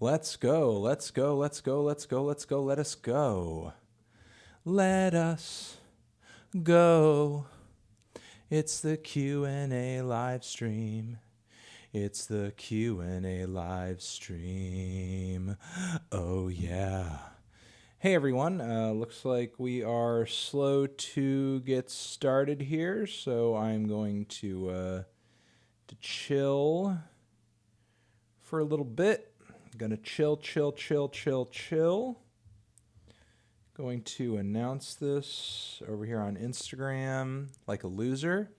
Let's go. Let's go. Let's go. Let's go. Let's go. Let us go. Let us go. It's the Q&A live stream. It's the Q&A live stream. Oh, yeah. Hey, everyone. Looks like we are slow to get started here, so I'm going to chill for a little bit. I'm going to chill. Going to announce this over here on Instagram like a loser.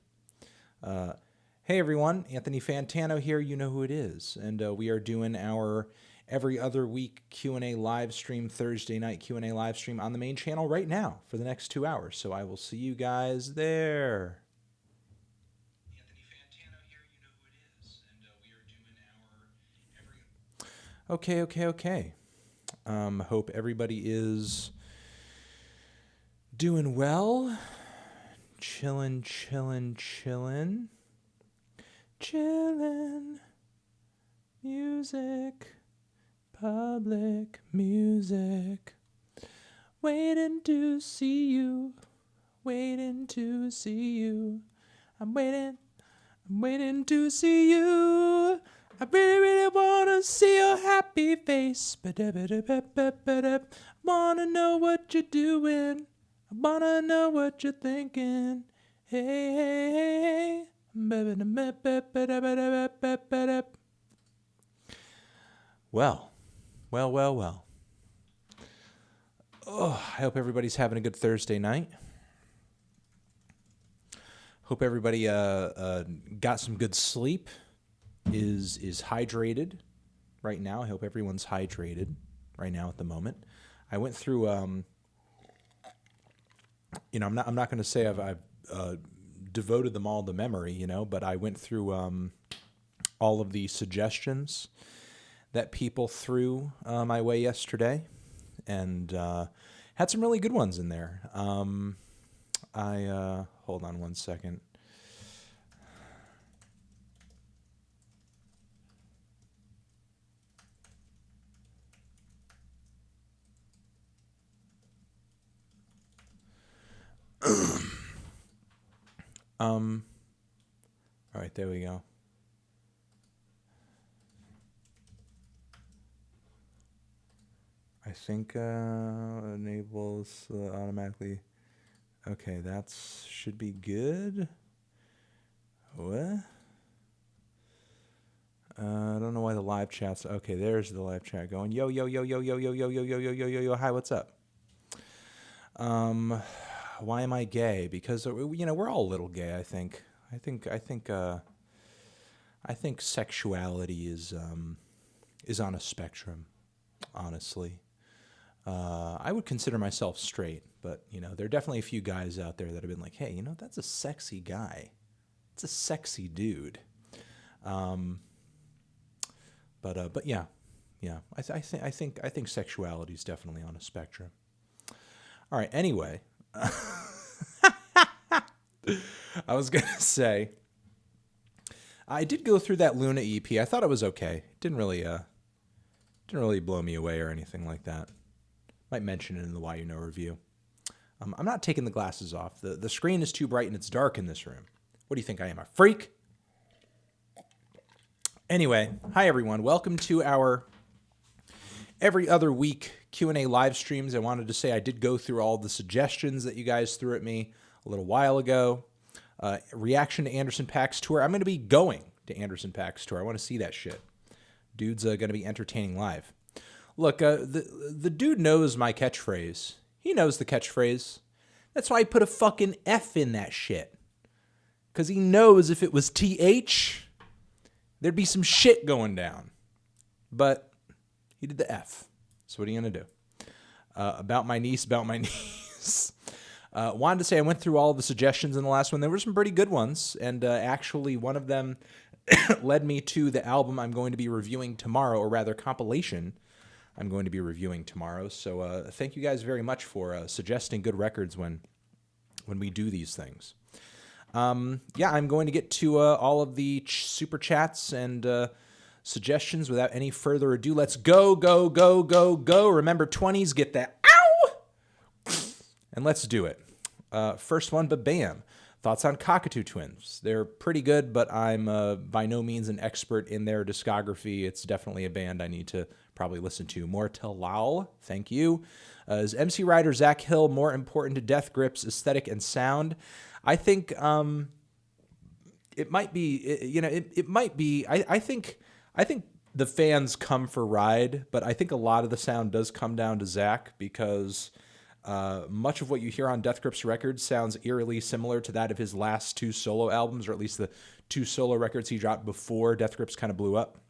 Hey everyone, Anthony Fantano here, you know who it is. And we are doing our every other week Q&A live stream, Thursday night Q&A live stream on the main channel right now for the next 2 hours. So I will see you guys there. Anthony Fantano here, you know who it is. And we are doing our every... Okay. Hope everybody is doing well. Chillin'. Music. Public music. Waiting to see you. I'm waiting to see you. I really wanna see your happy face. Wanna know what you're doing. I wanna know what you're thinking. Hey. Well. Oh, I hope everybody's having a good Thursday night. Hope everybody got some good sleep. Is hydrated right now. I hope everyone's hydrated right now at the moment. I went through I'm not going to say I've devoted them all to memory, but I went through all of the suggestions that people threw my way yesterday, and had some really good ones in there. I hold on one second. All right, there we go. I think enables automatically. Okay, that should be good. What? I don't know why the live chat's okay. There's the live chat going. Yo. Hi, what's up? Why am I gay? Because we're all a little gay. I think sexuality is on a spectrum. Honestly, I would consider myself straight, but there are definitely a few guys out there that have been like, hey, that's a sexy guy. It's a sexy dude. But yeah. I think sexuality is definitely on a spectrum. All right. Anyway, I was gonna say I did go through that Luna EP. I thought it was okay. Didn't really blow me away or anything like that. Might mention it in the Why You Know review. I'm not taking the glasses off. The screen is too bright and it's dark in this room. What do you think I am, a freak? Anyway, hi everyone. Welcome to our every other week Q&A live streams. I wanted to say I did go through all the suggestions that you guys threw at me a little while ago. Reaction to Anderson .Paak's tour. I'm going to be going to Anderson .Paak's tour. I want to see that shit. Dude's going to be entertaining live. Look, the dude knows my catchphrase. He knows the catchphrase. That's why I put a fucking F in that shit. Because he knows if it was TH, there'd be some shit going down. But he did the F. So what are you going to do? About my niece. Wanted to say I went through all the suggestions in the last one. There were some pretty good ones. And actually one of them led me to the album I'm going to be reviewing tomorrow, or rather compilation I'm going to be reviewing tomorrow. So thank you guys very much for suggesting good records when we do these things. Yeah, I'm going to get to all of the super chats and suggestions. Without any further ado, let's go, go, go, go, go. Remember, 20s, get that ow! And let's do it. First one, but bam. Thoughts on Cockatoo Twins. They're pretty good, but I'm by no means an expert in their discography. It's definitely a band I need to probably listen to. More Talal, thank you. Is MC Rider Zach Hill more important to Death Grip's aesthetic and sound? I think it might be. It might be. I think the fans come for Ride, but I think a lot of the sound does come down to Zach because much of what you hear on Death Grip's records sounds eerily similar to that of his last 2 solo albums, or at least the 2 solo records he dropped before Death Grip's kind of blew up.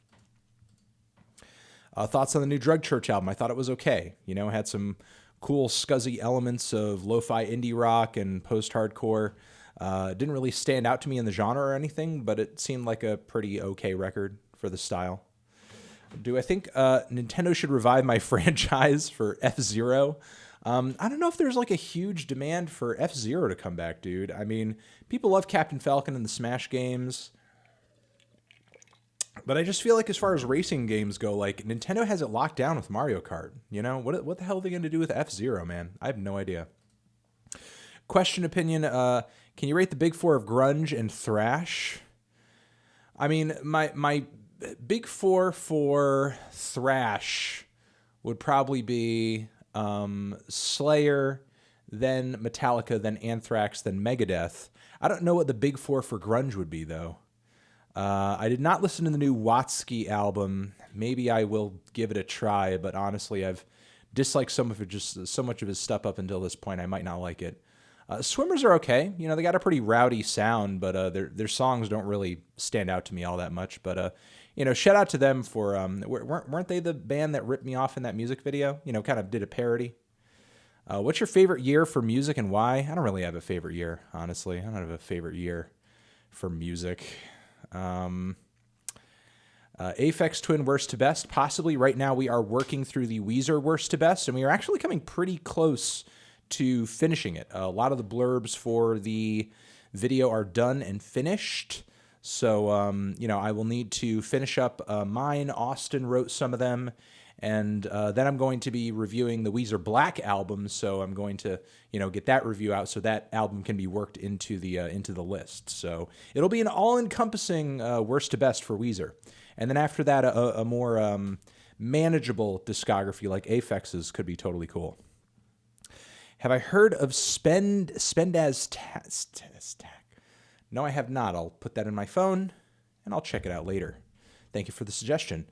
Thoughts on the new Drug Church album? I thought it was okay. You know, it had some cool scuzzy elements of lo-fi indie rock and post-hardcore. Didn't really stand out to me in the genre or anything, but it seemed like a pretty okay record for the style. Do I think Nintendo should revive my franchise for F-Zero? I don't know if there's like a huge demand for F-Zero to come back, dude. I mean, people love Captain Falcon and the Smash games. But I just feel like as far as racing games go, like Nintendo has it locked down with Mario Kart. You know, what the hell are they going to do with F-Zero, man? I have no idea. Question opinion, can you rate the big 4 of grunge and thrash? I mean, my big 4 for thrash would probably be Slayer, then Metallica, then Anthrax, then Megadeth. I don't know what the big 4 for grunge would be, though. I did not listen to the new Watsky album. Maybe I will give it a try, but honestly, I've disliked so much of his stuff up until this point. I might not like it. Swimmers are okay. You know, they got a pretty rowdy sound, but their songs don't really stand out to me all that much. But you know, shout out to them for weren't they the band that ripped me off in that music video? You know, kind of did a parody. What's your favorite year for music and why? I don't really have a favorite year, honestly. I don't have a favorite year for music. Aphex Twin worst to best. Possibly right now we are working through the Weezer worst to best, and we are actually coming pretty close to finishing it. A lot of the blurbs for the video are done and finished. So, you know, I will need to finish up mine. Austin wrote some of them. And then I'm going to be reviewing the Weezer Black album, so I'm going to, you know, get that review out so that album can be worked into the list. So it'll be an all-encompassing worst to best for Weezer. And then after that, a more manageable discography like Aphex's could be totally cool. Have I heard of Spend as Tac? No, I have not. I'll put that in my phone, and I'll check it out later. Thank you for the suggestion.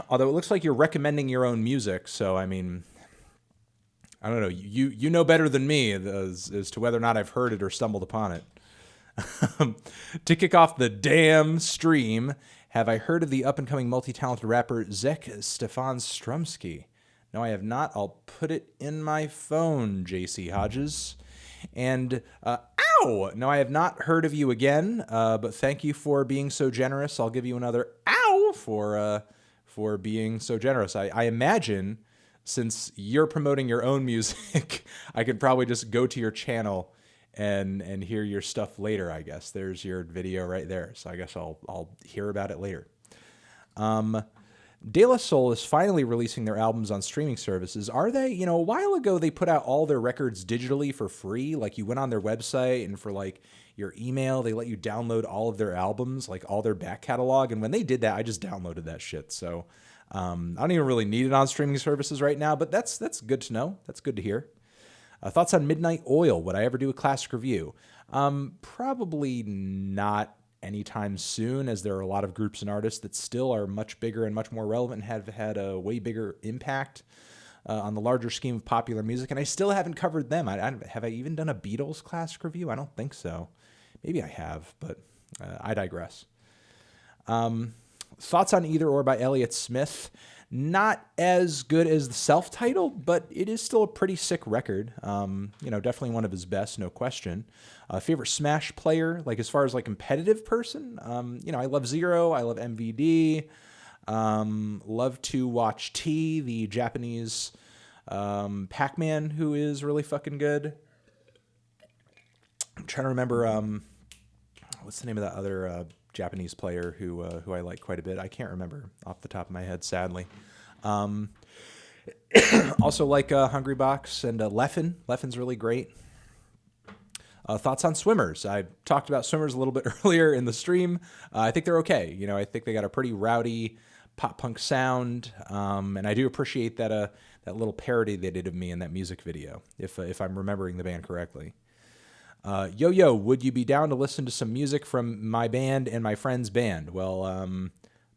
Although it looks like you're recommending your own music, so I mean, I don't know. You know better than me as to whether or not I've heard it or stumbled upon it. To kick off the damn stream, have I heard of the up-and-coming multi-talented rapper Zek Stefan Strumsky? No, I have not. I'll put it in my phone, JC Hodges. And, ow! No, I have not heard of you again, but thank you for being so generous. I'll give you another ow for being so generous. I imagine, since you're promoting your own music, I could probably just go to your channel and hear your stuff later, I guess. There's your video right there, so I guess I'll hear about it later. De La Soul is finally releasing their albums on streaming services. Are they? You know, a while ago they put out all their records digitally for free. Like you went on their website and for like your email, they let you download all of their albums, like all their back catalog. And when they did that, I just downloaded that shit. So I don't even really need it on streaming services right now, but that's good to know. That's good to hear. Thoughts on Midnight Oil? Would I ever do a classic review? Probably not anytime soon, as there are a lot of groups and artists that still are much bigger and much more relevant and have had a way bigger impact on the larger scheme of popular music, and I still haven't covered them. Have I even done a Beatles classic review? I don't think so. Maybe I have, but I digress. Thoughts on Either Or by Elliott Smith? Not as good as the self-titled, but it is still a pretty sick record. You know, definitely one of his best, no question. Favorite Smash player, like as far as like competitive person, you know, I love Zero, I love MVD, love to watch T, the Japanese Pac-Man, who is really fucking good. I'm trying to remember, what's the name of that other Japanese player who I like quite a bit. I can't remember off the top of my head, sadly. Also like Hungrybox and Leffen. Leffen's really great. Thoughts on Swimmers? I talked about Swimmers a little bit earlier in the stream. I think they're okay. You know, I think they got a pretty rowdy pop punk sound, and I do appreciate that that little parody they did of me in that music video, if I'm remembering the band correctly. Yo, would you be down to listen to some music from my band and my friend's band? Well,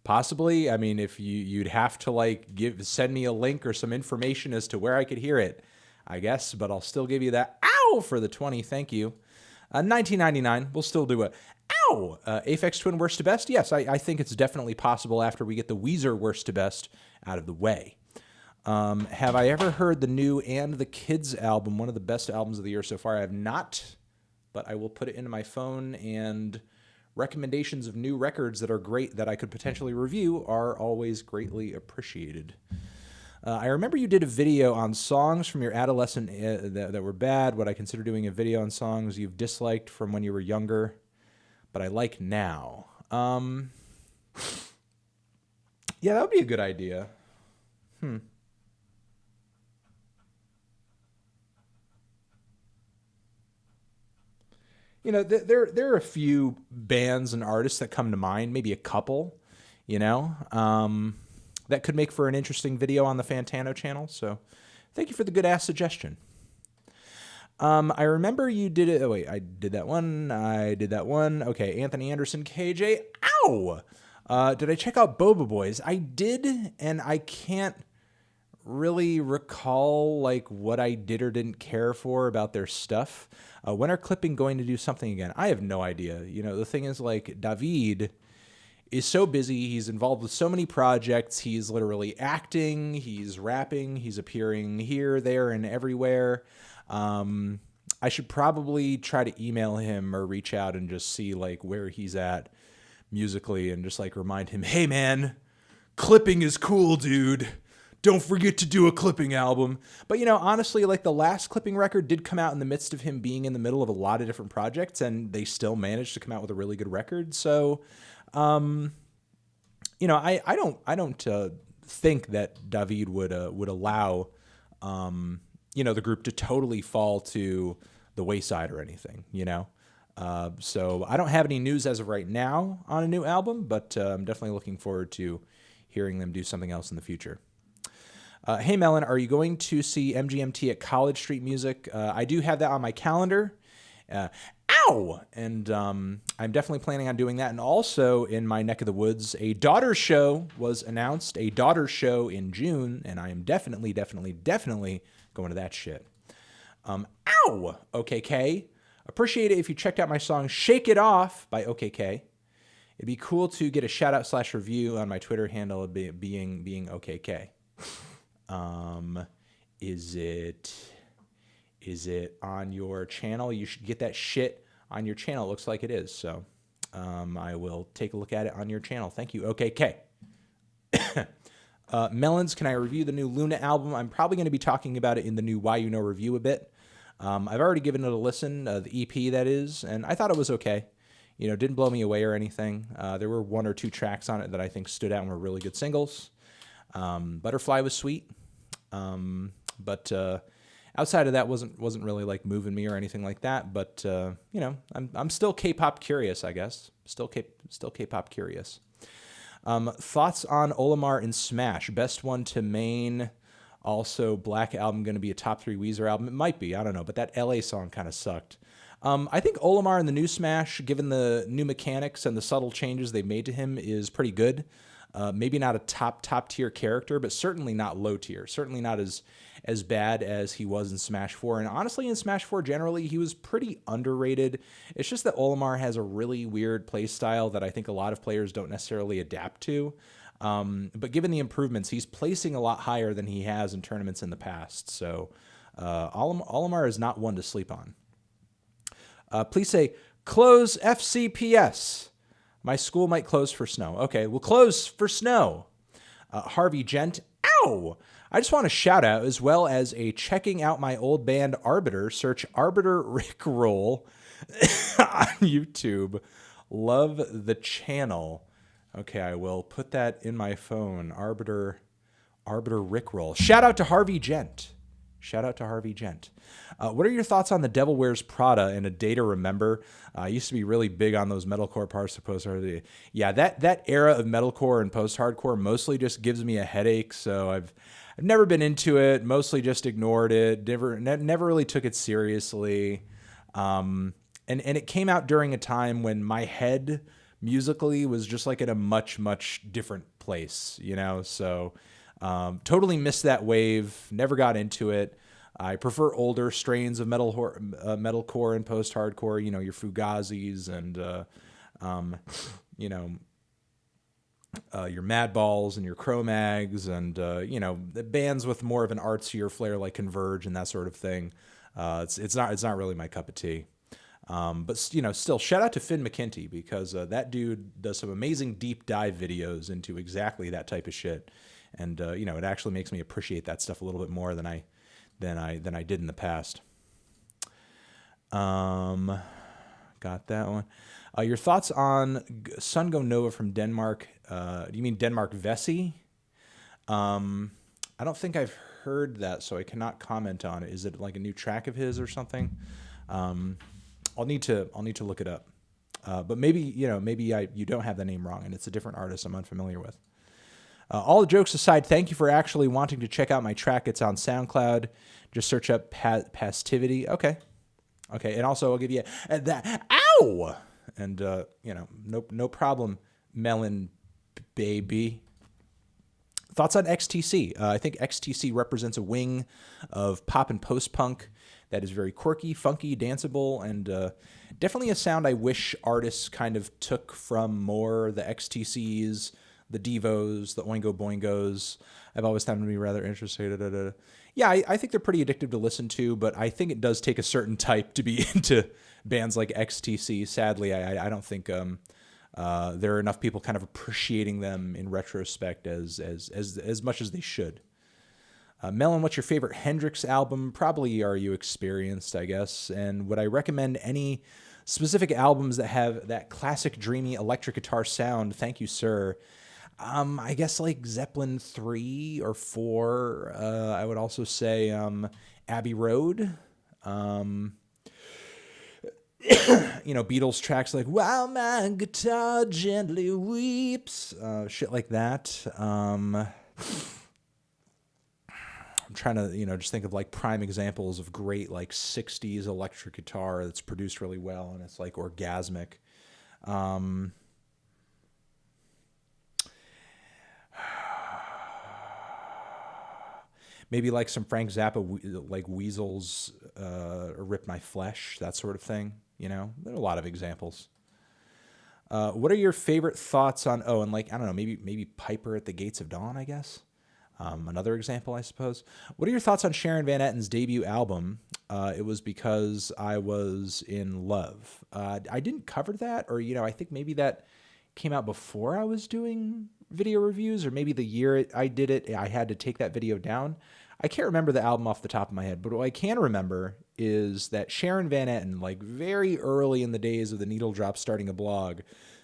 possibly. I mean, if you'd have to like send me a link or some information as to where I could hear it, I guess, but I'll still give you that ow for the 20. Thank you. 1999. We'll still do it. Ow! Aphex Twin worst to best? Yes, I think it's definitely possible after we get the Weezer worst to best out of the way. Have I ever heard the new And the Kids album? One of the best albums of the year so far. I have not, but I will put it into my phone, and recommendations of new records that are great that I could potentially review are always greatly appreciated. I remember you did a video on songs from your adolescent that were bad. Would I consider doing a video on songs you've disliked from when you were younger, but I like now? Yeah, that would be a good idea. You know, there are a few bands and artists that come to mind, maybe a couple, you know, that could make for an interesting video on the Fantano channel. So thank you for the good ass suggestion. I remember you did it. Oh, wait, I did that one. Okay, Anthony Anderson, KJ. Ow! Did I check out Boba Boys? I did, and I can't really recall like what I did or didn't care for about their stuff. When are Clipping going to do something again? I have no idea. You know, the thing is, like, David is so busy. He's involved with so many projects. He's literally acting, he's rapping, he's appearing here, there, and everywhere. I should probably try to email him or reach out and just see like where he's at musically and just like remind him, hey man, Clipping is cool, dude. Don't forget to do a Clipping album. But, you know, honestly, like the last Clipping record did come out in the midst of him being in the middle of a lot of different projects, and they still managed to come out with a really good record. So, you know, I don't think that David would allow, you know, the group to totally fall to the wayside or anything, you know? So I don't have any news as of right now on a new album, but I'm definitely looking forward to hearing them do something else in the future. Hey, Melon, are you going to see MGMT at College Street Music? I do have that on my calendar. Ow! And I'm definitely planning on doing that. And also in my neck of the woods, a Daughter show was announced, a Daughter show in June, and I am definitely going to that shit. Ow! OKK. Appreciate it if you checked out my song Shake It Off by OKK. It'd be cool to get a shout out / review on my Twitter handle of being OKK. Is it on your channel? You should get that shit on your channel. It looks like it is. So, I will take a look at it on your channel. Thank you. OKK. Melons, can I review the new Luna album? I'm probably going to be talking about it in the new Why You Know review a bit. I've already given it a listen, the EP that is, and I thought it was okay. You know, didn't blow me away or anything. There were 1 or 2 tracks on it that I think stood out and were really good singles. Butterfly was sweet. But outside of that, wasn't really like moving me or anything like that. But you know, I'm still K-pop curious, I guess. Still K-pop curious. Thoughts on Olimar and Smash? Best one to main. Also, Black Album going to be a top 3 Weezer album? It might be, I don't know. But that LA song kind of sucked. I think Olimar and the new Smash, given the new mechanics and the subtle changes they made to him, is pretty good. Maybe not a top tier character, but certainly not low tier. Certainly not as bad as he was in Smash 4. And honestly, in Smash 4 generally, he was pretty underrated. It's just that Olimar has a really weird play style that I think a lot of players don't necessarily adapt to. But given the improvements, he's placing a lot higher than he has in tournaments in the past. So Olimar is not one to sleep on. Please say, close FCPS. My school might close for snow. Okay, we'll close for snow. Harvey Gent, ow! I just want to shout out, as well as a checking out my old band Arbiter. Search Arbiter Rickroll on YouTube. Love the channel. Okay, I will put that in my phone. Arbiter Rickroll. Shout out to Harvey Gent. Shout out to Harvey Gent. What are your thoughts on The Devil Wears Prada and A Day to Remember? I used to be really big on those metalcore parts to post-hardcore. Yeah, that era of metalcore and post-hardcore mostly just gives me a headache, so I've never been into it, mostly just ignored it, never really took it seriously. And it came out during a time when my head musically was just like in a much, much different place, you know? So totally missed that wave, never got into it. I prefer older strains of metalcore and post-hardcore, you know, your Fugazis and, you know, your Madballs and your Cro-Mags and, you know, the bands with more of an artsier flair like Converge and that sort of thing. It's not really my cup of tea. But, you know, still shout out to Finn McKenty because that dude does some amazing deep dive videos into exactly that type of shit. And, you know, it actually makes me appreciate that stuff a little bit more than I did in the past. Got that one. Your thoughts on Sun Go Nova from Denmark? Do you mean Denmark Vesey? I don't think I've heard that, so I cannot comment on it. Is it like a new track of his or something? I'll need to look it up. But maybe you don't have the name wrong, and it's a different artist I'm unfamiliar with. All the jokes aside, thank you for actually wanting to check out my track. It's on SoundCloud. Just search up Passivity. Okay. And also I'll give you that. Ow! And, you know, no problem, Melon baby. Thoughts on XTC? I think XTC represents a wing of pop and post-punk that is very quirky, funky, danceable, and definitely a sound I wish artists kind of took from more. The XTCs, the Devos, the Oingo Boingos. I've always found them to be rather interesting. Yeah, I think they're pretty addictive to listen to, but I think it does take a certain type to be into bands like XTC. Sadly, I don't think there are enough people kind of appreciating them in retrospect as much as they should. Melon, what's your favorite Hendrix album? Probably Are You Experienced, I guess. And would I recommend any specific albums that have that classic dreamy electric guitar sound? Thank you, sir. I guess like Zeppelin 3 or 4. I would also say Abbey Road. You know, Beatles tracks like While My Guitar Gently Weeps. Shit like that. I'm trying to, you know, just think of like prime examples of great like 60s electric guitar that's produced really well and it's like orgasmic. Maybe like some Frank Zappa, like Weasels, or Rip My Flesh, that sort of thing. You know, there are a lot of examples. What are your favorite thoughts on? Oh, and like I don't know, maybe Piper at the Gates of Dawn, I guess. Another example, I suppose. What are your thoughts on Sharon Van Etten's debut album? It was because I was in love. I didn't cover that, or you know, I think maybe that came out before I was doing video reviews, or maybe the year I did it, I had to take that video down. I can't remember the album off the top of my head, but what I can remember is that Sharon Van Etten, like very early in the days of the Needle Drop starting a blog,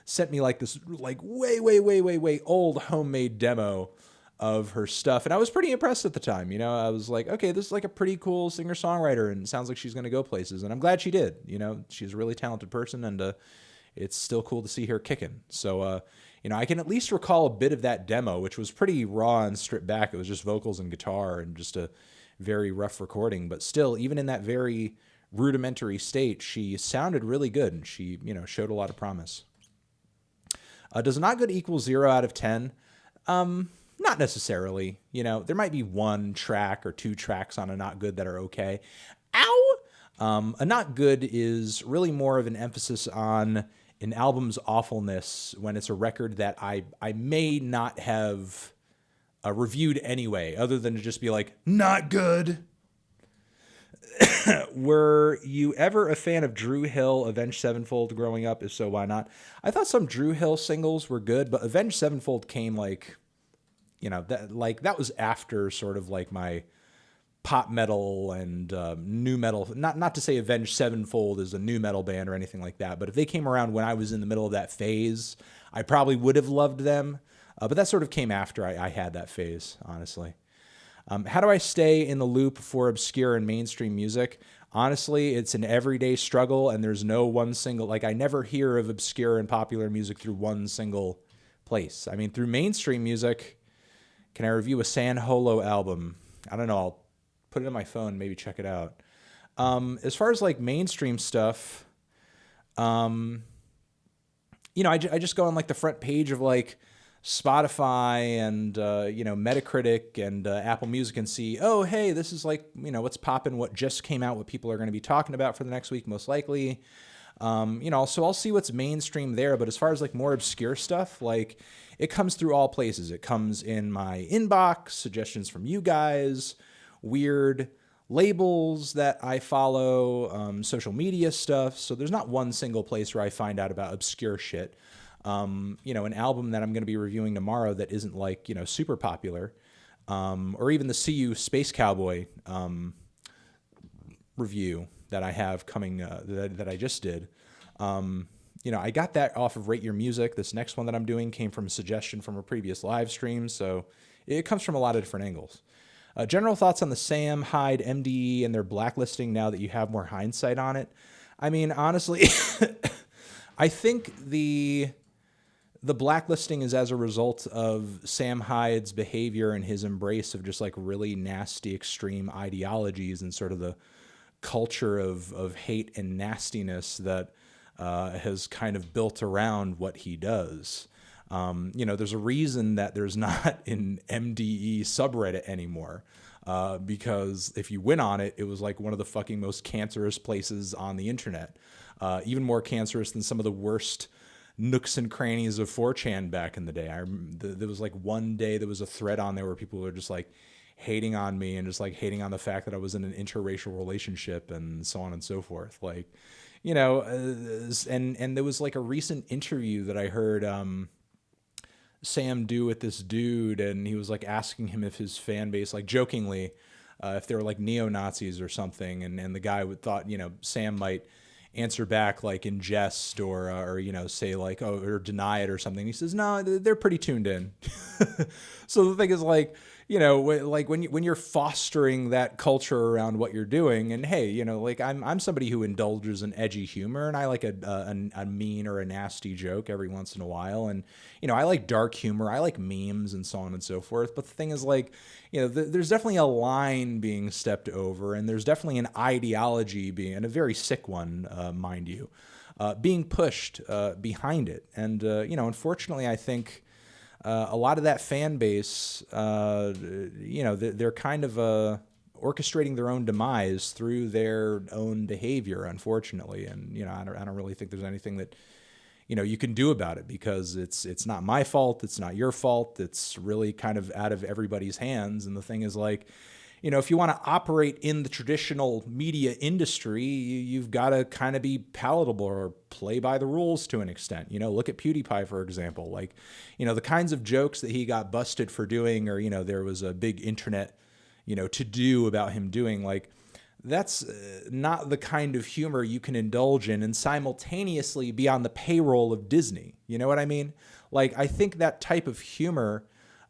sent me like this like way old homemade demo of her stuff. And I was pretty impressed at the time. You know, I was like, okay, this is like a pretty cool singer-songwriter and it sounds like she's going to go places. And I'm glad she did. You know, she's a really talented person and it's still cool to see her kicking. So, you know, I can at least recall a bit of that demo, which was pretty raw and stripped back. It was just vocals and guitar and just a very rough recording. But still, even in that very rudimentary state, she sounded really good and she, you know, showed a lot of promise. Does not good equal 0 out of 10? Not necessarily. You know, there might be one track or two tracks on a not good that are okay. Ow! A not good is really more of an emphasis on an album's awfulness when it's a record that I may not have reviewed anyway, other than to just be like, not good. Were you ever a fan of Drew Hill, Avenged Sevenfold growing up? If so, why not? I thought some Drew Hill singles were good, but Avenged Sevenfold came like, you know, that was after sort of like my pop metal and new metal. Not to say Avenged Sevenfold is a new metal band or anything like that, but if they came around when I was in the middle of that phase, I probably would have loved them. But that sort of came after I had that phase, honestly. How do I stay in the loop for obscure and mainstream music? Honestly, it's an everyday struggle, and there's no one single, like I never hear of obscure and popular music through one single place. I mean, through mainstream music, can I review a San Holo album? I don't know. I'll put it in my phone, maybe check it out. As far as like mainstream stuff, I just go on like the front page of like Spotify and, Metacritic and Apple Music and see, oh, hey, this is like, what's popping, what just came out, what people are going to be talking about for the next week, most likely. So I'll see what's mainstream there. But as far as like more obscure stuff, like it comes through all places. It comes in my inbox, suggestions from you guys, weird labels that I follow, social media stuff. So there's not one single place where I find out about obscure shit. An album that I'm going to be reviewing tomorrow that isn't like, super popular, or even the CU Space Cowboy review that I have coming, that I just did. I got that off of Rate Your Music. This next one that I'm doing came from a suggestion from a previous live stream, so it comes from a lot of different angles. General thoughts on the Sam Hyde MDE and their blacklisting now that you have more hindsight on it? I mean, honestly, I think the blacklisting is as a result of Sam Hyde's behavior and his embrace of just like really nasty, extreme ideologies and sort of the culture of hate and nastiness that has kind of built around what he does. There's a reason that there's not an MDE subreddit anymore. Because if you went on it, it was like one of the fucking most cancerous places on the internet. Even more cancerous than some of the worst nooks and crannies of 4chan back in the day. There was like one day there was a thread on there where people were just like hating on me and just like hating on the fact that I was in an interracial relationship and so on and so forth. Like, and there was like a recent interview that I heard Sam do with this dude, and he was like asking him if his fan base, like jokingly, if they were like neo-Nazis or something, and the guy thought, Sam might answer back like in jest or say like, oh, or deny it or something. He says, no, they're pretty tuned in. So the thing is like, like when you're fostering that culture around what you're doing, and hey, like I'm somebody who indulges in edgy humor, and I like a mean or a nasty joke every once in a while, and I like dark humor, I like memes and so on and so forth. But the thing is like, there's definitely a line being stepped over, and there's definitely an ideology and a very sick one, mind you, being pushed behind it, and unfortunately, I think. A lot of that fan base, they're kind of orchestrating their own demise through their own behavior, unfortunately. And, I don't really think there's anything that, you can do about it, because it's not my fault. It's not your fault. It's really kind of out of everybody's hands. And the thing is like, if you want to operate in the traditional media industry, you've got to kind of be palatable or play by the rules to an extent. Look at PewDiePie, for example. Like, the kinds of jokes that he got busted for doing, or, there was a big internet, to-do about him doing, like, that's not the kind of humor you can indulge in and simultaneously be on the payroll of Disney. You know what I mean? Like, I think that type of humor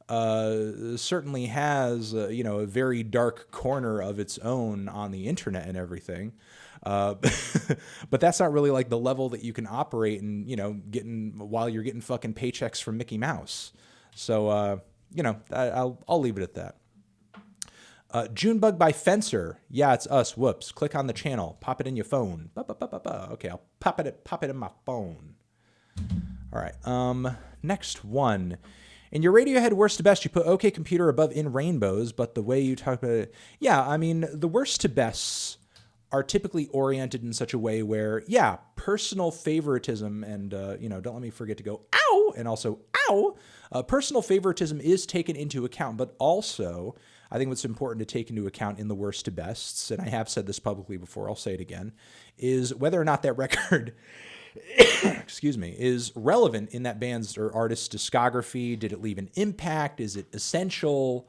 certainly has, a very dark corner of its own on the internet and everything. But that's not really like the level that you can operate in, while you're getting fucking paychecks from Mickey Mouse. So, I'll leave it at that. Junebug by Fencer. Yeah, it's us. Whoops. Click on the channel. Pop it in your phone. Okay, I'll pop it in my phone. All right. Next one. In your Radiohead worst to best, you put OK Computer above In Rainbows, but the way you talk about it, yeah, I mean, the worst to bests are typically oriented in such a way where, yeah, personal favoritism and, don't let me forget to go, ow, and also, ow, personal favoritism is taken into account, but also, I think what's important to take into account in the worst to bests, and I have said this publicly before, I'll say it again, is whether or not that record excuse me, is relevant in that band's or artist's discography. Did it leave an impact? Is it essential?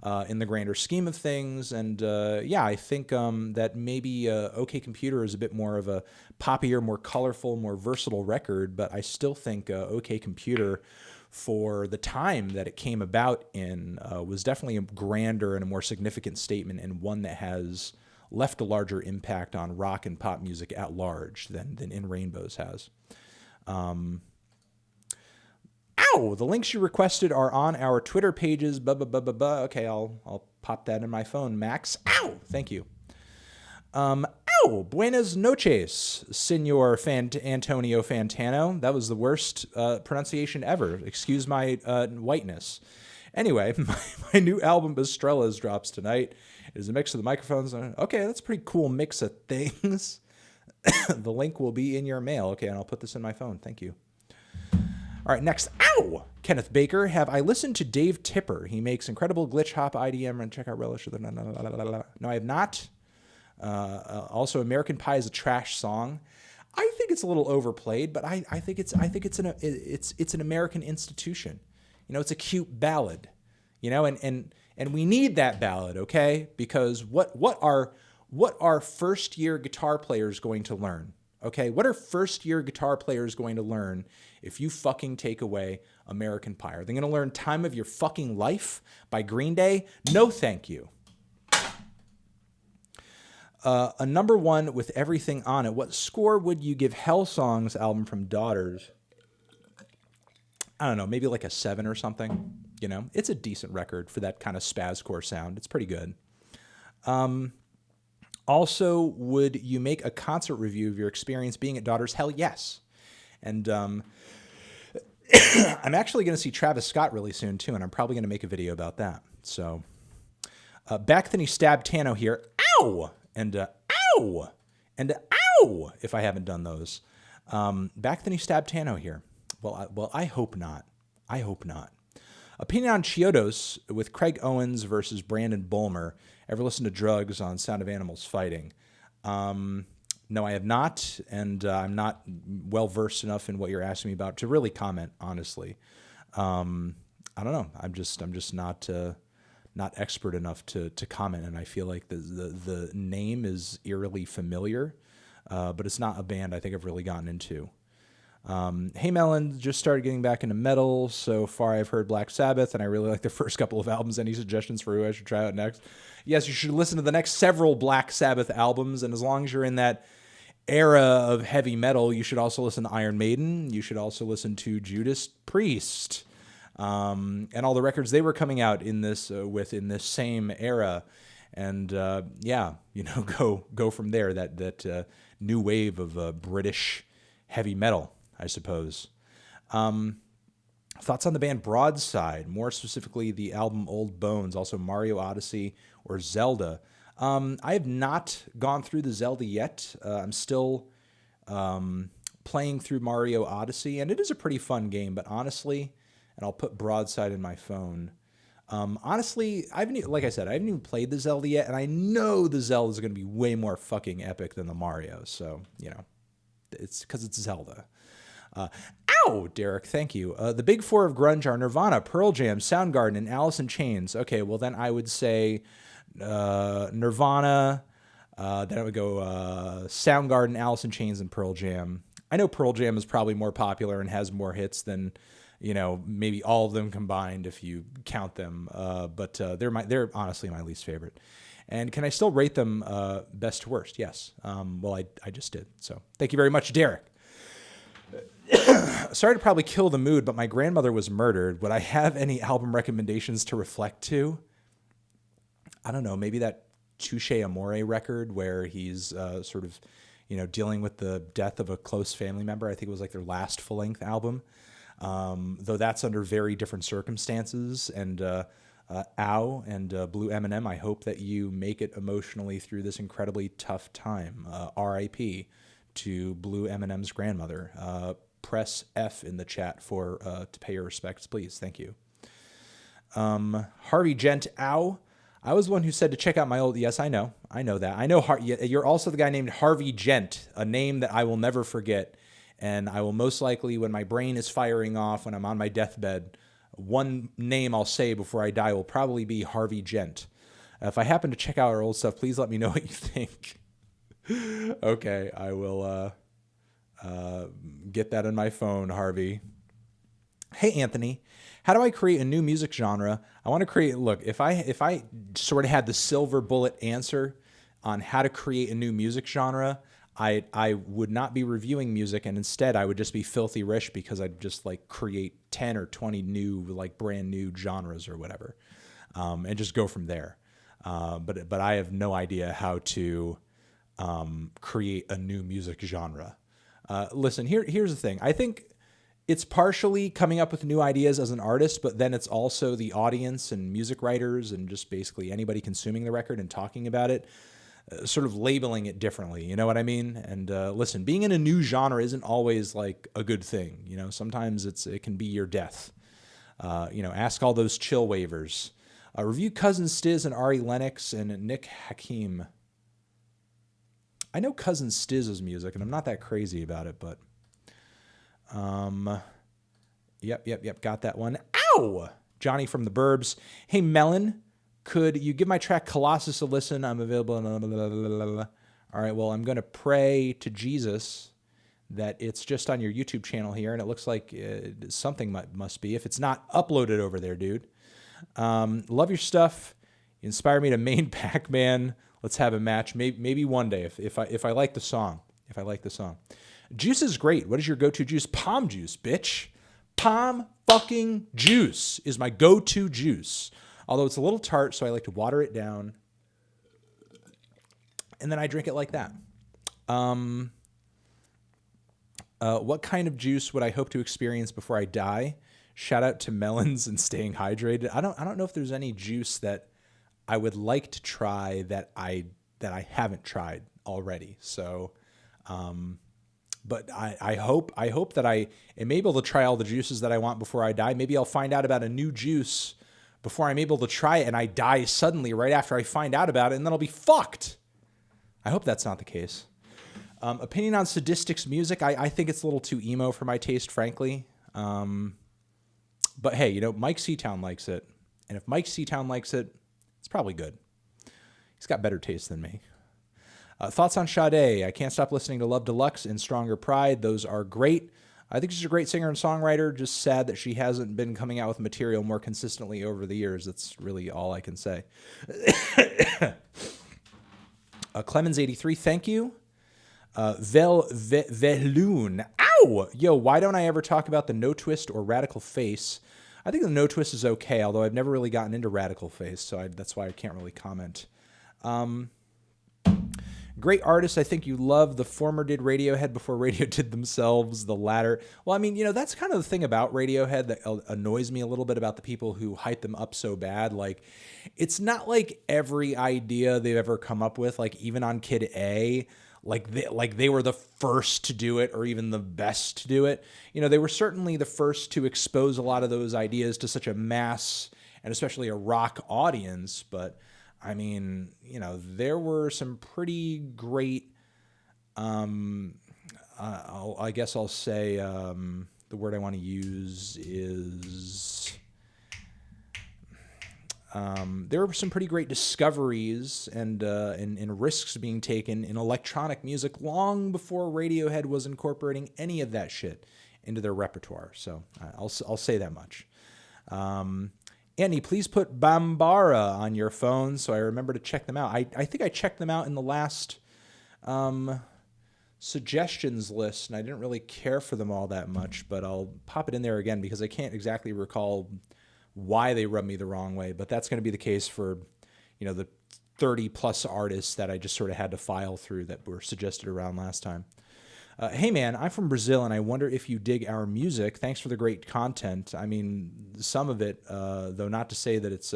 in the grander scheme of things. And yeah, I think that maybe OK Computer is a bit more of a poppier, more colorful, more versatile record, but I still think OK Computer, for the time that it came about in, was definitely a grander and a more significant statement, and one that has left a larger impact on rock and pop music at large than In Rainbows has. Ow! The links you requested are on our Twitter pages. Okay, I'll pop that in my phone, Max. Ow! Thank you. Ow! Buenas noches, Senor Antonio Fantano. That was the worst pronunciation ever. Excuse my whiteness. Anyway, my new album, Estrellas, drops tonight. It is a mix of the microphones. Okay, that's a pretty cool mix of things. The link will be in your mail. Okay, and I'll put this in my phone. Thank you. All right, next. Ow! Kenneth Baker. Have I listened to Dave Tipper? He makes incredible glitch hop IDM, and check out Relish. No, I have not. Also, American Pie is a trash song. I think it's a little overplayed, but I think it's an American institution. You know, it's a cute ballad. You know, and we need that ballad, okay? Because what are first year guitar players going to learn? Okay, what are first year guitar players going to learn if you fucking take away American Pie? Are they going to learn Time of Your Fucking Life by Green Day? No, thank you. A number one with everything on it. What score would you give Hellsong's album from Daughters? I don't know, maybe like a 7 or something. You know, it's a decent record for that kind of spazcore sound. It's pretty good. Also, would you make a concert review of your experience being at Daughters? Hell yes. And I'm actually going to see Travis Scott really soon too, and I'm probably going to make a video about that. So, back then he stabbed Tano here. Ow! And ow! And ow! If I haven't done those. Back then he stabbed Tano here. Well, I hope not. I hope not. Opinion on Chiodos with Craig Owens versus Brandon Bulmer. Ever listen to Drugs on Sound of Animals Fighting? No, I have not, and I'm not well-versed enough in what you're asking me about to really comment, honestly. I don't know. I'm just not expert enough to comment, and I feel like the name is eerily familiar, but it's not a band I think I've really gotten into. Hey Melon, just started getting back into metal. So far I've heard Black Sabbath, and I really like the first couple of albums. Any suggestions for who I should try out next? Yes, you should listen to the next several Black Sabbath albums, and as long as you're in that era of heavy metal, you should also listen to Iron Maiden. You should also listen to Judas Priest, and all the records they were coming out in this in this same era. And yeah, you know, go from there. That new wave of British heavy metal, I suppose. Thoughts on the band Broadside, more specifically the album Old Bones, also Mario Odyssey or Zelda. I have not gone through the Zelda yet. I'm still playing through Mario Odyssey, and it is a pretty fun game, but honestly, and I'll put Broadside in my phone, honestly, like I said, I haven't even played the Zelda yet, and I know the Zelda is going to be way more fucking epic than the Mario, so, you know, it's because it's Zelda. Ow, Derek, thank you. The big four of grunge are Nirvana, Pearl Jam, Soundgarden, and Alice in Chains. Okay, well then I would say Nirvana, then I would go Soundgarden, Alice in Chains, and Pearl Jam. I know Pearl Jam is probably more popular and has more hits than, you know, maybe all of them combined if you count them, but they're honestly my least favorite. And can I still rate them best to worst? Yes. Well, I just did. So thank you very much, Derek. Sorry to probably kill the mood, but my grandmother was murdered. Would I have any album recommendations to reflect to? I don't know. Maybe that Touche Amore record where he's sort of, you know, dealing with the death of a close family member. I think it was like their last full-length album, though that's under very different circumstances. And Ow and Blue M&M, I hope that you make it emotionally through this incredibly tough time. R.I.P. to Blue M&M's grandmother. Press F in the chat for to pay your respects, please. Thank you. Harvey Gent, Ow. I was the one who said to check out my old... Yes, I know that. I know you're also the guy named Harvey Gent, a name that I will never forget. And I will most likely, when my brain is firing off, when I'm on my deathbed, one name I'll say before I die will probably be Harvey Gent. If I happen to check out our old stuff, please let me know what you think. Okay, I will get that on my phone, Harvey. Hey, Anthony, how do I create a new music genre? I want to create, look, if I sort of had the silver bullet answer on how to create a new music genre, I would not be reviewing music, and instead I would just be filthy rich because I'd just like create 10 or 20 new, like brand new genres or whatever, and just go from there. But I have no idea how to create a new music genre. Listen, here's the thing. I think it's partially coming up with new ideas as an artist, but then it's also the audience and music writers and just basically anybody consuming the record and talking about it, sort of labeling it differently. You know what I mean? And listen, being in a new genre isn't always like a good thing. You know, sometimes it can be your death. Ask all those chill waivers. Review Cousin Stiz and Ari Lennox and Nick Hakim. I know Cousin Stiz's music, and I'm not that crazy about it, but yep, got that one. Ow! Johnny from the Burbs. Hey, Melon, could you give my track Colossus a listen? I'm available. All right, well, I'm going to pray to Jesus that it's just on your YouTube channel here, and it looks like something must be. If it's not, upload it over there, dude. Love your stuff. You inspire me to main Pac-Man. Let's have a match. Maybe one day if I like the song. Juice is great. What is your go-to juice? Palm juice, bitch. Palm fucking juice is my go-to juice. Although it's a little tart, so I like to water it down. And then I drink it like that. What kind of juice would I hope to experience before I die? Shout out to melons and staying hydrated. I don't know if there's any juice that I would like to try that I haven't tried already. So, but I hope that I am able to try all the juices that I want before I die. Maybe I'll find out about a new juice before I'm able to try it, and I die suddenly right after I find out about it, and then I'll be fucked. I hope that's not the case. Opinion on Sadistic's music. I think it's a little too emo for my taste, frankly. But hey, Mike Seatown likes it. And if Mike Seatown likes it, it's probably good. He's got better taste than me. Thoughts on Sade? I can't stop listening to Love Deluxe and Stronger Pride. Those are great. I think she's a great singer and songwriter. Just sad that she hasn't been coming out with material more consistently over the years. That's really all I can say. Clemens83, thank you. Veloon. Ow! Yo, why don't I ever talk about the No Twist or Radical Face? I think the No Twist is okay, although I've never really gotten into Radical Face, so that's why I can't really comment. Great artist. I think you love. The former did Radiohead before Radio did themselves. The latter. Well, I mean, that's kind of the thing about Radiohead that annoys me a little bit about the people who hype them up so bad. Like, it's not like every idea they've ever come up with, like even on Kid A, like they were the first to do it or even the best to do it. They were certainly the first to expose a lot of those ideas to such a mass and especially a rock audience. But I mean, there were some pretty great, I guess I'll say the word I want to use is, there were some pretty great discoveries and risks being taken in electronic music long before Radiohead was incorporating any of that shit into their repertoire. So I'll say that much. Andy, please put Bambara on your phone so I remember to check them out. I think I checked them out in the last suggestions list, and I didn't really care for them all that much, but I'll pop it in there again because I can't exactly recall why they rubbed me the wrong way. But that's going to be the case for, the 30-plus artists that I just sort of had to file through that were suggested around last time. Hey, man, I'm from Brazil, and I wonder if you dig our music. Thanks for the great content. I mean, some of it, though not to say that it's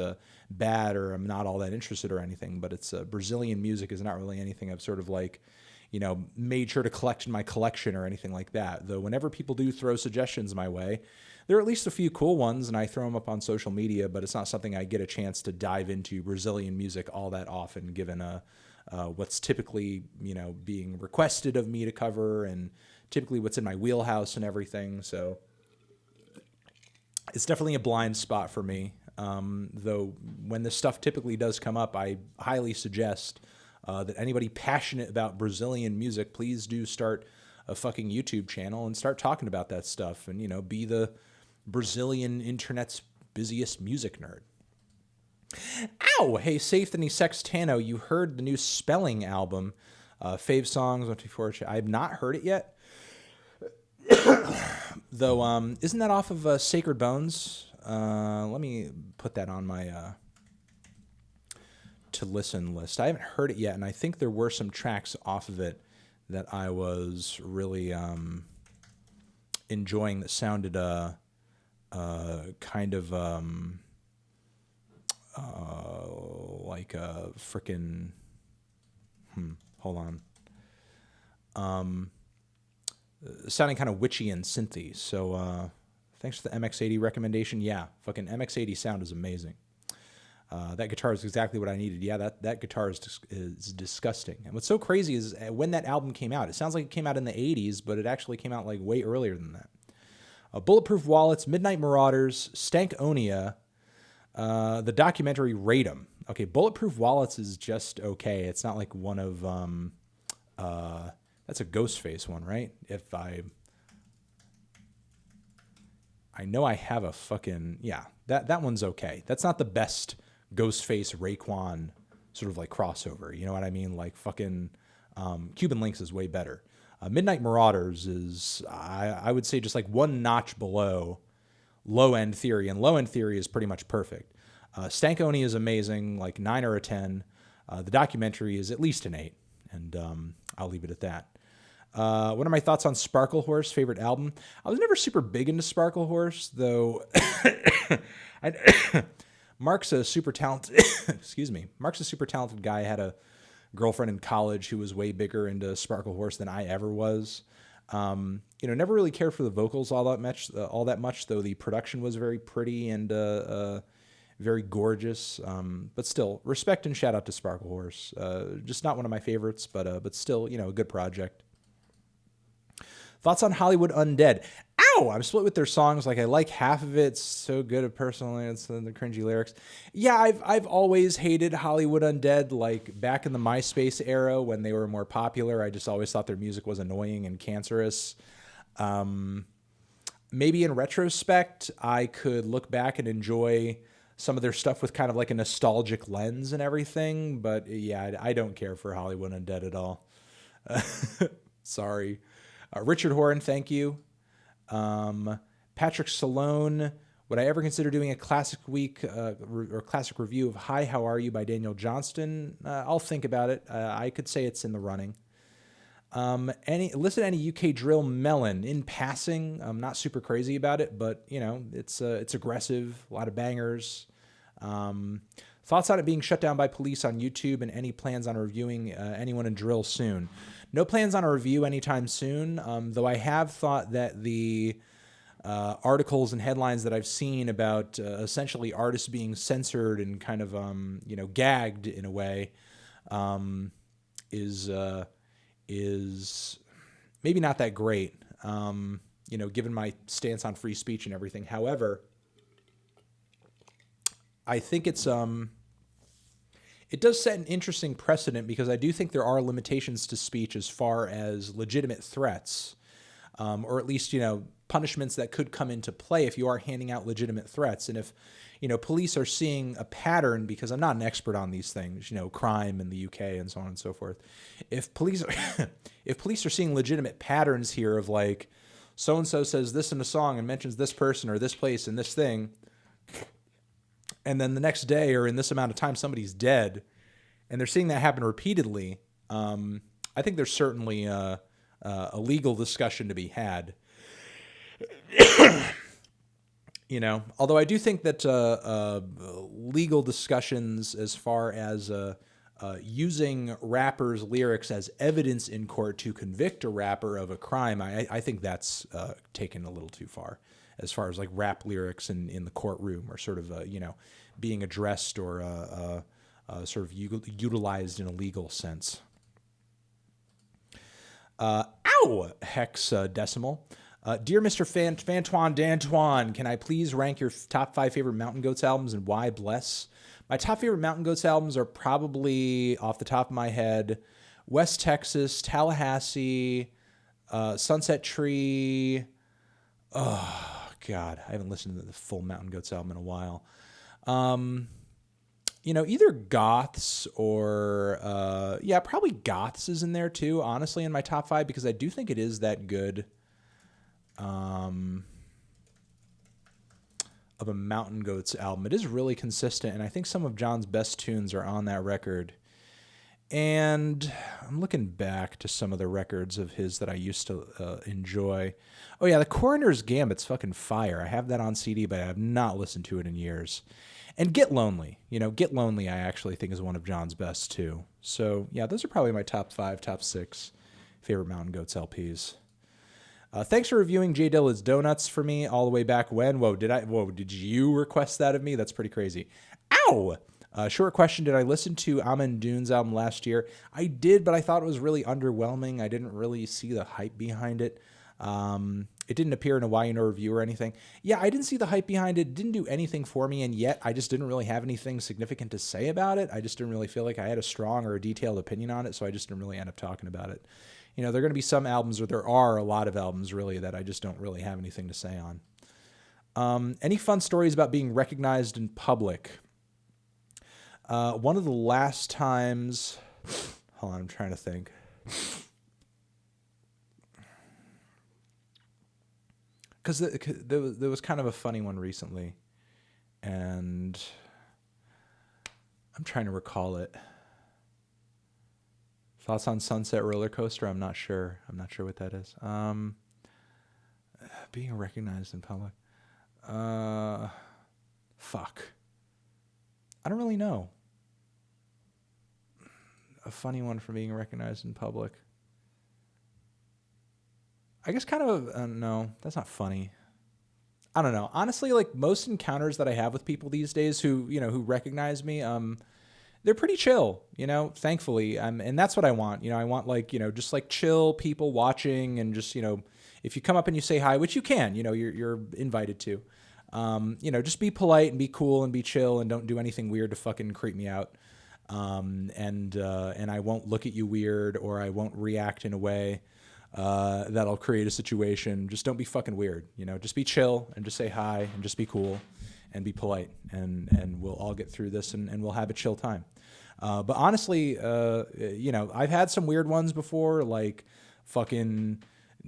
bad or I'm not all that interested or anything, but it's Brazilian music is not really anything I've sort of like, made sure to collect in my collection or anything like that. Though whenever people do throw suggestions my way, there are at least a few cool ones, and I throw them up on social media, but it's not something I get a chance to dive into Brazilian music all that often, given what's typically, being requested of me to cover and typically what's in my wheelhouse and everything. So It's definitely a blind spot for me. Though when this stuff typically does come up, I highly suggest that anybody passionate about Brazilian music, please do start a fucking YouTube channel and start talking about that stuff, and be the Brazilian internet's busiest music nerd. Ow! Hey, Safety Sextano, you heard the new Spelling album, Fave Songs 124. I have not heard it yet. Though, isn't that off of Sacred Bones? Let me put that on my to listen list. I haven't heard it yet, and I think there were some tracks off of it that I was really enjoying that sounded kind of like a frickin' hold on. Sounding kind of witchy and synthy. So thanks for the MX80 recommendation. Yeah, fucking MX80 sound is amazing. That guitar is exactly what I needed. Yeah, that guitar is disgusting. And what's so crazy is when that album came out, it sounds like it came out in the 80s, but it actually came out like way earlier than that. Bulletproof Wallets, Midnight Marauders, Stankonia, the documentary Rate 'em. Okay, Bulletproof Wallets is just okay. It's not like one of... that's a Ghostface one, right? If I know I have a fucking... Yeah, that one's okay. That's not the best Ghostface Raekwon sort of like crossover. You know what I mean? Like fucking Cuban Links is way better. Midnight Marauders is, I would say, just like one notch below Low End Theory, and Low End Theory is pretty much perfect. Stankonia is amazing, like 9 or a 10. The documentary is at least an 8, and I'll leave it at that. What are my thoughts on Sparkle Horse, favorite album? I was never super big into Sparkle Horse, though. Mark's a super talented, excuse me. Mark's a super talented guy. I had a girlfriend in college who was way bigger into Sparkle Horse than I ever was. Never really cared for the vocals all that much, though the production was very pretty and very gorgeous. But still, respect and shout out to Sparkle Horse. Just not one of my favorites, but still, a good project. Thoughts on Hollywood Undead? Ow! I'm split with their songs. Like, I like half of it. It's so good personally. It's the cringy lyrics. Yeah, I've always hated Hollywood Undead. Like, back in the MySpace era when they were more popular, I just always thought their music was annoying and cancerous. Maybe in retrospect, I could look back and enjoy some of their stuff with kind of like a nostalgic lens and everything. But yeah, I don't care for Hollywood Undead at all. Sorry. Richard Horan, thank you. Patrick Salone, would I ever consider doing a classic week or classic review of Hi, How Are You by Daniel Johnston? I'll think about it. I could say it's in the running. Listen to any UK drill melon in passing. I'm not super crazy about it, but it's aggressive, a lot of bangers. Thoughts on it being shut down by police on YouTube, and any plans on reviewing anyone in drill soon? No plans on a review anytime soon, though I have thought that the articles and headlines that I've seen about essentially artists being censored and kind of gagged in a way is maybe not that great, given my stance on free speech and everything. However, I think it does set an interesting precedent, because I do think there are limitations to speech as far as legitimate threats, or at least, punishments that could come into play if you are handing out legitimate threats. And if, police are seeing a pattern, because I'm not an expert on these things, crime in the UK and so on and so forth. If police are seeing legitimate patterns here of like, so-and-so says this in a song and mentions this person or this place and this thing, and then the next day or in this amount of time somebody's dead, and they're seeing that happen repeatedly, I think there's certainly a legal discussion to be had. Although I do think that legal discussions as far as using rappers' lyrics as evidence in court to convict a rapper of a crime, I think that's taken a little too far, as far as like rap lyrics in the courtroom are sort of, being addressed or sort of utilized in a legal sense. Hex decimal. Dear Mr. Fantoine D'Antoine, can I please rank your top 5 favorite Mountain Goats albums and why? Bless. My top favorite Mountain Goats albums are probably, off the top of my head, West Texas, Tallahassee, Sunset Tree. Oh, God. I haven't listened to the full Mountain Goats album in a while. Either Goths or, probably Goths is in there too, honestly, in my top 5, because I do think it is that good of a Mountain Goats album. It is really consistent, and I think some of John's best tunes are on that record. And I'm looking back to some of the records of his that I used to enjoy. Oh, yeah, The Coroner's Gambit's fucking fire. I have that on CD, but I have not listened to it in years. And Get Lonely. Get Lonely I actually think is one of John's best, too. So, yeah, those are probably my top 5, top 6 favorite Mountain Goats LPs. Thanks for reviewing J Dilla's Donuts for me all the way back when. Did you request that of me? That's pretty crazy. Ow! Short question, did I listen to Amin Dune's album last year? I did, but I thought it was really underwhelming. I didn't really see the hype behind it. It didn't appear in a YNO review or anything. Yeah, I didn't see the hype behind it. It didn't do anything for me, and yet I just didn't really have anything significant to say about it. I just didn't really feel like I had a strong or a detailed opinion on it, so I just didn't really end up talking about it. There are going to be some albums, or there are a lot of albums, really, that I just don't really have anything to say on. Any fun stories about being recognized in public? One of the last times... Hold on, I'm trying to think. Because there was kind of a funny one recently, and I'm trying to recall it. Thoughts on Sunset Roller Coaster? I'm not sure. I'm not sure what that is. Being recognized in public. Fuck. I don't really know. A funny one for being recognized in public. I guess kind of no, that's not funny. I don't know. Honestly, like most encounters that I have with people these days who recognize me, they're pretty chill, thankfully. And that's what I want. I want just like chill people watching, and just, if you come up and you say hi, which you can, you're invited to, just be polite and be cool and be chill and don't do anything weird to fucking creep me out. And I won't look at you weird, or I won't react in a way that'll create a situation. Just don't be fucking weird, just be chill and just say hi and just be cool and be polite, and we'll all get through this, and we'll have a chill time. But honestly, I've had some weird ones before, like fucking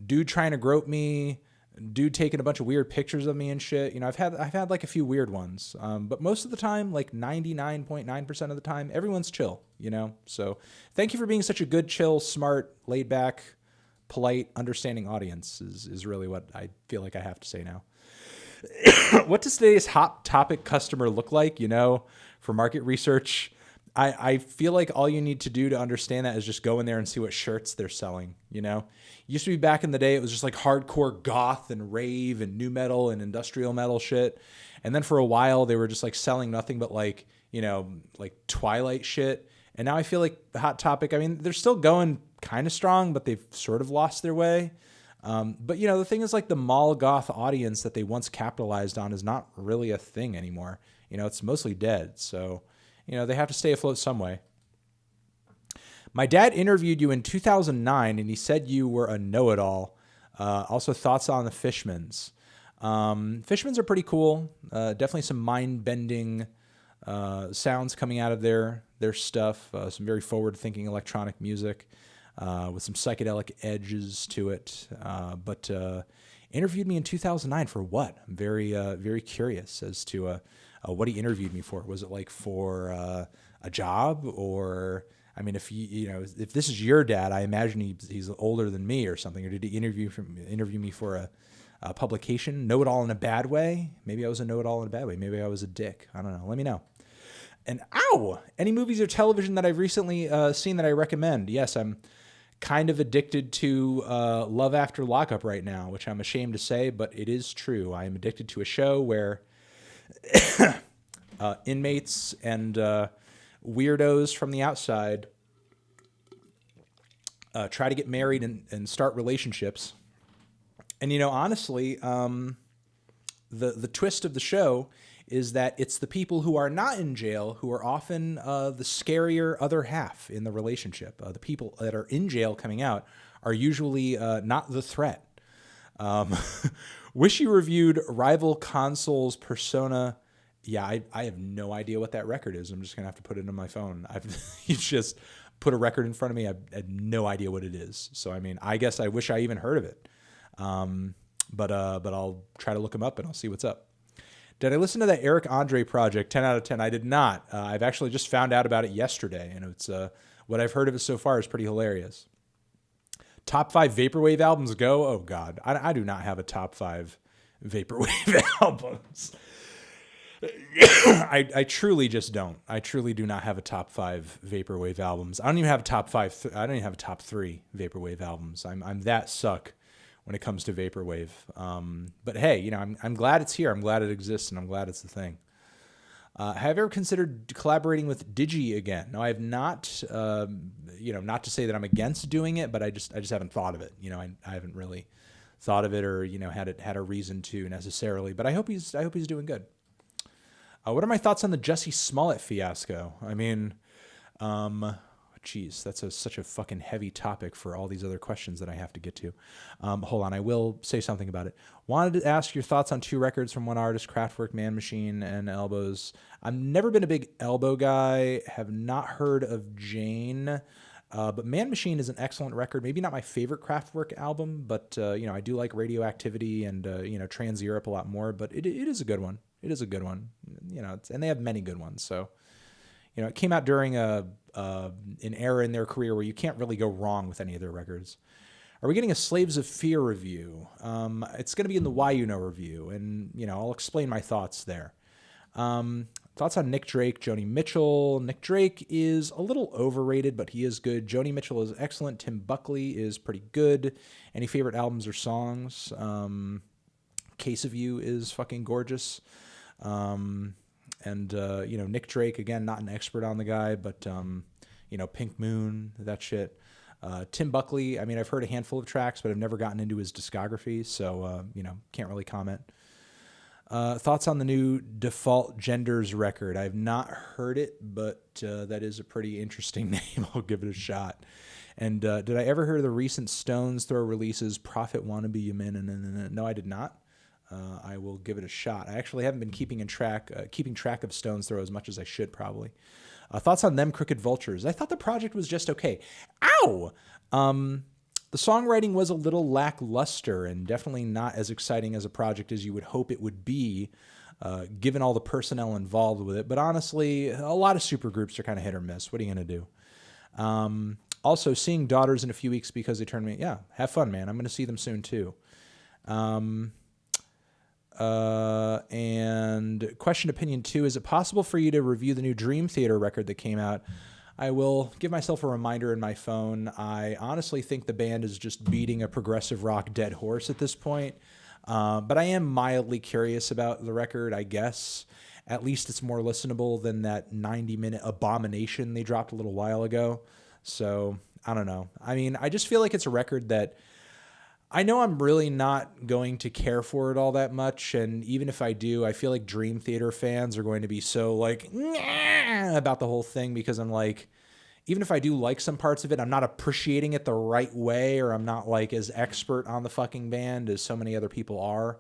dude trying to grope me, dude taking a bunch of weird pictures of me and shit. I've had like a few weird ones. But most of the time, like 99.9% of the time, everyone's chill, So thank you for being such a good, chill, smart, laid back, polite, understanding audience is really what I feel like I have to say now. What does today's hot topic customer look like? For market research, I feel like all you need to do to understand that is just go in there and see what shirts they're selling. Used to be back in the day, it was just like hardcore goth and rave and new metal and industrial metal shit. And then for a while they were just like selling nothing but like Twilight shit. And now I feel like the Hot Topic, they're still going kind of strong, but they've sort of lost their way. But the thing is, like, the mall goth audience that they once capitalized on is not really a thing anymore. It's mostly dead. So, they have to stay afloat some way. My dad interviewed you in 2009, and he said you were a know-it-all. Also, thoughts on the Fishmans. Fishmans are pretty cool. Definitely some mind-bending sounds coming out of their stuff. Some very forward-thinking electronic music. With some psychedelic edges to it, but interviewed me in 2009 for what? I'm very, very curious as to what he interviewed me for. Was it like for a job, or if this is your dad, I imagine he's older than me or something, or did he interview me for a publication? Know it all in a bad way? Maybe I was a know it all in a bad way. Maybe I was a dick. I don't know. Let me know. And any movies or television that I've recently seen that I recommend? Yes, I'm kind of addicted to Love After Lockup right now, which I'm ashamed to say, but it is true. I am addicted to a show where inmates and weirdos from the outside try to get married and start relationships. And, honestly, the twist of the show is that it's the people who are not in jail who are often the scarier other half in the relationship. The people that are in jail coming out are usually not the threat. Wish you reviewed rival consoles Persona. Yeah, I have no idea what that record is. I'm just gonna have to put it in my phone. You just put a record in front of me. I had no idea what it is. So I guess I wish I even heard of it. But I'll try to look him up and I'll see what's up. Did I listen to that Eric Andre project? 10 out of 10. I did not. I've actually just found out about it yesterday, and it's what I've heard of it so far is pretty hilarious. Top 5 vaporwave albums go. Oh God, I do not have a top 5 vaporwave albums. I truly just don't. I truly do not have a top 5 vaporwave albums. I don't even have a top 5. I don't even have a top 3 vaporwave albums. I'm that suck when it comes to vaporwave. But hey, I'm glad it's here. I'm glad it exists, and I'm glad it's the thing. Have you ever considered collaborating with Digi again? No, I have not. Not to say that I'm against doing it, but I just haven't thought of it. I haven't really thought of it or had a reason to necessarily. But I hope he's doing good. What are my thoughts on the Jussie Smollett fiasco? Geez, that's such a fucking heavy topic for all these other questions that I have to get to. Hold on, I will say something about it. Wanted to ask your thoughts on 2 records from one artist, Kraftwerk, Man Machine, and Elbows. I've never been a big Elbow guy, have not heard of Jane, but Man Machine is an excellent record. Maybe not my favorite Kraftwerk album, but I do like Radioactivity and Trans Europe a lot more, but it is a good one. It is a good one. And they have many good ones, so... it came out during an era in their career where you can't really go wrong with any of their records. Are we getting a Slaves of Fear review? It's going to be in the Why You Know review, and I'll explain my thoughts there. Thoughts on Nick Drake, Joni Mitchell. Nick Drake is a little overrated, but he is good. Joni Mitchell is excellent. Tim Buckley is pretty good. Any favorite albums or songs? Case of You is fucking gorgeous. And Nick Drake, again, not an expert on the guy, but, Pink Moon, that shit. Tim Buckley, I've heard a handful of tracks, but I've never gotten into his discography, so, can't really comment. Thoughts on the new Default Genders record? I've not heard it, but that is a pretty interesting name. I'll give it a shot. And did I ever hear the recent Stones Throw releases, Prophet, Wannabe, You Man? No, I did not. I will give it a shot. I actually haven't been keeping track of Stones Throw as much as I should probably. Thoughts on Them Crooked Vultures? I thought the project was just okay. Ow! The songwriting was a little lackluster and definitely not as exciting as a project as you would hope it would be, given all the personnel involved with it. But honestly, a lot of supergroups are kind of hit or miss. What are you going to do? Also, seeing Daughters in a few weeks because they turned me. Yeah, have fun, man. I'm going to see them soon too. And question opinion 2, is it possible for you to review the new Dream Theater record that came out? I will give myself a reminder in my phone. I honestly think the band is just beating a progressive rock dead horse at this point. But I am mildly curious about the record, I guess. At least it's more listenable than that 90-minute abomination they dropped a little while ago. So, I don't know. I just feel like it's a record that I know I'm really not going to care for it all that much, and even if I do, I feel like Dream Theater fans are going to be so about the whole thing because I'm like, even if I do like some parts of it, I'm not appreciating it the right way, or I'm not as expert on the fucking band as so many other people are.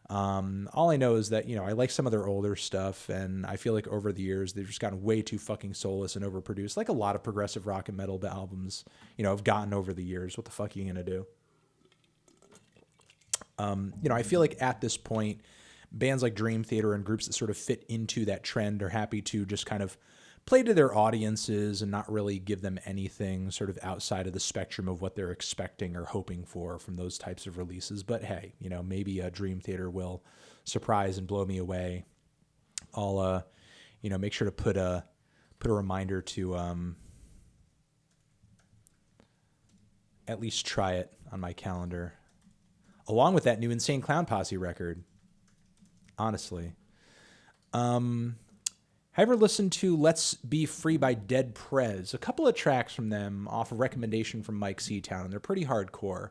All I know is that, I like some of their older stuff, and I feel like over the years, they've just gotten way too fucking soulless and overproduced, like a lot of progressive rock and metal albums, have gotten over the years. What the fuck are you going to do? I feel like at this point, bands like Dream Theater and groups that sort of fit into that trend are happy to just kind of play to their audiences and not really give them anything sort of outside of the spectrum of what they're expecting or hoping for from those types of releases. But hey, maybe Dream Theater will surprise and blow me away. I'll, make sure to put a reminder to at least try it on my calendar. Along with that new Insane Clown Posse record, honestly. Have you ever listened to Let's Be Free by Dead Prez? A couple of tracks from them off a recommendation from Mike Seatown, and they're pretty hardcore.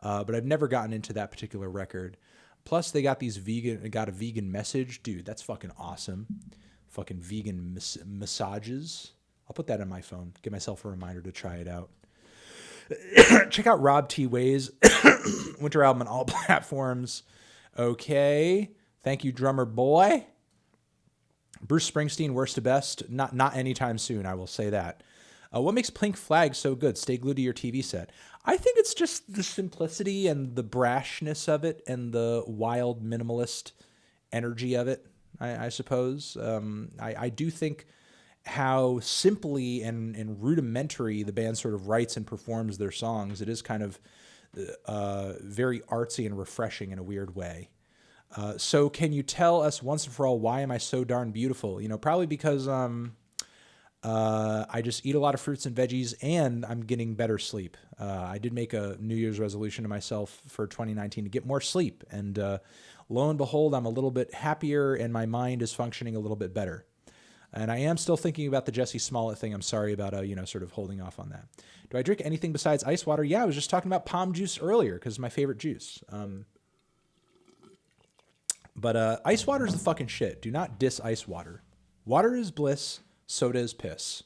but I've never gotten into that particular record. Plus, they got got a vegan message. Dude, that's fucking awesome. Fucking vegan massages. I'll put that on my phone. Give myself a reminder to try it out. Check out Rob T. Ways' winter album on all platforms. Okay. Thank you, drummer boy. Bruce Springsteen, worst to best. Not anytime soon, I will say that. What makes Pink Flag so good? Stay glued to your TV set. I think it's just the simplicity and the brashness of it and the wild minimalist energy of it, I suppose. I do think how simply and rudimentary the band sort of writes and performs their songs. It is kind of very artsy and refreshing in a weird way. So can you tell us once and for all, why am I so darn beautiful? Probably because I just eat a lot of fruits and veggies and I'm getting better sleep. I did make a New Year's resolution to myself for 2019 to get more sleep. And lo and behold, I'm a little bit happier and my mind is functioning a little bit better. And I am still thinking about the Jesse Smollett thing. I'm sorry about, sort of holding off on that. Do I drink anything besides ice water? Yeah, I was just talking about palm juice earlier because it's my favorite juice. But ice water is the fucking shit. Do not diss ice water. Water is bliss. Soda is piss.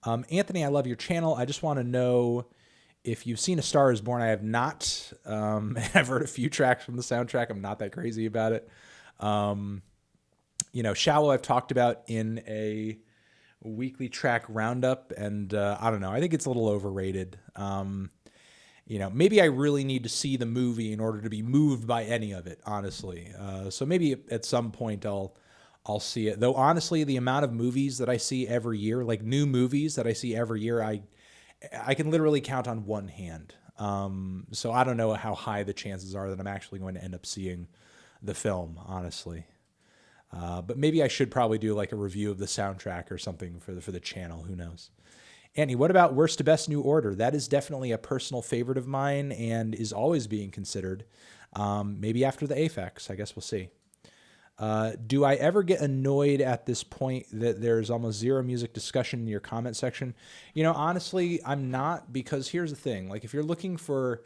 Anthony, I love your channel. I just want to know if you've seen A Star Is Born. I have not. I've heard a few tracks from the soundtrack. I'm not that crazy about it. Shallow I've talked about in a weekly track roundup, and I don't know. I think it's a little overrated. Maybe I really need to see the movie in order to be moved by any of it, honestly. So maybe at some point I'll see it. Though honestly, the amount of movies that I see every year, like new movies that I see every year, I can literally count on one hand. So I don't know how high the chances are that I'm actually going to end up seeing the film, honestly. But maybe I should probably do like a review of the soundtrack or something for the channel. Who knows? Andy, what about Worst to Best New Order? That is definitely a personal favorite of mine and is always being considered. Maybe after the Aphex, I guess we'll see. Do I ever get annoyed at this point that there's almost zero music discussion in your comment section? Honestly, I'm not, because here's the thing. Like, if you're looking for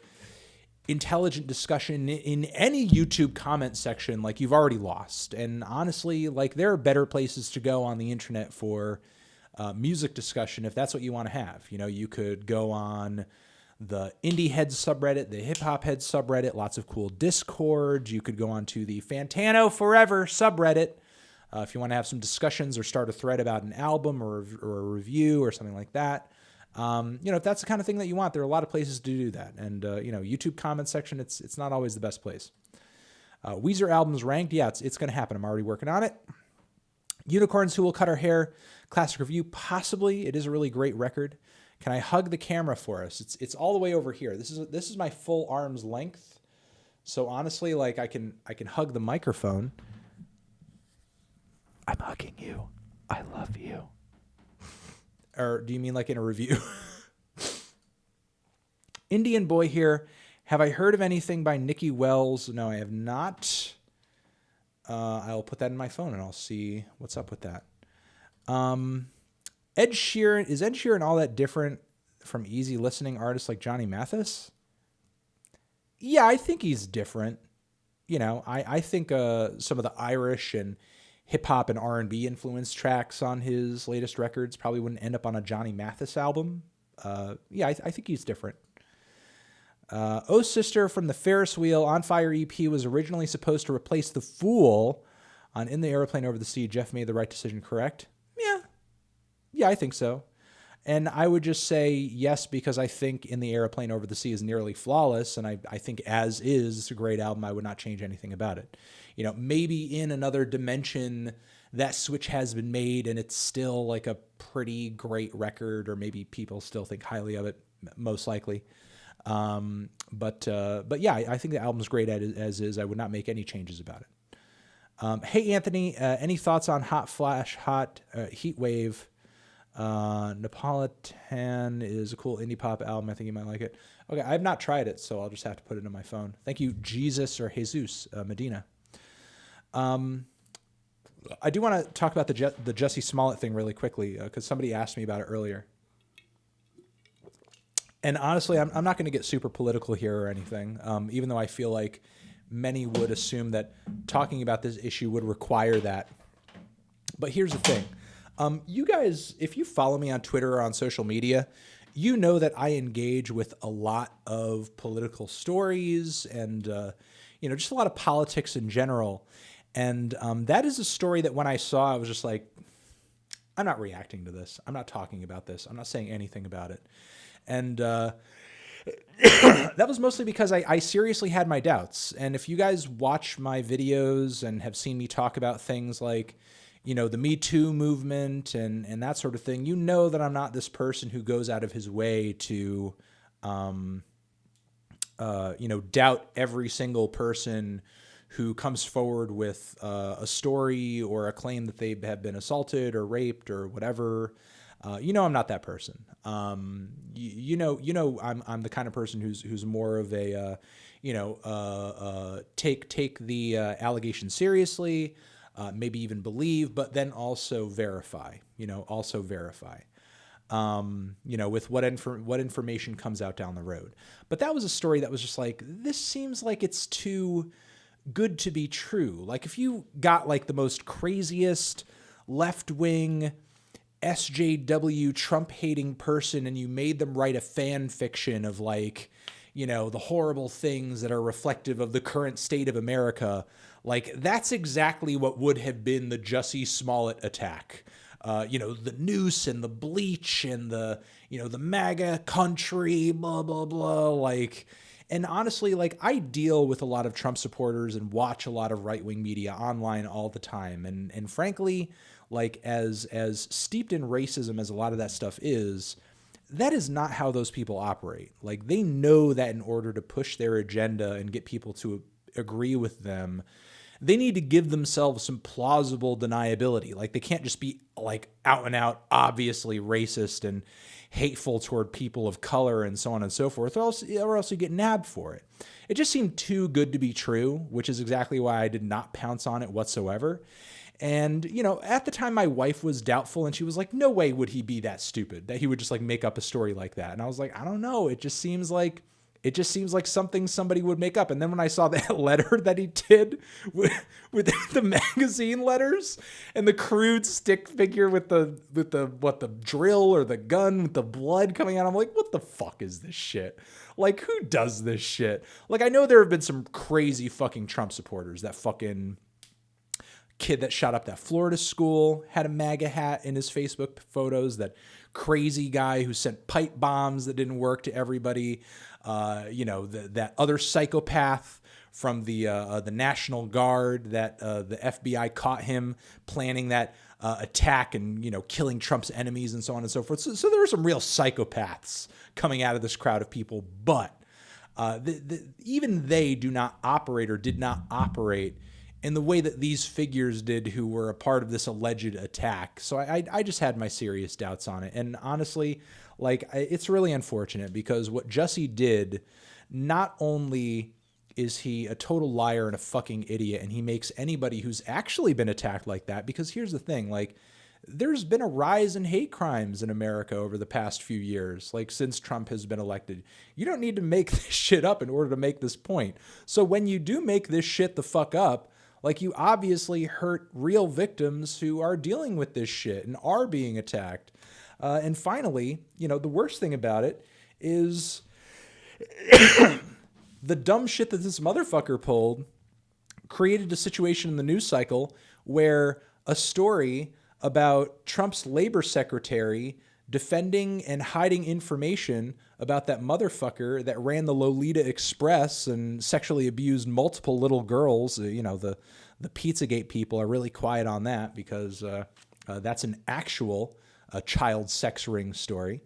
intelligent discussion in any YouTube comment section, like, you've already lost. And honestly, like, there are better places to go on the internet for music discussion if that's what you want to have. You could go on the Indie Heads subreddit, the Hip Hop Heads subreddit, lots of cool Discords. You could go on to the Fantano Forever subreddit if you want to have some discussions or start a thread about an album or a review or something like that. If that's the kind of thing that you want, there are a lot of places to do that. And, YouTube comment section, it's not always the best place. Weezer albums ranked. Yeah, it's going to happen. I'm already working on it. Unicorns Who Will Cut Our Hair, classic review. Possibly. It is a really great record. Can I hug the camera for us? It's all the way over here. This is my full arm's length. So honestly, like, I can hug the microphone. I'm hugging you. I love you. Or do you mean like in a review? Indian Boy here. Have I heard of anything by Nikki Wells? No, I have not. I'll put that in my phone and I'll see what's up with that. Ed Sheeran, is Ed Sheeran all that different from easy listening artists like Johnny Mathis? Yeah, I think he's different. I think some of the Irish and hip hop and R&B influenced tracks on his latest records probably wouldn't end up on a Johnny Mathis album. I think he's different. Oh Sister from the Ferris Wheel On Fire EP was originally supposed to replace The Fool on In the Airplane Over the Sea. Jeff made the right decision, correct? Yeah, I think so. And I would just say yes, because I think In the Airplane Over the Sea is nearly flawless, and I think As Is, it's a great album. I would not change anything about it. Maybe in another dimension, that switch has been made, and it's still like a pretty great record, or maybe people still think highly of it, most likely. But yeah, I think the album's great as is. I would not make any changes about it. Hey, Anthony, any thoughts on Hot Flash, Heat Wave? Napolitan is a cool indie pop album. I think you might like it. Okay, I have not tried it, so I'll just have to put it in my phone. Thank you, Jesus or Jesus Medina. I do want to talk about the Jussie Smollett thing really quickly because somebody asked me about it earlier. And honestly, I'm not going to get super political here or anything, even though I feel like many would assume that talking about this issue would require that. But here's the thing. You guys, if you follow me on Twitter or on social media, you know that I engage with a lot of political stories and, just a lot of politics in general. And that is a story that when I saw, I was just like, I'm not reacting to this. I'm not talking about this. I'm not saying anything about it. And that was mostly because I seriously had my doubts. And if you guys watch my videos and have seen me talk about things like, the Me Too movement and that sort of thing, you know that I'm not this person who goes out of his way to, doubt every single person who comes forward with a story or a claim that they have been assaulted or raped or whatever. I'm not that person. I'm the kind of person who's more of a, take the allegation seriously, maybe even believe, but then also verify. With what information comes out down the road. But that was a story that was just like, this seems like it's too good to be true. Like if you got like the most craziest left-wing SJW Trump-hating person and you made them write a fan fiction of like, the horrible things that are reflective of the current state of America, like that's exactly what would have been the Jussie Smollett attack. The noose and the bleach and the MAGA country, blah, blah, blah. Like, and honestly, like I deal with a lot of Trump supporters and watch a lot of right-wing media online all the time. And frankly, like as steeped in racism as a lot of that stuff is, that is not how those people operate. Like they know that in order to push their agenda and get people to agree with them, they need to give themselves some plausible deniability. Like they can't just be like out and out, obviously racist and hateful toward people of color and so on and so forth, or else you get nabbed for it. It just seemed too good to be true, which is exactly why I did not pounce on it whatsoever. And, at the time my wife was doubtful and she was like, no way would he be that stupid that he would just like make up a story like that. And I was like, I don't know. It just seems like something somebody would make up. And then when I saw that letter that he did with the magazine letters and the crude stick figure with the drill or the gun with the blood coming out, I'm like, what the fuck is this shit? Like, who does this shit? Like, I know there have been some crazy fucking Trump supporters. That fucking kid that shot up that Florida school had a MAGA hat in his Facebook photos. That crazy guy who sent pipe bombs that didn't work to everybody. That other psychopath from the National Guard that the FBI caught him planning that attack and killing Trump's enemies and so on and so forth. So there were some real psychopaths coming out of this crowd of people, but even they do not operate or did not operate in the way that these figures did who were a part of this alleged attack. So I just had my serious doubts on it. And honestly, like, it's really unfortunate because what Jussie did, not only is he a total liar and a fucking idiot, and he makes anybody who's actually been attacked like that, because here's the thing, like, there's been a rise in hate crimes in America over the past few years, like since Trump has been elected. You don't need to make this shit up in order to make this point. So when you do make this shit the fuck up, like, you obviously hurt real victims who are dealing with this shit and are being attacked. And finally, the worst thing about it is the dumb shit that this motherfucker pulled created a situation in the news cycle where a story about Trump's labor secretary defending and hiding information about that motherfucker that ran the Lolita Express and sexually abused multiple little girls. The Pizzagate people are really quiet on that because that's an actual child sex ring story.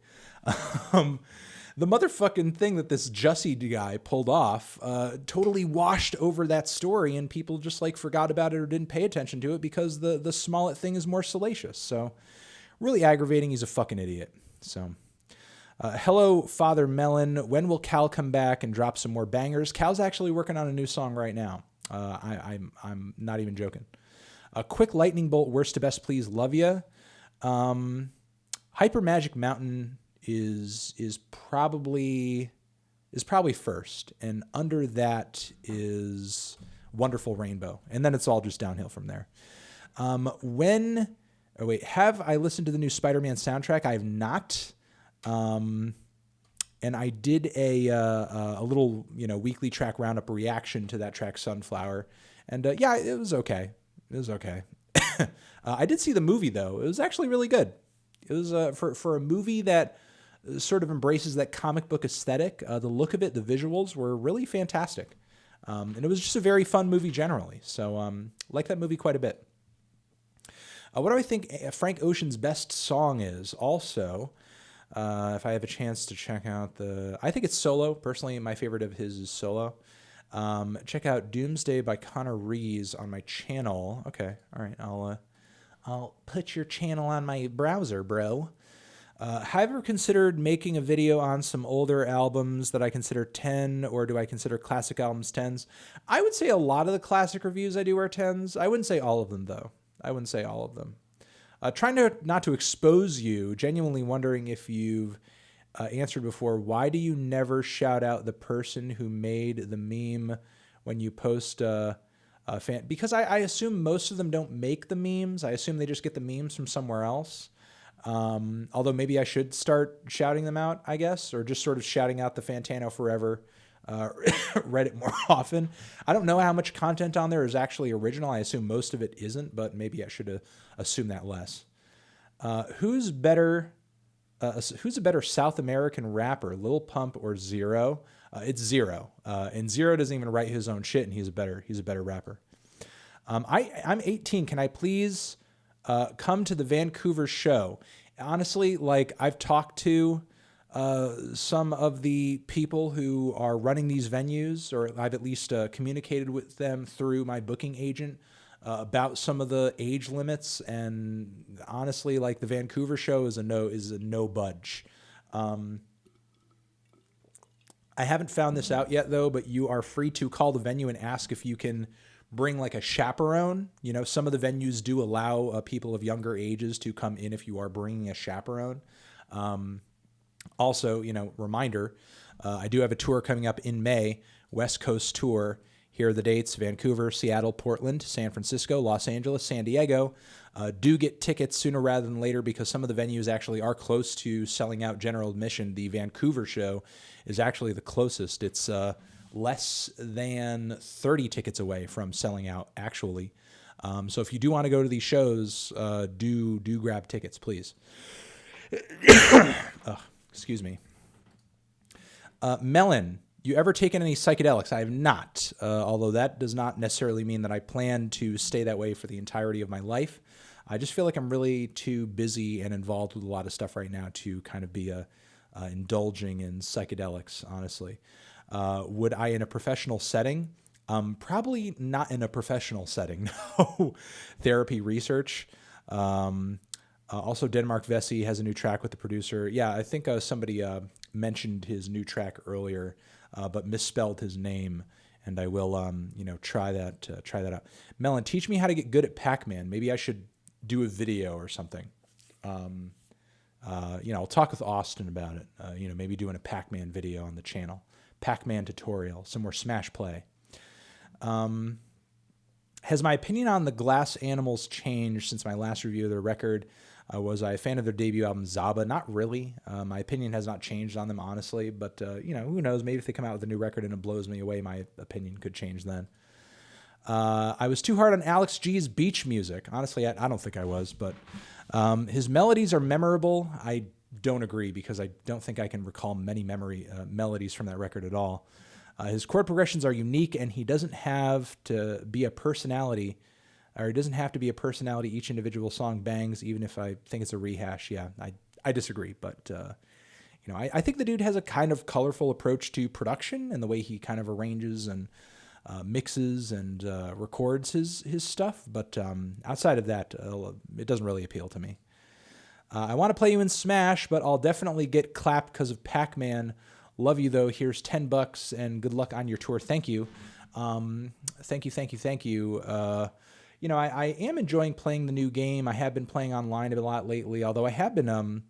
The motherfucking thing that this Jussie guy pulled off totally washed over that story, and people just like forgot about it or didn't pay attention to it because the Smollett thing is more salacious. So really aggravating. He's a fucking idiot. So hello, Father Melon. When will Cal come back and drop some more bangers? Cal's actually working on a new song right now. I'm not even joking. A quick lightning bolt, worst to best, please, love ya. Hyper Magic Mountain is probably first, and under that is Wonderful Rainbow, and then it's all just downhill from there. Have I listened to the new Spider-Man soundtrack? I have not. And I did a little, weekly track roundup reaction to that track, Sunflower. And yeah, it was okay. It was okay. I did see the movie, though. It was actually really good. It was for a movie that sort of embraces that comic book aesthetic. The look of it, the visuals were really fantastic. And it was just a very fun movie generally. So like that movie quite a bit. What do I think Frank Ocean's best song is? Also, if I have a chance to check out I think it's Solo. Personally, my favorite of his is Solo. Check out Doomsday by Connor Rees on my channel. Okay, all right. I'll put your channel on my browser, bro. Have you ever considered making a video on some older albums that I consider 10, or do I consider classic albums 10s? I would say a lot of the classic reviews I do are 10s. I wouldn't say all of them, though. I wouldn't say all of them. Trying not to expose you, genuinely wondering if you've answered before, why do you never shout out the person who made the meme when you post a fan? Because I assume most of them don't make the memes. I assume they just get the memes from somewhere else. Although maybe I should start shouting them out, I guess, or just sort of shouting out the Fantano Forever Reddit more often. I don't know how much content on there is actually original. I assume most of it isn't, but maybe I should assume that less. Who's a better South American rapper, Lil Pump or Zero? It's Zero, and Zero doesn't even write his own shit, and he's a better rapper. I'm 18. Can I please come to the Vancouver show? Honestly, like I've talked to some of the people who are running these venues, or I've at least communicated with them through my booking agent about some of the age limits. And honestly, like the Vancouver show is a no budge. I haven't found this out yet though, but you are free to call the venue and ask if you can bring like a chaperone. Some of the venues do allow people of younger ages to come in if you are bringing a chaperone. Also, reminder, I do have a tour coming up in May, West Coast tour. Here are the dates: Vancouver, Seattle, Portland, San Francisco, Los Angeles, San Diego. Do get tickets sooner rather than later because some of the venues actually are close to selling out general admission. The Vancouver show is actually the closest. It's less than 30 tickets away from selling out, actually. So if you do want to go to these shows, do grab tickets, please. Excuse me. Melon, you ever taken any psychedelics? I have not, although that does not necessarily mean that I plan to stay that way for the entirety of my life. I just feel like I'm really too busy and involved with a lot of stuff right now to kind of be indulging in psychedelics, honestly. Would I in a professional setting? Probably not in a professional setting, no. Therapy research. Also, Denmark Vesey has a new track with the producer. Yeah, I think somebody mentioned his new track earlier, but misspelled his name, and I will, try that out. Melon, teach me how to get good at Pac-Man. Maybe I should do a video or something. I'll talk with Austin about it. Maybe doing a Pac-Man video on the channel, Pac-Man tutorial, some more Smash Play. Has my opinion on the Glass Animals changed since my last review of their record? Was I a fan of their debut album, Zaba? Not really. My opinion has not changed on them, honestly. But, who knows? Maybe if they come out with a new record and it blows me away, my opinion could change then. I was too hard on Alex G's beach music. Honestly, I don't think I was. But his melodies are memorable. I don't agree because I don't think I can recall many melodies from that record at all. His chord progressions are unique, and he doesn't have to be a personality. Or it doesn't have to be a personality. Each individual song bangs, even if I think it's a rehash. Yeah, I disagree. But, I think the dude has a kind of colorful approach to production and the way he kind of arranges and mixes and records his stuff. But outside of that, it doesn't really appeal to me. I want to play you in Smash, but I'll definitely get clapped because of Pac-Man. Love you, though. Here's $10 and good luck on your tour. Thank you. Thank you. I am enjoying playing the new game. I have been playing online a lot lately, although I have been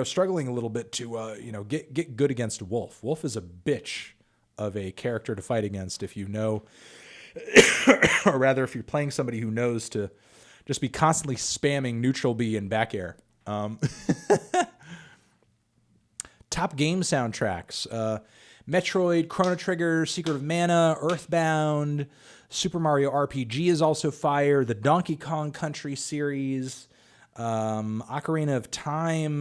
struggling a little bit to, get good against Wolf. Wolf is a bitch of a character to fight against if you know, or rather if you're playing somebody who knows to just be constantly spamming neutral B and back air. Top game soundtracks. Metroid, Chrono Trigger, Secret of Mana, Earthbound, Super Mario RPG is also fire. The Donkey Kong Country series, Ocarina of Time.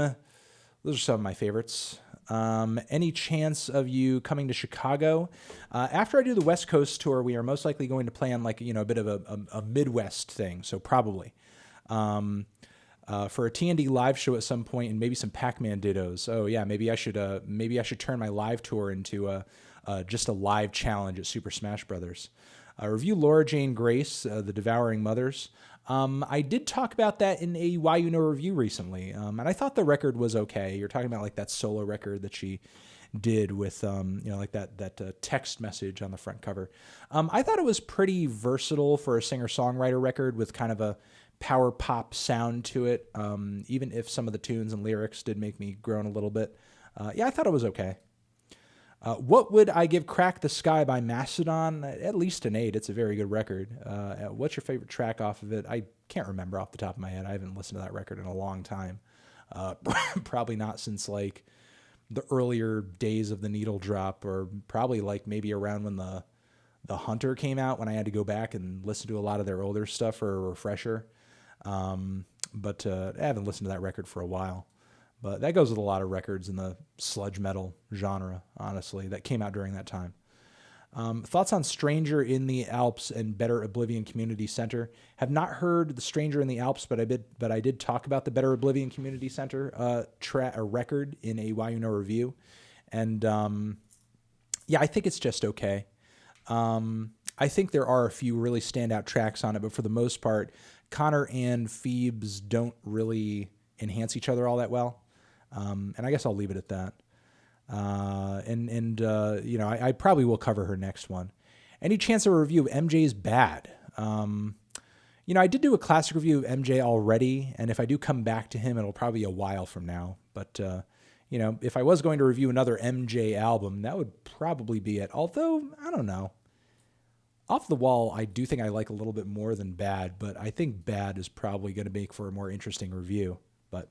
Those are some of my favorites. Any chance of you coming to Chicago? After I do the West Coast tour, we are most likely going to plan like, a bit of a Midwest thing. So probably, for a Tnd live show at some point and maybe some Pac-Man dittos. Oh yeah. Maybe I should turn my live tour into just a live challenge at Super Smash Brothers. Review Laura Jane Grace, The Devouring Mothers. I did talk about that in a Why You Know review recently, and I thought the record was okay. You're talking about like that solo record that she did with, like that text message on the front cover. I thought it was pretty versatile for a singer-songwriter record with kind of a power pop sound to it, even if some of the tunes and lyrics did make me groan a little bit. Yeah, I thought it was okay. What would I give Crack the Sky by Mastodon? At least an 8. It's a very good record. What's your favorite track off of it? I can't remember off the top of my head. I haven't listened to that record in a long time. Probably not since like the earlier days of the Needle Drop, or probably like maybe around when the Hunter came out, when I had to go back and listen to a lot of their older stuff for a refresher. But I haven't listened to that record for a while. But that goes with a lot of records in the sludge metal genre, honestly, that came out during that time. Thoughts on Stranger in the Alps and Better Oblivion Community Center? Have not heard the Stranger in the Alps, but I did talk about the Better Oblivion Community Center record in a Why You Know review. And yeah, I think it's just okay. I think there are a few really standout tracks on it, but for the most part, Connor and Phoebes don't really enhance each other all that well. And I guess I'll leave it at that. I probably will cover her next one. Any chance of a review of MJ's Bad? I did do a classic review of MJ already, and if I do come back to him, it'll probably be a while from now. But, if I was going to review another MJ album, that would probably be it. Although, I don't know. Off the Wall, I do think I like a little bit more than Bad, but I think Bad is probably going to make for a more interesting review. But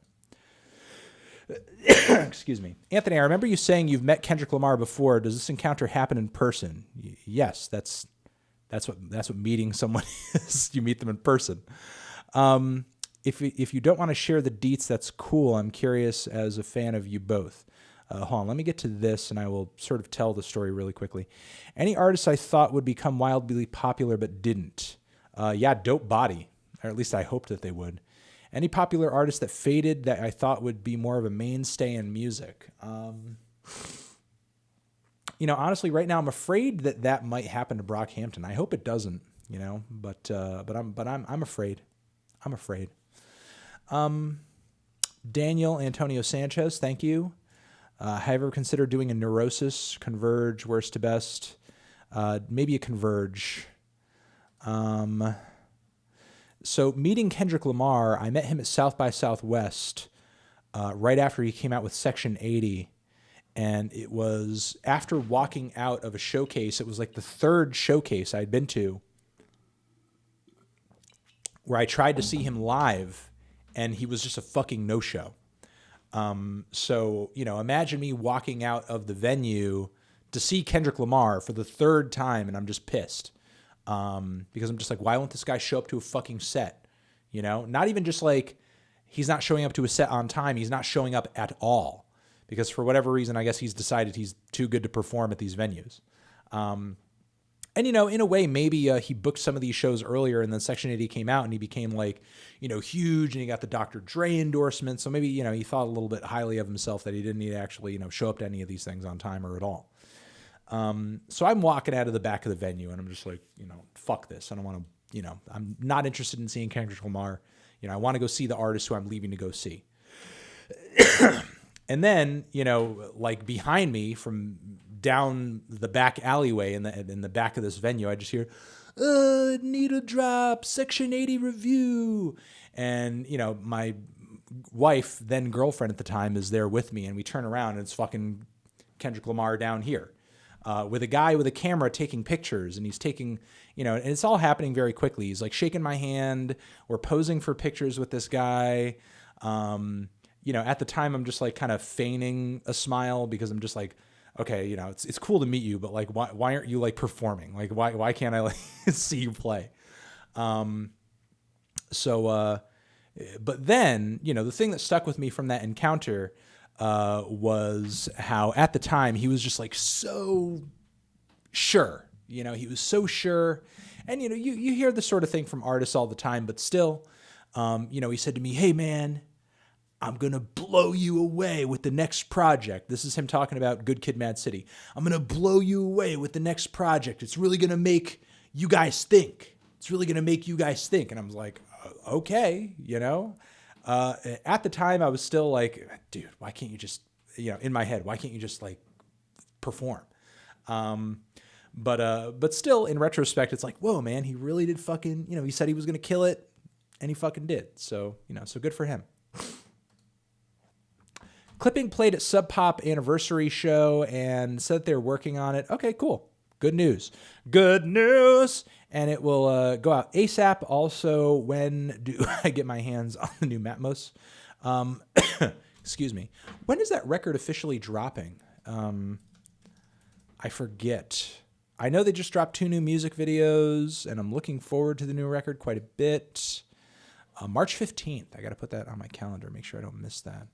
excuse me. Anthony, I remember you saying you've met Kendrick Lamar before. Does this encounter happen in person? Yes, that's what meeting someone is. You meet them in person. If you don't want to share the deets, that's cool. I'm curious as a fan of you both. Hold on, let me get to this, and I will sort of tell the story really quickly. Any artists I thought would become wildly popular but didn't? Yeah, Dope Body, or at least I hoped that they would. Any popular artists that faded that I thought would be more of a mainstay in music? Honestly, right now I'm afraid that might happen to Brockhampton. I hope it doesn't. But I'm afraid. I'm afraid. Daniel Antonio Sanchez, thank you. Have you ever considered doing a Neurosis, Converge, Worst to Best? Maybe a Converge. So meeting Kendrick Lamar, I met him at South by Southwest right after he came out with Section 80. And it was after walking out of a showcase. It was like the third showcase I'd been to where I tried to see him live, and he was just a fucking no-show. So, imagine me walking out of the venue to see Kendrick Lamar for the third time, and I'm just pissed. Because I'm just like, why won't this guy show up to a fucking set? Not even just like he's not showing up to a set on time. He's not showing up at all because for whatever reason, I guess he's decided he's too good to perform at these venues. And, in a way, maybe he booked some of these shows earlier and then Section 80 came out and he became like, huge and he got the Dr. Dre endorsement. So maybe, he thought a little bit highly of himself that he didn't need to actually, show up to any of these things on time or at all. So I'm walking out of the back of the venue and I'm just like, fuck this. I don't want to, I'm not interested in seeing Kendrick Lamar. I want to go see the artist who I'm leaving to go see. And then, like behind me from down the back alleyway in the back of this venue, I just hear, Needle Drop, Section 80 review. And, my wife, then girlfriend at the time, is there with me, and we turn around and it's fucking Kendrick Lamar down here with a guy with a camera taking pictures, and he's taking, and it's all happening very quickly. He's like shaking my hand. We're posing for pictures with this guy. At the time I'm just like kind of feigning a smile because I'm just like, okay, it's cool to meet you, but like, why aren't you like performing? Like, why can't I like see you play? But then, the thing that stuck with me from that encounter was how at the time he was just like so sure, he was so sure. And, you hear this sort of thing from artists all the time, but still, he said to me, "Hey man, I'm going to blow you away with the next project." This is him talking about Good Kid, Mad City. "I'm going to blow you away with the next project. It's really going to make you guys think. It's really going to make you guys think." And I was like, okay, at the time I was still like, dude, why can't you just, in my head, why can't you just like perform? But still in retrospect, it's like, whoa, man, he really did fucking, he said he was going to kill it and he fucking did. So, so good for him. Clipping played at Sub Pop anniversary show and said they're working on it. Okay, cool. Good news. Good news. And it will go out ASAP. Also, when do I get my hands on the new Matmos? Excuse me. When is that record officially dropping? I forget. I know they just dropped 2 new music videos, and I'm looking forward to the new record quite a bit. March 15th. I got to put that on my calendar. Make sure I don't miss that.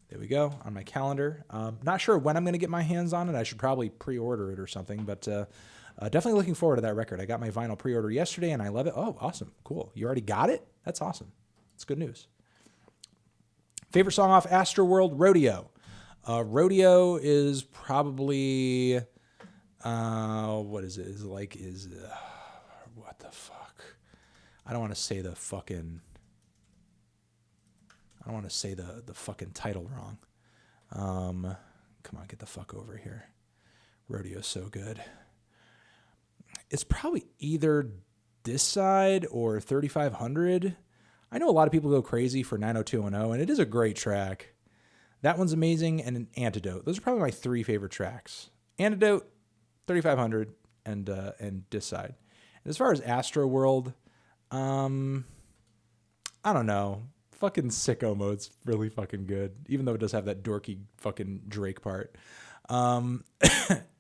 There we go, on my calendar. Not sure when I'm going to get my hands on it. I should probably pre-order it or something, but definitely looking forward to that record. I got my vinyl pre-order yesterday, and I love it. Oh, awesome. Cool. You already got it? That's awesome. That's good news. Favorite song off Astroworld? Rodeo. Rodeo is probably, what is it? What the fuck? I don't want to say the fucking title wrong. Come on, get the fuck over here. Rodeo's so good. It's probably either this side or 3500. I know a lot of people go crazy for 90210, and it is a great track. That one's amazing, and an Antidote. Those are probably my 3 favorite tracks. Antidote, 3500, and this side. And as far as Astroworld, I don't know. Fucking Sicko Mode's really fucking good, even though it does have that dorky fucking Drake part. And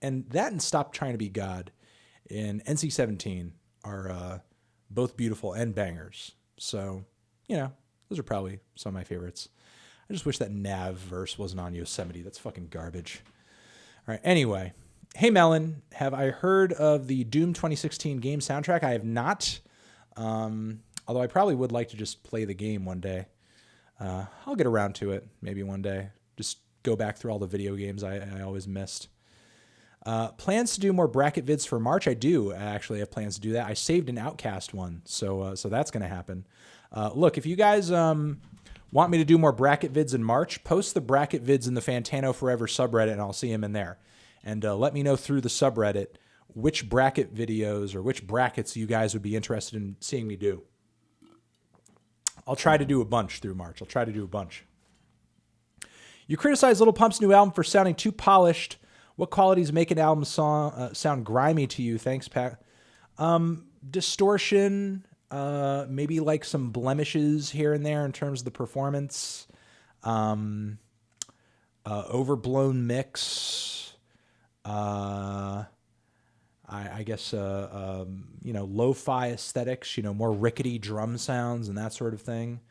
that and Stop Trying to Be God and NC-17 are both beautiful and bangers. So, those are probably some of my favorites. I just wish that Nav verse wasn't on Yosemite. That's fucking garbage. All right, anyway. Hey, Melon, have I heard of the Doom 2016 game soundtrack? I have not. Although I probably would like to just play the game one day. I'll get around to it maybe one day. Just go back through all the video games I always missed. Plans to do more bracket vids for March? I do actually have plans to do that. I saved an Outcast one, so that's going to happen. Look, if you guys want me to do more bracket vids in March, post the bracket vids in the Fantano Forever subreddit, and I'll see them in there. And let me know through the subreddit which bracket videos or which brackets you guys would be interested in seeing me do. I'll try to do a bunch through March. You criticize Lil Pump's new album for sounding too polished. What qualities make an album song sound grimy to you? Thanks, Pat. Distortion, maybe like some blemishes here and there in terms of the performance. Overblown mix. I guess, lo-fi aesthetics, more rickety drum sounds and that sort of thing.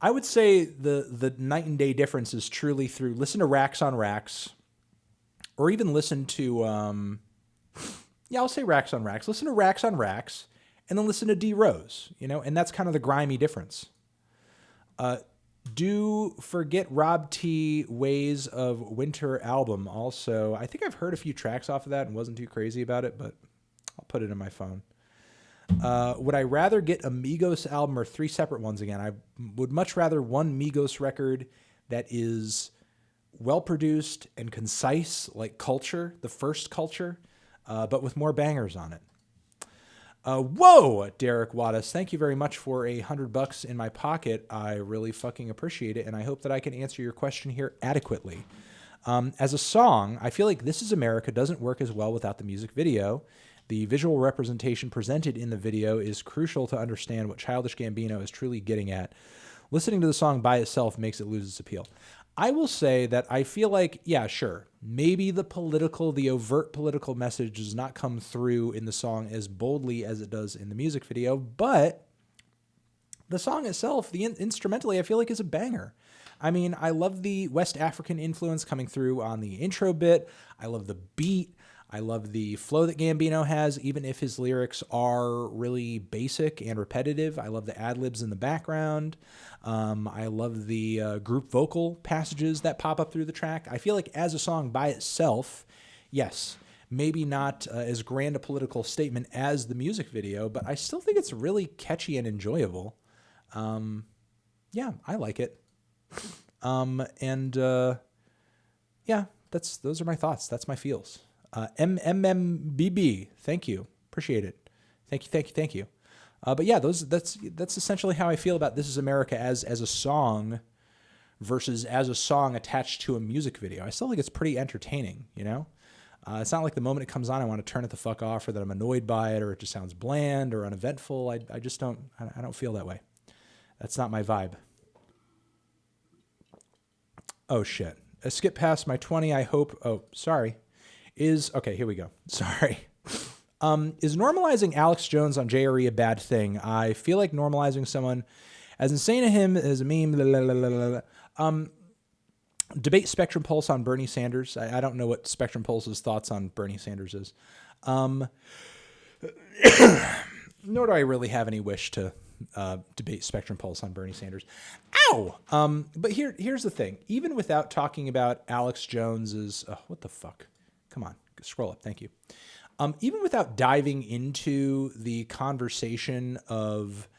I would say the night and day difference is truly through listen to Racks on Racks, or even listen to, I'll say Racks on Racks. Listen to Racks on Racks, and then listen to D Rose, and that's kind of the grimy difference. Do forget Rob T. Ways of Winter album. Also, I think I've heard a few tracks off of that and wasn't too crazy about it, but I'll put it in my phone. Would I rather get a Migos album or 3 separate ones again? I would much rather one Migos record that is well-produced and concise, like Culture, the first Culture, but with more bangers on it. Whoa, Derek Wattis, thank you very much for $100 in my pocket. I really fucking appreciate it, and I hope that I can answer your question here adequately. As a song, I feel like This Is America doesn't work as well without the music video. The visual representation presented in the video is crucial to understand what Childish Gambino is truly getting at. Listening to the song by itself makes it lose its appeal. I will say that I feel like, yeah, sure, maybe the overt political message does not come through in the song as boldly as it does in the music video, but the song itself, instrumentally, I feel like is a banger. I mean, I love the West African influence coming through on the intro bit. I love the beat. I love the flow that Gambino has, even if his lyrics are really basic and repetitive. I love the ad-libs in the background. I love the group vocal passages that pop up through the track. I feel like as a song by itself, yes, maybe not as grand a political statement as the music video, but I still think it's really catchy and enjoyable. Yeah, I like it. Yeah, those are my thoughts. That's my feels. MMBB, thank you. Appreciate it. Thank you. But yeah, that's essentially how I feel about This Is America as a song versus as a song attached to a music video. I still think it's pretty entertaining, you know? It's not like the moment it comes on, I want to turn it the fuck off, or that I'm annoyed by it, or it just sounds bland or uneventful. I just don't feel that way. That's not my vibe. Oh shit. Skip past my 20, I hope. Oh, sorry. Okay, here we go. Sorry. Is normalizing Alex Jones on JRE a bad thing? I feel like normalizing someone as insane as him as a meme. Blah, blah, blah, blah. Debate Spectrum Pulse on Bernie Sanders. I don't know what Spectrum Pulse's thoughts on Bernie Sanders is. Nor do I really have any wish to debate Spectrum Pulse on Bernie Sanders. Ow! But here's the thing. Even without talking about Alex Jones's... what the fuck? Come on. Scroll up. Thank you. Even without diving into the conversation of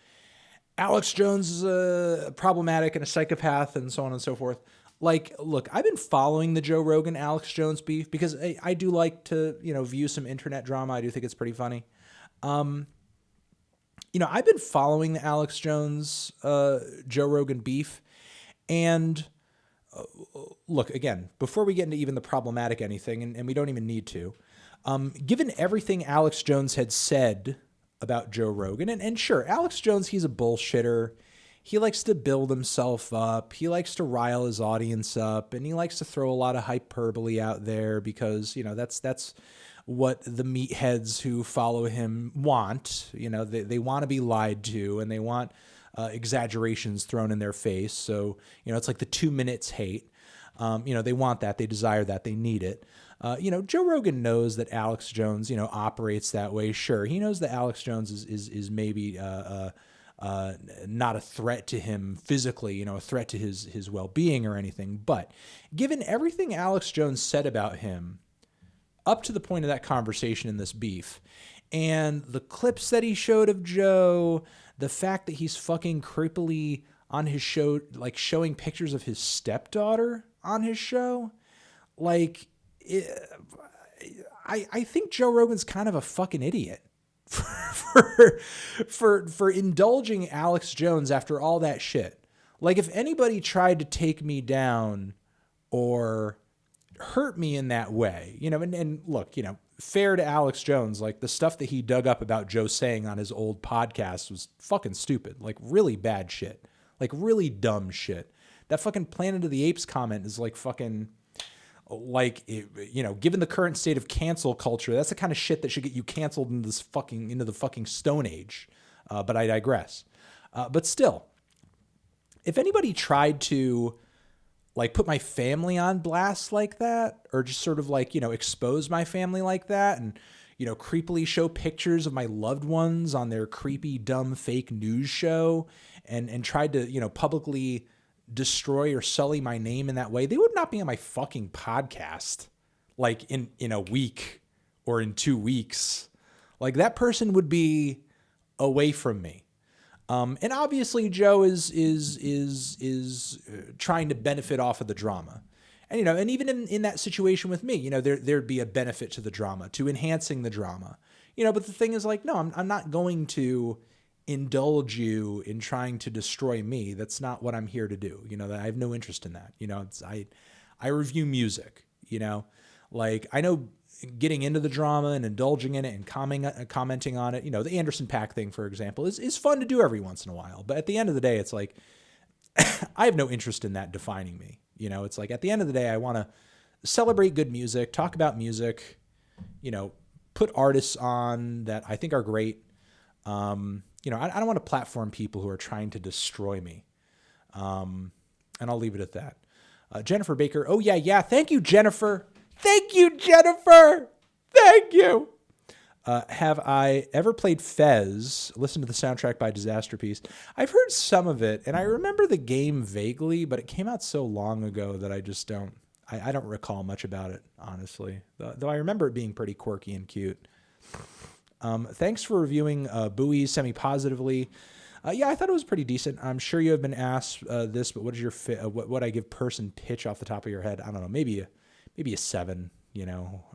Alex Jones is problematic and a psychopath and so on and so forth. Like, look, I've been following the Joe Rogan Alex Jones beef because I do like to, view some internet drama. I do think it's pretty funny. I've been following the Alex Jones, Joe Rogan beef. And look, again, before we get into even the problematic anything, and we don't even need to, given everything Alex Jones had said about Joe Rogan, and sure, Alex Jones, he's a bullshitter. He likes to build himself up. He likes to rile his audience up, and he likes to throw a lot of hyperbole out there because, that's what the meatheads who follow him want. They want to be lied to, and they want exaggerations thrown in their face. So, it's like the 2 minutes hate. They want that. They desire that. They need it. Joe Rogan knows that Alex Jones, operates that way. Sure, he knows that Alex Jones is maybe not a threat to him physically, a threat to his well-being or anything. But given everything Alex Jones said about him up to the point of that conversation in this beef, and the clips that he showed of Joe, the fact that he's fucking creepily on his show, like showing pictures of his stepdaughter on his show, like, I think Joe Rogan's kind of a fucking idiot for indulging Alex Jones after all that shit. Like, if anybody tried to take me down or hurt me in that way, and look, fair to Alex Jones, like the stuff that he dug up about Joe saying on his old podcast was fucking stupid, like really bad shit, like really dumb shit. That fucking Planet of the Apes comment is like fucking, like, given the current state of cancel culture, that's the kind of shit that should get you canceled into the fucking Stone Age. But I digress. But still, if anybody tried to like put my family on blast like that, or just sort of like, expose my family like that, and, creepily show pictures of my loved ones on their creepy, dumb, fake news show, and tried to, publicly destroy or sully my name in that way, they would not be on my fucking podcast like in a week or in 2 weeks. Like, that person would be away from me. And obviously Joe is trying to benefit off of the drama. And, and even in that situation with me, there'd be a benefit to the drama, to enhancing the drama. But the thing is like, no, I'm not going to indulge you in trying to destroy me. That's not what I'm here to do. That I have no interest in that. I review music, like I know getting into the drama and indulging in it and commenting on it, the Anderson .Paak thing, for example, is fun to do every once in a while. But at the end of the day, it's like, I have no interest in that defining me. It's like at the end of the day, I want to celebrate good music, talk about music, put artists on that I think are great. I don't want to platform people who are trying to destroy me. And I'll leave it at that. Jennifer Baker. Oh, yeah. Thank you, Jennifer. Thank you. Have I ever played Fez? Listen to the soundtrack by Disaster Piece. I've heard some of it, and I remember the game vaguely, but it came out so long ago that I just don't. I don't recall much about it, honestly. Though I remember it being pretty quirky and cute. Thanks for reviewing Buoy semi-positively. Yeah, I thought it was pretty decent. I'm sure you have been asked this, but what is your what I give person pitch off the top of your head? I don't know, maybe a 7.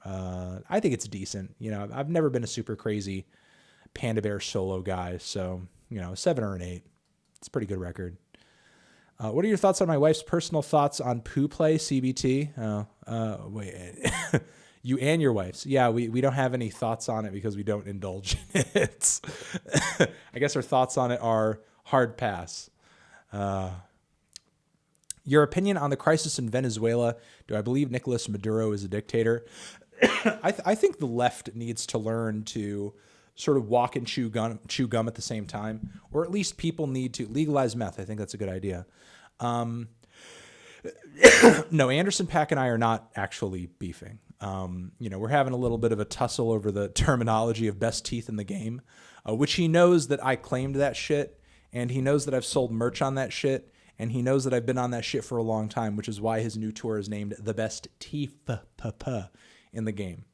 I think it's decent. I've never been a super crazy Panda Bear solo guy, so a 7 or an 8. It's a pretty good record. What are your thoughts on my wife's personal thoughts on poo play CBT? Wait, you and your wife's. Yeah, we don't have any thoughts on it because we don't indulge in it. I guess our thoughts on it are hard pass. Your opinion on the crisis in Venezuela. Do I believe Nicolas Maduro is a dictator? I think the left needs to learn to sort of walk and chew gum at the same time, or at least people need to legalize meth. I think that's a good idea. No, Anderson .Paak and I are not actually beefing. We're having a little bit of a tussle over the terminology of best teeth in the game, which he knows that I claimed that shit, and he knows that I've sold merch on that shit, and he knows that I've been on that shit for a long time, which is why his new tour is named The Best Teeth in the game.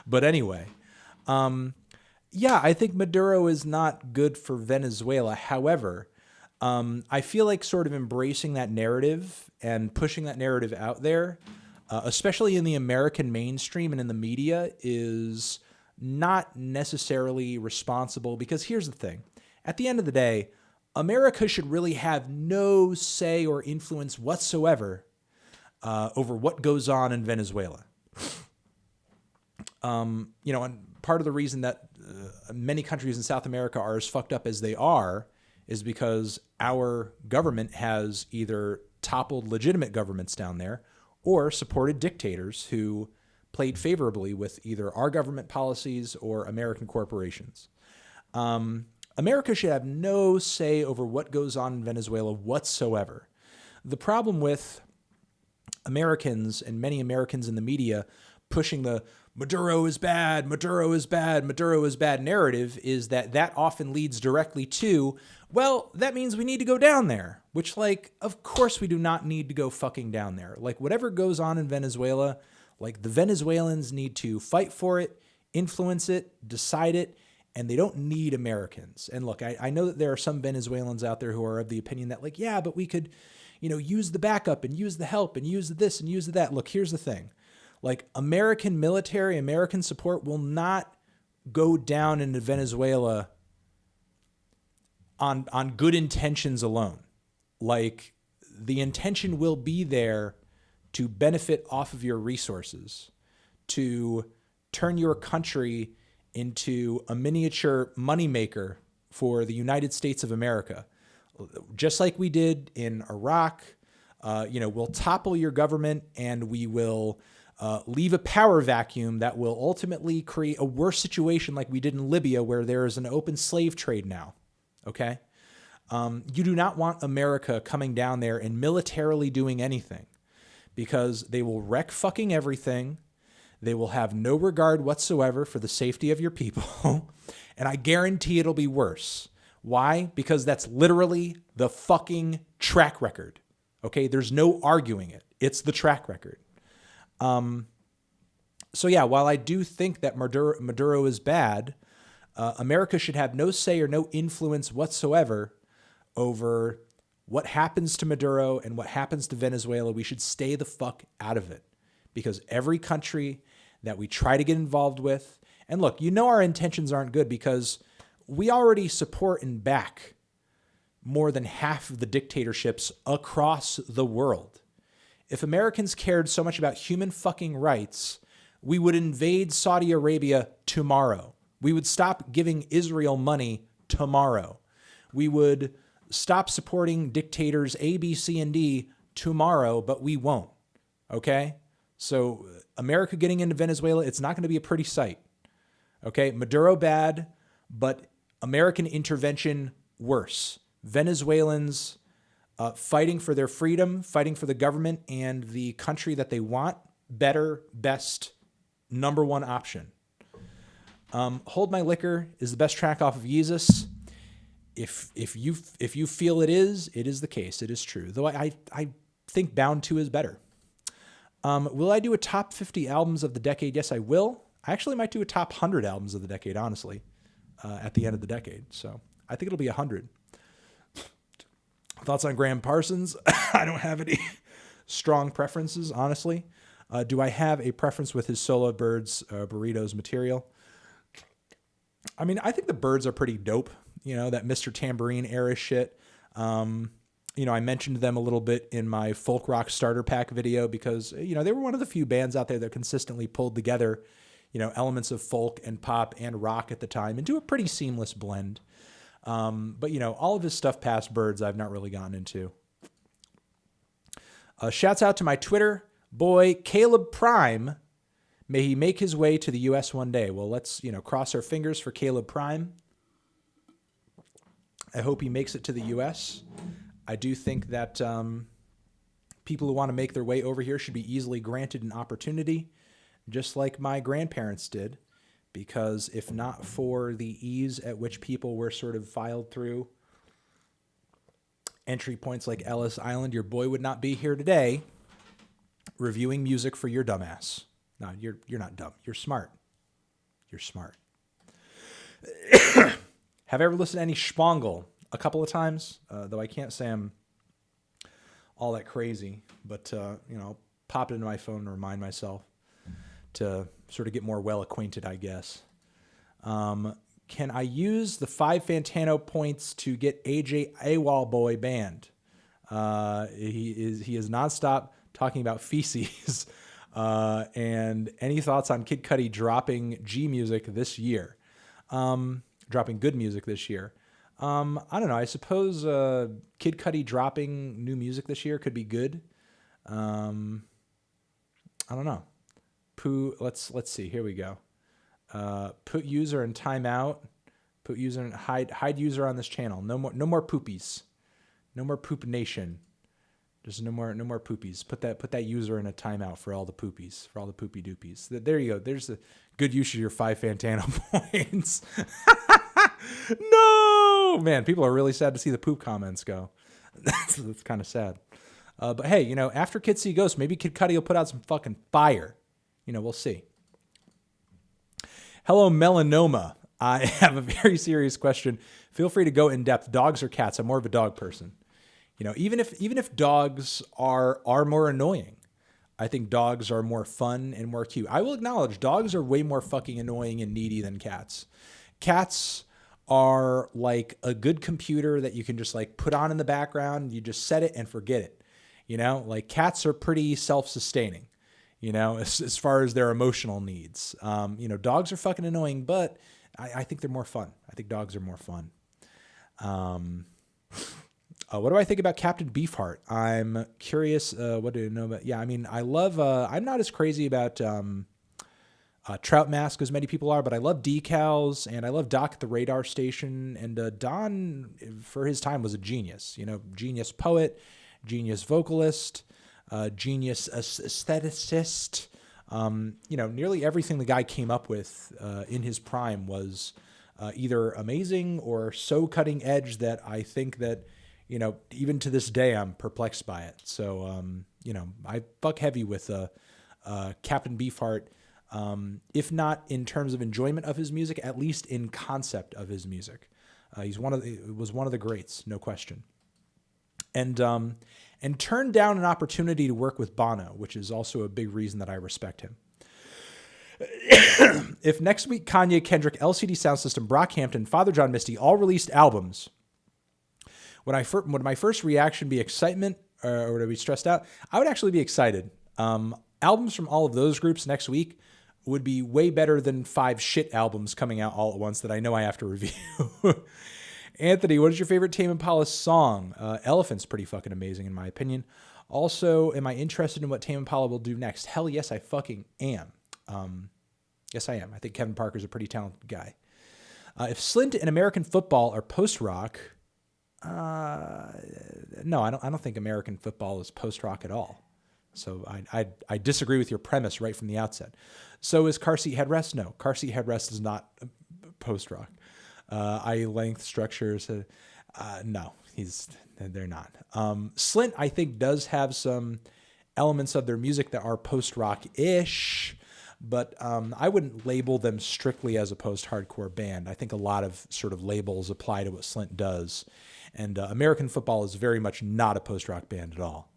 But anyway, yeah, I think Maduro is not good for Venezuela. However, I feel like sort of embracing that narrative and pushing that narrative out there, especially in the American mainstream and in the media, is not necessarily responsible, because here's the thing. At the end of the day, America should really have no say or influence whatsoever over what goes on in Venezuela. And part of the reason that many countries in South America are as fucked up as they are is because our government has either toppled legitimate governments down there or supported dictators who played favorably with either our government policies or American corporations. America should have no say over what goes on in Venezuela whatsoever. The problem with Americans and many Americans in the media pushing the Maduro is bad narrative is that often leads directly to, well, that means we need to go down there, which, like, of course we do not need to go fucking down there. Like, whatever goes on in Venezuela, like, the Venezuelans need to fight for it, influence it, decide it, and they don't need Americans. And look, I know that there are some Venezuelans out there who are of the opinion that, like, yeah, but we could, use the backup and use the help and use this and use that. Look, here's the thing. Like, American military, American support will not go down into Venezuela on good intentions alone. Like, the intention will be there to benefit off of your resources, to turn your country into a miniature moneymaker for the United States of America. Just like we did in Iraq, we'll topple your government and we will leave a power vacuum that will ultimately create a worse situation like we did in Libya, where there is an open slave trade now. Okay? You do not want America coming down there and militarily doing anything, because they will wreck fucking everything. They will have no regard whatsoever for the safety of your people. And I guarantee it'll be worse. Why? Because that's literally the fucking track record. Okay? There's no arguing it. It's the track record. So yeah, while I do think that Maduro is bad, America should have no say or no influence whatsoever over what happens to Maduro and what happens to Venezuela. We should stay the fuck out of it, because every country that we try to get involved with. And look, you know our intentions aren't good because we already support and back more than half of the dictatorships across the world. If Americans cared so much about human fucking rights, we would invade Saudi Arabia tomorrow. We would stop giving Israel money tomorrow. We would stop supporting dictators A, B, C, and D tomorrow, but we won't. Okay? So America getting into Venezuela, it's not going to be a pretty sight. Okay? Maduro bad, but American intervention worse. Venezuelans fighting for their freedom, fighting for the government and the country that they want, better, best, number one option. Hold My Liquor is the best track off of Yeezus. If you feel it is the case. It is true. Though I think Bound 2 is better. Will I do a top 50 albums of the decade? Yes, I will. I actually might do a top 100 albums of the decade, honestly, at the end of the decade. So I think it'll be 100. Thoughts on Graham Parsons? I don't have any strong preferences, honestly. Do I have a preference with his Solo Birds Burritos material? I mean, I think the Birds are pretty dope. You know, that Mr. Tambourine era shit. You know, I mentioned them a little bit in my folk rock starter pack video because, you know, they were one of the few bands out there that consistently pulled together, you know, elements of folk and pop and rock at the time into a pretty seamless blend. But, you know, all of his stuff past Birds I've not really gotten into. Shouts out to my Twitter boy, Caleb Prime. May he make his way to the U.S. one day. Well, let's, you know, cross our fingers for Caleb Prime. I hope he makes it to the U.S. I do think that people who want to make their way over here should be easily granted an opportunity, just like my grandparents did. Because if not for the ease at which people were sort of filed through entry points like Ellis Island, your boy would not be here today reviewing music for your dumbass. No, you're not dumb. You're smart. You're smart. Have I ever listened to any Spangle? A couple of times, though I can't say I'm all that crazy. But, you know, pop it into my phone and remind myself to sort of get more well-acquainted, I guess. Can I use the 5 Fantano points to get AJ AWOL Boy banned? He is nonstop talking about feces. And any thoughts on Kid Cudi dropping G music this year? Dropping good music this year. I don't know. I suppose Kid Cudi dropping new music this year could be good. I don't know. Let's see. Here we go. Put user in timeout. Put user in hide user on this channel. No more poopies. No more poop nation. Just no more poopies. Put that user in a timeout for all the poopies, for all the poopy doopies. There you go. There's a good use of your 5 Fantano points. No, man, people are really sad to see the poop comments go. That's kind of sad. But hey, you know, after Kids See Ghosts, maybe Kid Cudi will put out some fucking fire. You know, we'll see. Hello, Melanoma. I have a very serious question. Feel free to go in depth. Dogs or cats? I'm more of a dog person. You know, even if dogs are more annoying, I think dogs are more fun and more cute. I will acknowledge dogs are way more fucking annoying and needy than cats. Cats are like a good computer that you can just like put on in the background. You just set it and forget it. You know, like cats are pretty self-sustaining, you know, as far as their emotional needs. You know, dogs are fucking annoying, but I think they're more fun. I think dogs are more fun. What do I think about Captain Beefheart? I'm curious. What do you know about? Yeah, I mean, I love. I'm not as crazy about Trout Mask as many people are, but I love Decals and I love Doc at the radar station. And Don, for his time, was a genius. You know, genius poet, genius vocalist, genius aestheticist. You know, nearly everything the guy came up with in his prime was either amazing or so cutting edge that I think that, you know, even to this day, I'm perplexed by it. So, you know, I fuck heavy with Captain Beefheart, if not in terms of enjoyment of his music, at least in concept of his music. Was one of the greats, no question. And turned down an opportunity to work with Bono, which is also a big reason that I respect him. If next week Kanye, Kendrick, LCD Sound System, Brockhampton, Father John Misty all released albums, would my first reaction be excitement or would I be stressed out? I would actually be excited. Albums from all of those groups next week would be way better than 5 shit albums coming out all at once that I know I have to review. Anthony, what is your favorite Tame Impala song? Elephant's pretty fucking amazing in my opinion. Also, am I interested in what Tame Impala will do next? Hell yes, I fucking am. Yes, I am. I think Kevin Parker's a pretty talented guy. If Slint and American Football are post-rock, no, I don't think American Football is post-rock at all. So I disagree with your premise right from the outset. So is Car Seat Headrest? No, Car Seat Headrest is not post-rock. Eye length structures, no, they're not. Slint, I think, does have some elements of their music that are post-rock-ish, but I wouldn't label them strictly as a post-hardcore band. I think a lot of sort of labels apply to what Slint does, and American Football is very much not a post-rock band at all.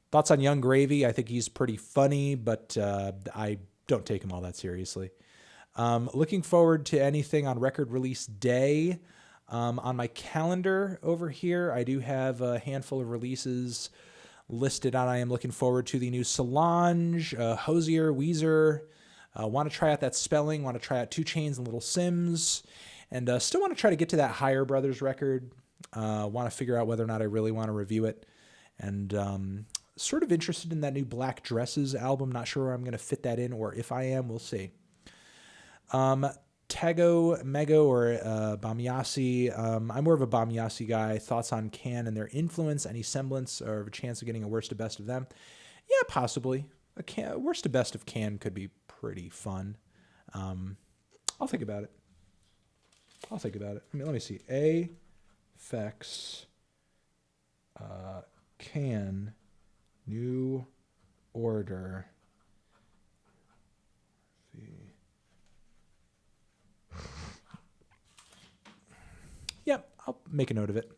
Thoughts on Young Gravy? I think he's pretty funny, but I don't take him all that seriously. Looking forward to anything on record release day. On my calendar over here, I do have a handful of releases listed on. I am looking forward to the new Solange, Hozier, Weezer. Want to try out that Spelling, want to try out 2 Chainz and Little Sims, and still want to try to get to that Higher Brothers record. Want to figure out whether or not I really want to review it. And sort of interested in that new Black Dresses album. Not sure where I'm going to fit that in, or if I am, we'll see. Tego, Mego, or Bamiasi. I'm more of a Bamiasi guy. Thoughts on Can and their influence? Any semblance or a chance of getting a worst to best of them? Yeah, possibly. A worst to best of Can could be pretty fun. I'll think about it. I mean, let me see. Effects, Can, New Order. Yep, I'll make a note of it.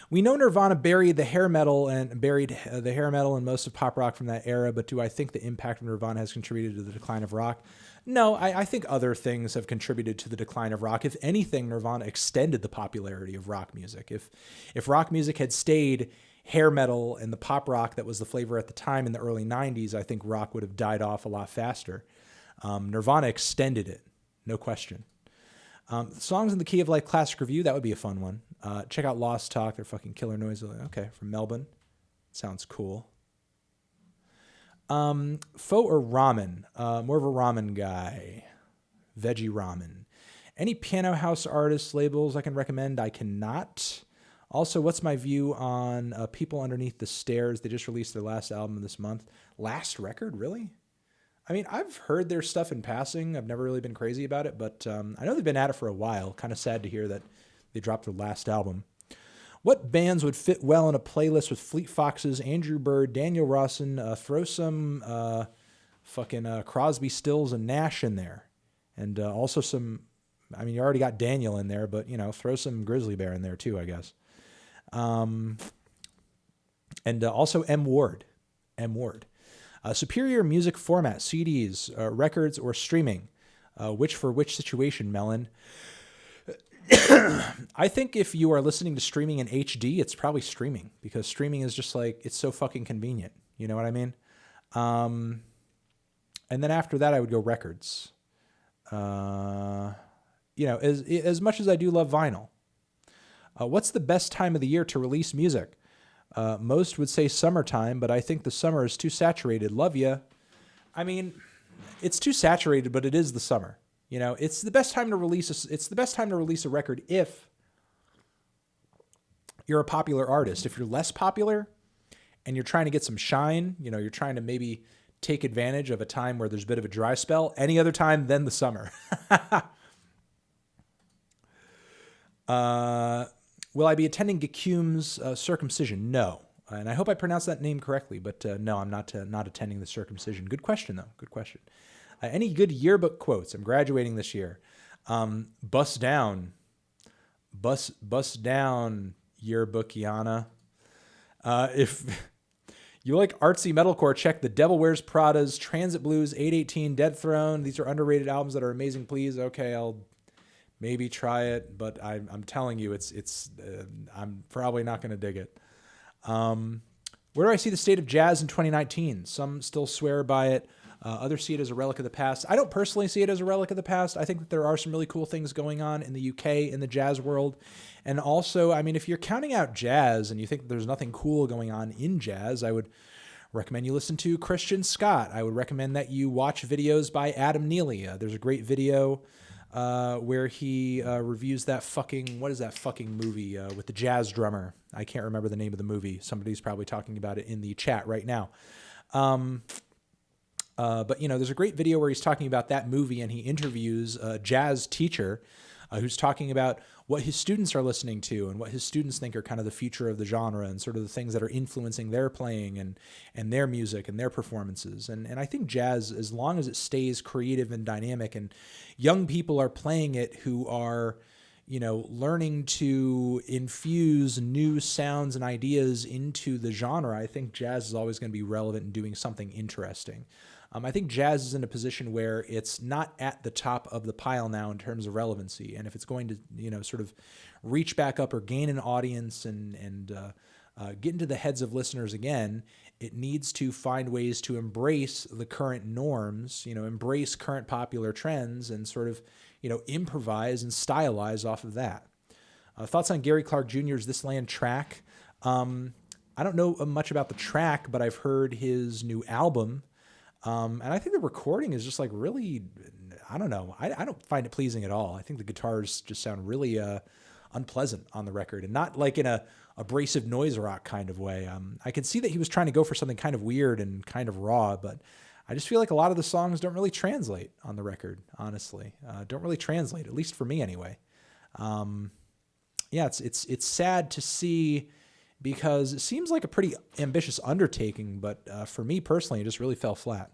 We know Nirvana buried the hair metal and most of pop rock from that era, but do I think the impact of Nirvana has contributed to the decline of rock? No, I think other things have contributed to the decline of rock. If anything, Nirvana extended the popularity of rock music. If rock music had stayed hair metal and the pop rock that was the flavor at the time in the early 90s, I think rock would have died off a lot faster. Nirvana extended it, no question. Songs in the Key of Life Classic Review, that would be a fun one. Check out Lost Talk, they're fucking killer noise. Okay, from Melbourne. Sounds cool. Pho or ramen? More of a ramen guy. Veggie ramen. Any piano house artists, labels I can recommend? I cannot. Also, what's my view on People Underneath the Stairs? They just released their last album this month. Last record, really? I mean, I've heard their stuff in passing. I've never really been crazy about it, but I know they've been at it for a while. Kind of sad to hear that they dropped their last album. What bands would fit well in a playlist with Fleet Foxes, Andrew Bird, Daniel Rawson? Throw some Crosby, Stills, and Nash in there. And also some, I mean, you already got Daniel in there, but, throw some Grizzly Bear in there too, I guess. And also M. Ward. Superior music format, CDs, records, or streaming. Which for which situation, Melon? I think if you are listening to streaming in HD, it's probably streaming, because streaming is just like, it's so fucking convenient. You know what I mean? And then after that, I would go records. As much as I do love vinyl. What's the best time of the year to release music? Most would say summertime, but I think the summer is too saturated. Love ya. I mean, it's too saturated, but it is the summer. It's the best time to release. It's the best time to release a record if you're a popular artist. If you're less popular and you're trying to get some shine, you're trying to maybe take advantage of a time where there's a bit of a dry spell. Any other time than the summer. Will I be attending Gakum's circumcision? No. And I hope I pronounced that name correctly, but no, I'm not attending the circumcision. Good question, though. Good question. Any good yearbook quotes? I'm graduating this year. Bust down, yearbook, Yana. If You like artsy metalcore? Check The Devil Wears Prada's, Transit Blues, 818, Dead Throne. These are underrated albums that are amazing. Please, okay, I'll maybe try it, but I'm telling you, I'm probably not going to dig it. Where do I see the state of jazz in 2019? Some still swear by it. Others see it as a relic of the past. I don't personally see it as a relic of the past. I think that there are some really cool things going on in the UK in the jazz world. And also, I mean, if you're counting out jazz and you think that there's nothing cool going on in jazz, I would recommend you listen to Christian Scott. I would recommend that you watch videos by Adam Neely. There's a great video where he reviews that what is that fucking movie with the jazz drummer? I can't remember the name of the movie. Somebody's probably talking about it in the chat right now. But, there's a great video where he's talking about that movie, and he interviews a jazz teacher who's talking about what his students are listening to and what his students think are kind of the future of the genre and sort of the things that are influencing their playing and their music and their performances. And I think jazz, as long as it stays creative and dynamic and young people are playing it who are, learning to infuse new sounds and ideas into the genre, I think jazz is always going to be relevant and doing something interesting. I think jazz is in a position where it's not at the top of the pile now in terms of relevancy. And if it's going to, sort of reach back up or gain an audience and get into the heads of listeners again, it needs to find ways to embrace the current norms, embrace current popular trends and sort of, improvise and stylize off of that. Thoughts on Gary Clark Jr.'s This Land track? I don't know much about the track, but I've heard his new album. And I think the recording is just like really, I don't know. I don't find it pleasing at all. I think the guitars just sound really unpleasant on the record and not like in a abrasive noise rock kind of way. I can see that he was trying to go for something kind of weird and kind of raw, but I just feel like a lot of the songs don't really translate on the record, honestly. Don't really translate, at least for me anyway. It's sad to see because it seems like a pretty ambitious undertaking, but for me personally, it just really fell flat.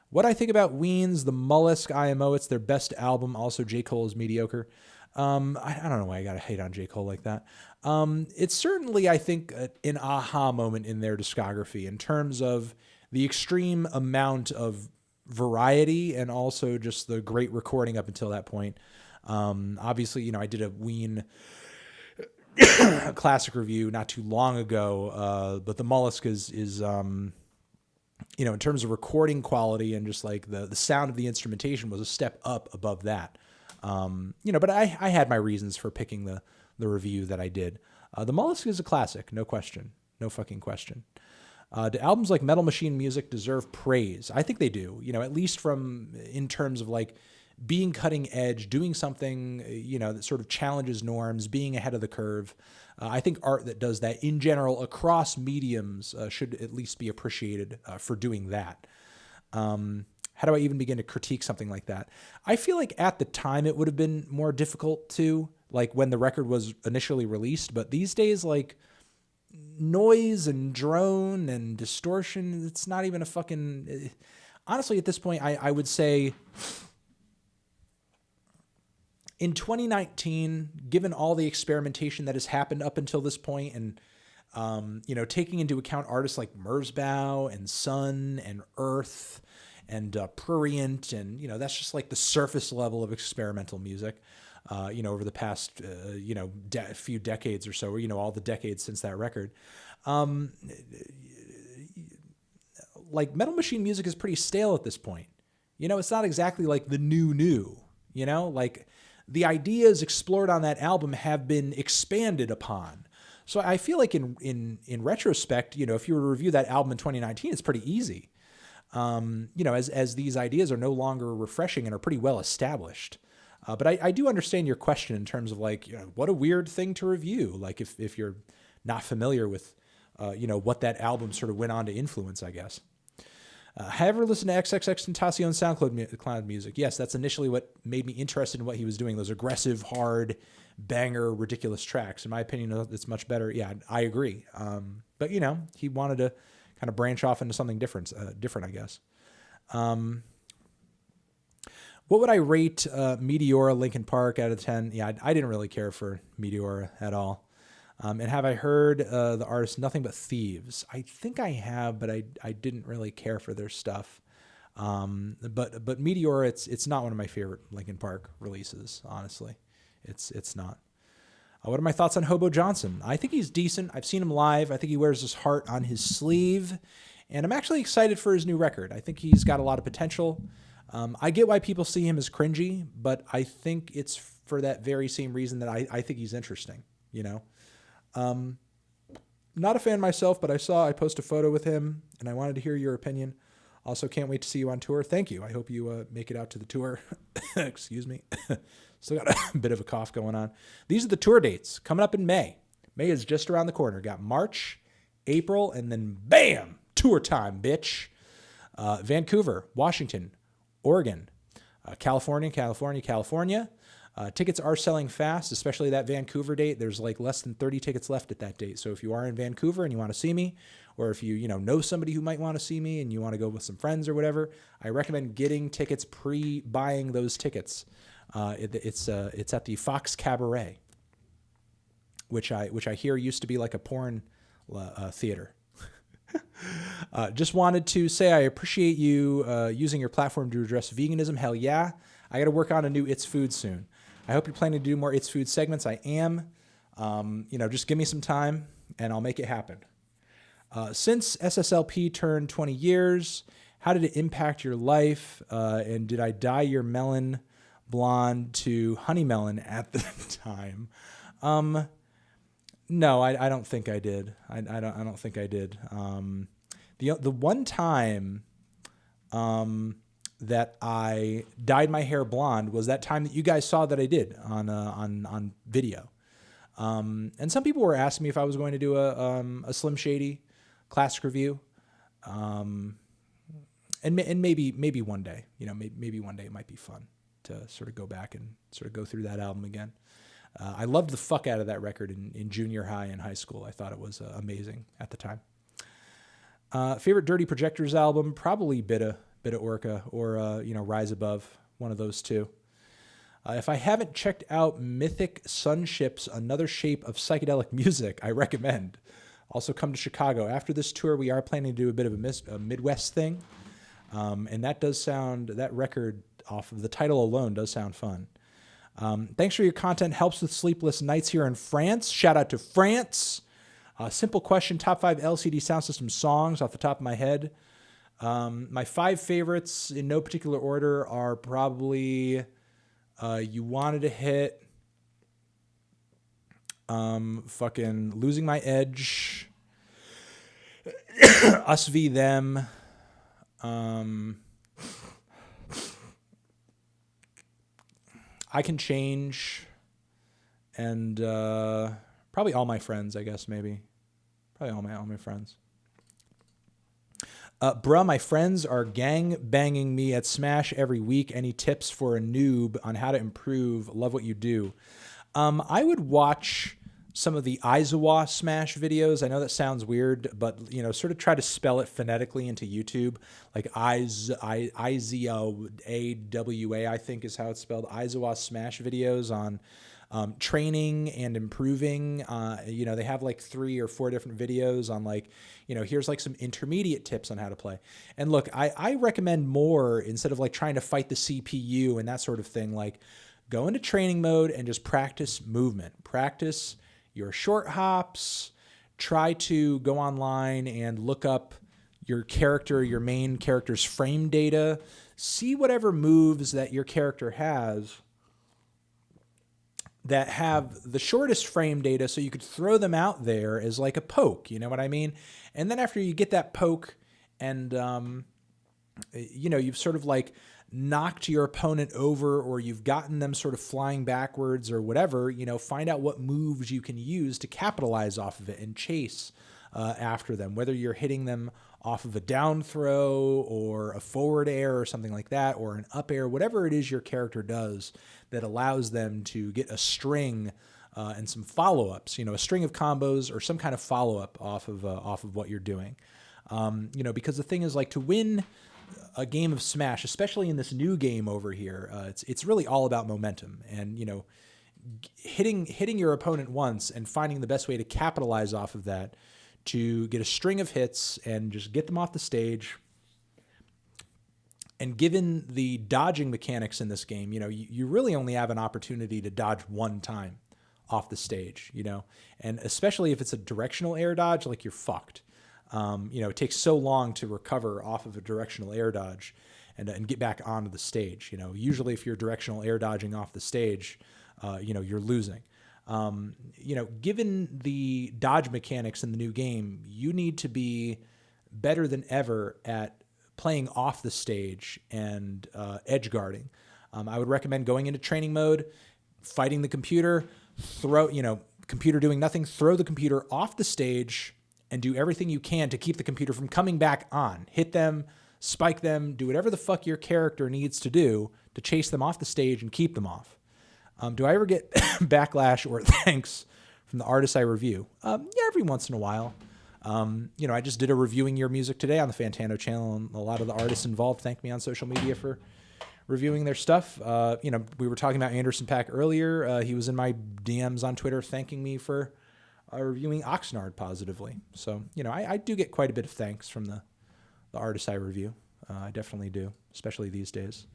What I think about Ween's The Mollusk IMO, it's their best album. Also, J. Cole is mediocre. I don't know why I got to hate on J. Cole like that. It's certainly, I think, an aha moment in their discography in terms of the extreme amount of variety and also just the great recording up until that point. Obviously, I did a Ween classic review not too long ago, but The Mollusk is in terms of recording quality and just like the sound of the instrumentation was a step up above that. But I had my reasons for picking the review that I did. The Mollusk is a classic, no question, no fucking question. Do albums like Metal Machine Music deserve praise? I think they do, at least in terms of like being cutting edge, doing something, that sort of challenges norms, being ahead of the curve. I think art that does that in general across mediums should at least be appreciated for doing that. How do I even begin to critique something like that? I feel like at the time it would have been more difficult to, like when the record was initially released, but these days, like noise and drone and distortion, it's not even a fucking... Honestly, at this point, I would say... In 2019, given all the experimentation that has happened up until this point and, taking into account artists like Merzbow and Sun and Earth and Prurient and, that's just like the surface level of experimental music, over the past, few decades or so, or, all the decades since that record. Like Metal Machine Music is pretty stale at this point. It's not exactly like the new, like... The ideas explored on that album have been expanded upon. So I feel like in retrospect, if you were to review that album in 2019, it's pretty easy. As these ideas are no longer refreshing and are pretty well established. But I do understand your question in terms of like, what a weird thing to review. Like if you're not familiar with, what that album sort of went on to influence, I guess. Have you ever listened to XXXTentacion's SoundCloud music? Yes, that's initially what made me interested in what he was doing. Those aggressive, hard, banger, ridiculous tracks. In my opinion, it's much better. Yeah, I agree. But, he wanted to kind of branch off into something different, I guess. What would I rate Meteora Linkin Park out of 10? Yeah, I didn't really care for Meteora at all. And have I heard the artist Nothing But Thieves? I think I have, but I didn't really care for their stuff. But Meteor, it's not one of my favorite Linkin Park releases. Honestly, it's not. What are my thoughts on Hobo Johnson? I think he's decent. I've seen him live. I think he wears his heart on his sleeve, and I'm actually excited for his new record. I think he's got a lot of potential. I get why people see him as cringy, but I think it's for that very same reason that I think he's interesting. You know, not a fan myself, but I posted a photo with him, and I wanted to hear your opinion. Also, can't wait to see you on tour. Thank you. I hope you make it out to the tour. Excuse me. Still got a bit of a cough going on. These are the tour dates coming up in May. May is just around the corner. Got March, April, and then bam, tour time, bitch. Vancouver, Washington, Oregon, California. Tickets are selling fast, especially that Vancouver date. There's like less than 30 tickets left at that date. So if you are in Vancouver and you want to see me, or if you know somebody who might want to see me and you want to go with some friends or whatever, I recommend getting tickets, pre-buying those tickets. It's at the Fox Cabaret, which I hear used to be like a porn theater. Just wanted to say I appreciate you using your platform to address veganism. Hell yeah. I got to work on a new It's Food soon. I hope you're planning to do more It's Food segments. I am. Just give me some time and I'll make it happen. Since SSLP turned 20 years, how did it impact your life? And did I dye your melon blonde to honey melon at the time? No, I don't think I did. I don't think I did. The one time that I dyed my hair blonde was that time that you guys saw that I did on video. And some people were asking me if I was going to do a Slim Shady classic review. And maybe one day, maybe one day it might be fun to sort of go back and sort of go through that album again. I loved the fuck out of that record in junior high and high school. I thought it was amazing at the time. Favorite Dirty Projectors album, probably Bit of Orca or Rise Above, one of those two. If I haven't checked out Mythic Sunship's Another Shape of Psychedelic Music, I recommend. Also come to Chicago. After this tour, we are planning to do a bit of a Midwest thing. And that record off of the title alone does sound fun. Thanks for your content. Helps with sleepless nights here in France. Shout out to France. Simple question, top 5 LCD Sound System songs off the top of my head. My 5 favorites in no particular order are probably You Wanted to Hit, fucking Losing My Edge, Us v Them, I Can Change, and probably All My Friends, I guess, maybe. Probably all my friends. Bruh, my friends are gang banging me at Smash every week. Any tips for a noob on how to improve? Love what you do. I would watch some of the Aizawa Smash videos. I know that sounds weird, but sort of try to spell it phonetically into YouTube. Like Aizawa, I think is how it's spelled. Aizawa Smash videos on training and improving. They have like 3 or 4 different videos on here's like some intermediate tips on how to play. And look, I recommend more, instead of like trying to fight the CPU and that sort of thing, like go into training mode and just practice movement. Practice your short hops. Try to go online and look up your main character's frame data. See whatever moves that your character has that have the shortest frame data, so you could throw them out there as like a poke, you know what I mean? And then after you get that poke and, you've sort of like knocked your opponent over, or you've gotten them sort of flying backwards or whatever, find out what moves you can use to capitalize off of it and chase after them, whether you're hitting them off of a down throw or a forward air or something like that, or an up air, whatever it is your character does that allows them to get a string and some follow-ups, a string of combos or some kind of follow-up off of what you're doing. Because the thing is, like, to win a game of Smash, especially in this new game over here, it's really all about momentum. And, hitting your opponent once and finding the best way to capitalize off of that to get a string of hits and just get them off the stage. And given the dodging mechanics in this game, you really only have an opportunity to dodge one time off the stage, and especially if it's a directional air dodge, like you're fucked. It takes so long to recover off of a directional air dodge and get back onto the stage. Usually if you're directional air dodging off the stage, you're losing. Given the dodge mechanics in the new game, you need to be better than ever at playing off the stage and edge guarding. I would recommend going into training mode, fighting the computer, computer doing nothing, throw the computer off the stage and do everything you can to keep the computer from coming back on. Hit them, spike them, do whatever the fuck your character needs to do to chase them off the stage and keep them off. Do I ever get backlash or thanks from the artists I review? Yeah, every once in a while. I just did a reviewing your music today on the Fantano channel, and a lot of the artists involved thanked me on social media for reviewing their stuff. We were talking about Anderson .Paak earlier. He was in my DMs on Twitter thanking me for reviewing Oxnard positively. So, I do get quite a bit of thanks from the artists I review. I definitely do, especially these days.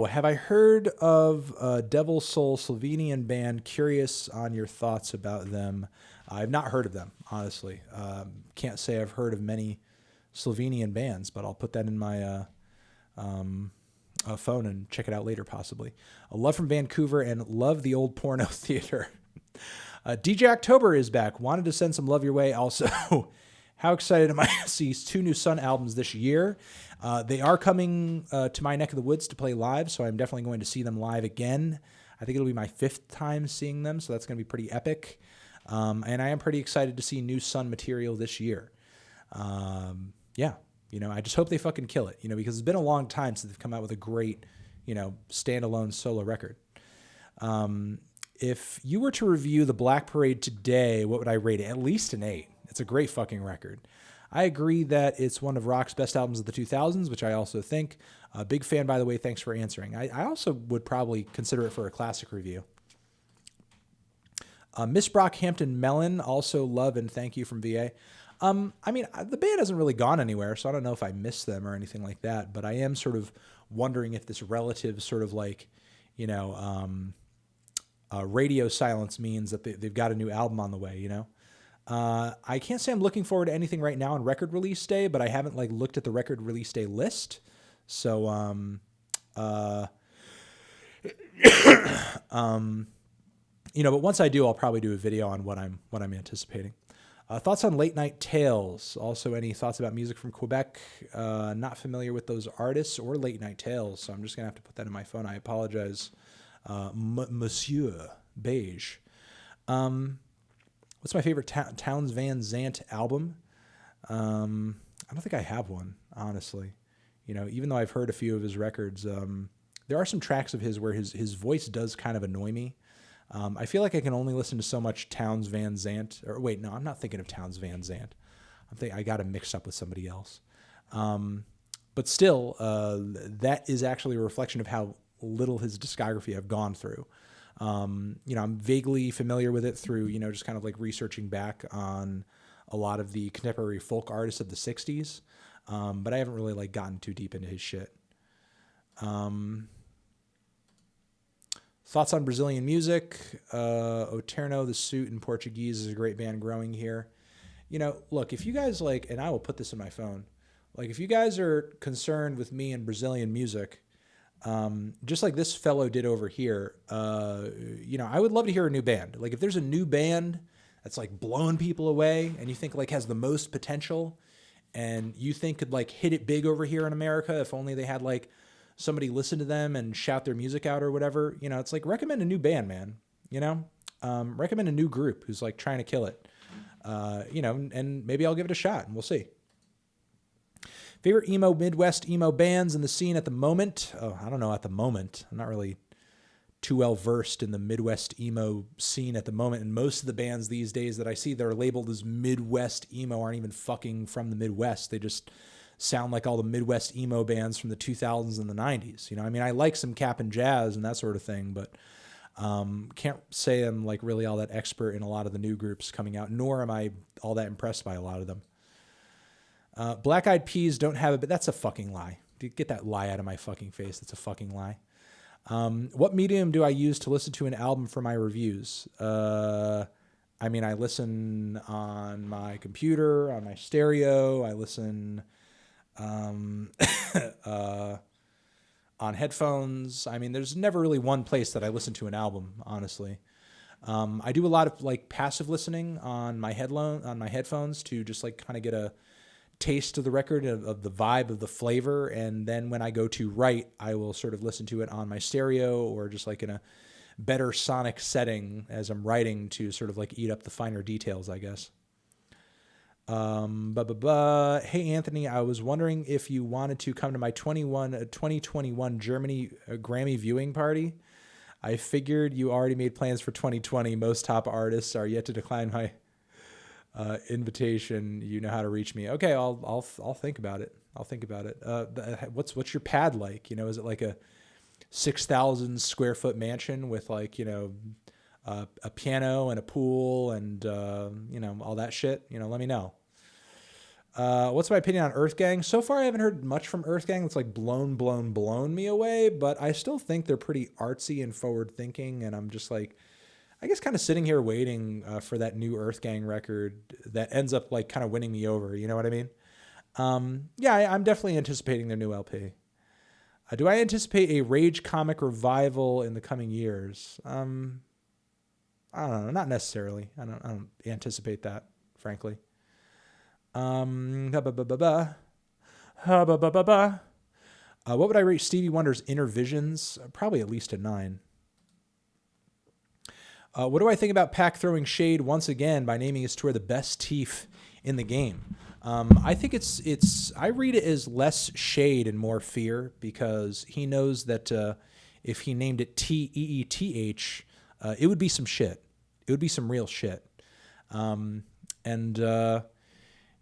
Have I heard of Devil Soul Slovenian band? Curious on your thoughts about them. I've not heard of them, honestly. Can't say I've heard of many Slovenian bands, but I'll put that in my phone and check it out later, possibly. A love from Vancouver and love the old porno theater. DJ October is back. Wanted to send some love your way. Also, how excited am I to see 2 new Sun albums this year? They are coming to my neck of the woods to play live, so I'm definitely going to see them live again. I think it'll be my 5th time seeing them, so that's going to be pretty epic. And I am pretty excited to see new Sun material this year. I just hope they fucking kill it, because it's been a long time since they've come out with a great, standalone solo record. If you were to review the Black Parade today, what would I rate it? At least an 8. It's a great fucking record. I agree that it's one of rock's best albums of the 2000s, which I also think. A big fan, by the way. Thanks for answering. I also would probably consider it for a classic review. Miss Brockhampton Mellon, also love and thank you from VA. The band hasn't really gone anywhere, so I don't know if I miss them or anything like that, but I am sort of wondering if this relative sort of like, radio silence means that they've got a new album on the way, I can't say I'm looking forward to anything right now on record release day, but I haven't looked at the record release day list. So, but once I do, I'll probably do a video on what I'm anticipating. Thoughts on Late Night Tales? Also, any thoughts about music from Quebec? Not familiar with those artists or Late Night Tales, so I'm just gonna have to put that in my phone. I apologize, Monsieur Beige. What's my favorite Townes Van Zandt album? I don't think I have one, honestly. Even though I've heard a few of his records, there are some tracks of his where his voice does kind of annoy me. I feel like I can only listen to so much Townes Van Zandt. Or wait, no, I'm not thinking of Townes Van Zandt. I got him mixed up with somebody else. But still, that is actually a reflection of how little his discography I've gone through. I'm vaguely familiar with it through, just kind of like researching back on a lot of the contemporary folk artists of the 60s. But I haven't really gotten too deep into his shit. Thoughts on Brazilian music? Oterno, The Suit in Portuguese is a great band growing here. Look, if you guys and I will put this in my phone, if you guys are concerned with me and Brazilian music, just like this fellow did over here, I would love to hear a new band. If there's a new band that's blowing people away and you think has the most potential and you think could hit it big over here in America, if only they had somebody listen to them and shout their music out or whatever, it's recommend a new band, man, recommend a new group who's trying to kill it, and maybe I'll give it a shot and we'll see. Favorite Midwest emo bands in the scene at the moment? Oh, I don't know at the moment. I'm not really too well versed in the Midwest emo scene at the moment. And most of the bands these days that I see that are labeled as Midwest emo aren't even fucking from the Midwest. They just sound like all the Midwest emo bands from the 2000s and the 90s. You know, I mean, I like some Cap and Jazz and that sort of thing, but can't say I'm like really all that expert in a lot of the new groups coming out, nor am I all that impressed by a lot of them. Black Eyed Peas don't have it, but that's a fucking lie. Get that lie out of my fucking face. That's a fucking lie. What medium do I use to listen to an album for my reviews? I mean, I listen on my computer, on my stereo. I listen on headphones. I mean, there's never really one place that I listen to an album, honestly. I do a lot of like passive listening on my headphones to just like kind of get a taste of the record, of the vibe, of the flavor. And then when I go to write, I will sort of listen to it on my stereo or just like in a better sonic setting as I'm writing to sort of like eat up the finer details, I guess. Hey, Anthony, I was wondering if you wanted to come to my 2021 Germany Grammy viewing party. I figured you already made plans for 2020. Most top artists are yet to decline my invitation. You know how to reach me. Okay, I'll think about it. I'll think about it. What's your pad like? You know, is it like a 6,000 square foot mansion with like, you know, a piano and a pool and, you know, all that shit? You know, let me know. What's my opinion on Earth Gang? So far, I haven't heard much from Earth Gang. It's like blown me away, but I still think they're pretty artsy and forward thinking. And I'm just like, I guess kind of sitting here waiting for that new Earth Gang record that ends up like kind of winning me over. You know what I mean? Yeah, I'm definitely anticipating their new LP. Do I anticipate a Rage comic revival in the coming years? I don't know, not necessarily. I don't anticipate that, frankly. What would I rate Stevie Wonder's Inner Visions? Probably at least a 9. What do I think about Pac throwing shade once again by naming his tour the best Teef in the game? I think I read it as less shade and more fear, because he knows that if he named it TEETH, it would be some shit. It would be some real shit.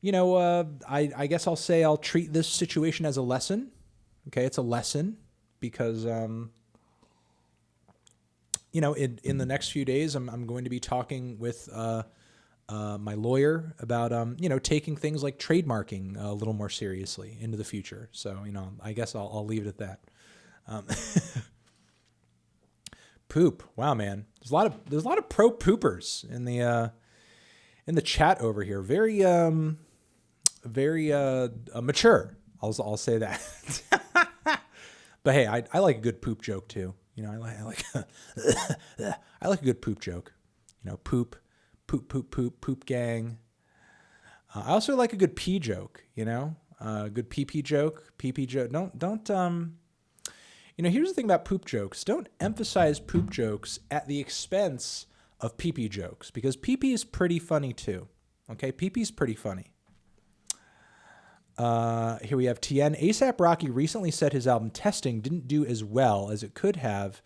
You know, I guess I'll say I'll treat this situation as a lesson. Okay, it's a lesson because, you know, in the next few days, I'm going to be talking with my lawyer about, you know, taking things like trademarking a little more seriously into the future. So, you know, I guess I'll leave it at that. Poop. Wow, man. There's a lot of pro poopers in the chat over here. Very mature. I'll say that. But hey, I like a good poop joke too. You know, I like I like a good poop joke. You know, poop gang. I also like a good pee joke. You know, good pee joke. Don't. You know, here's the thing about poop jokes. Don't emphasize poop jokes at the expense of pee jokes, because pee is pretty funny too. Okay, pee-pee's pretty funny. Here we have Tnd. A$AP Rocky recently said his album Testing didn't do as well as it could have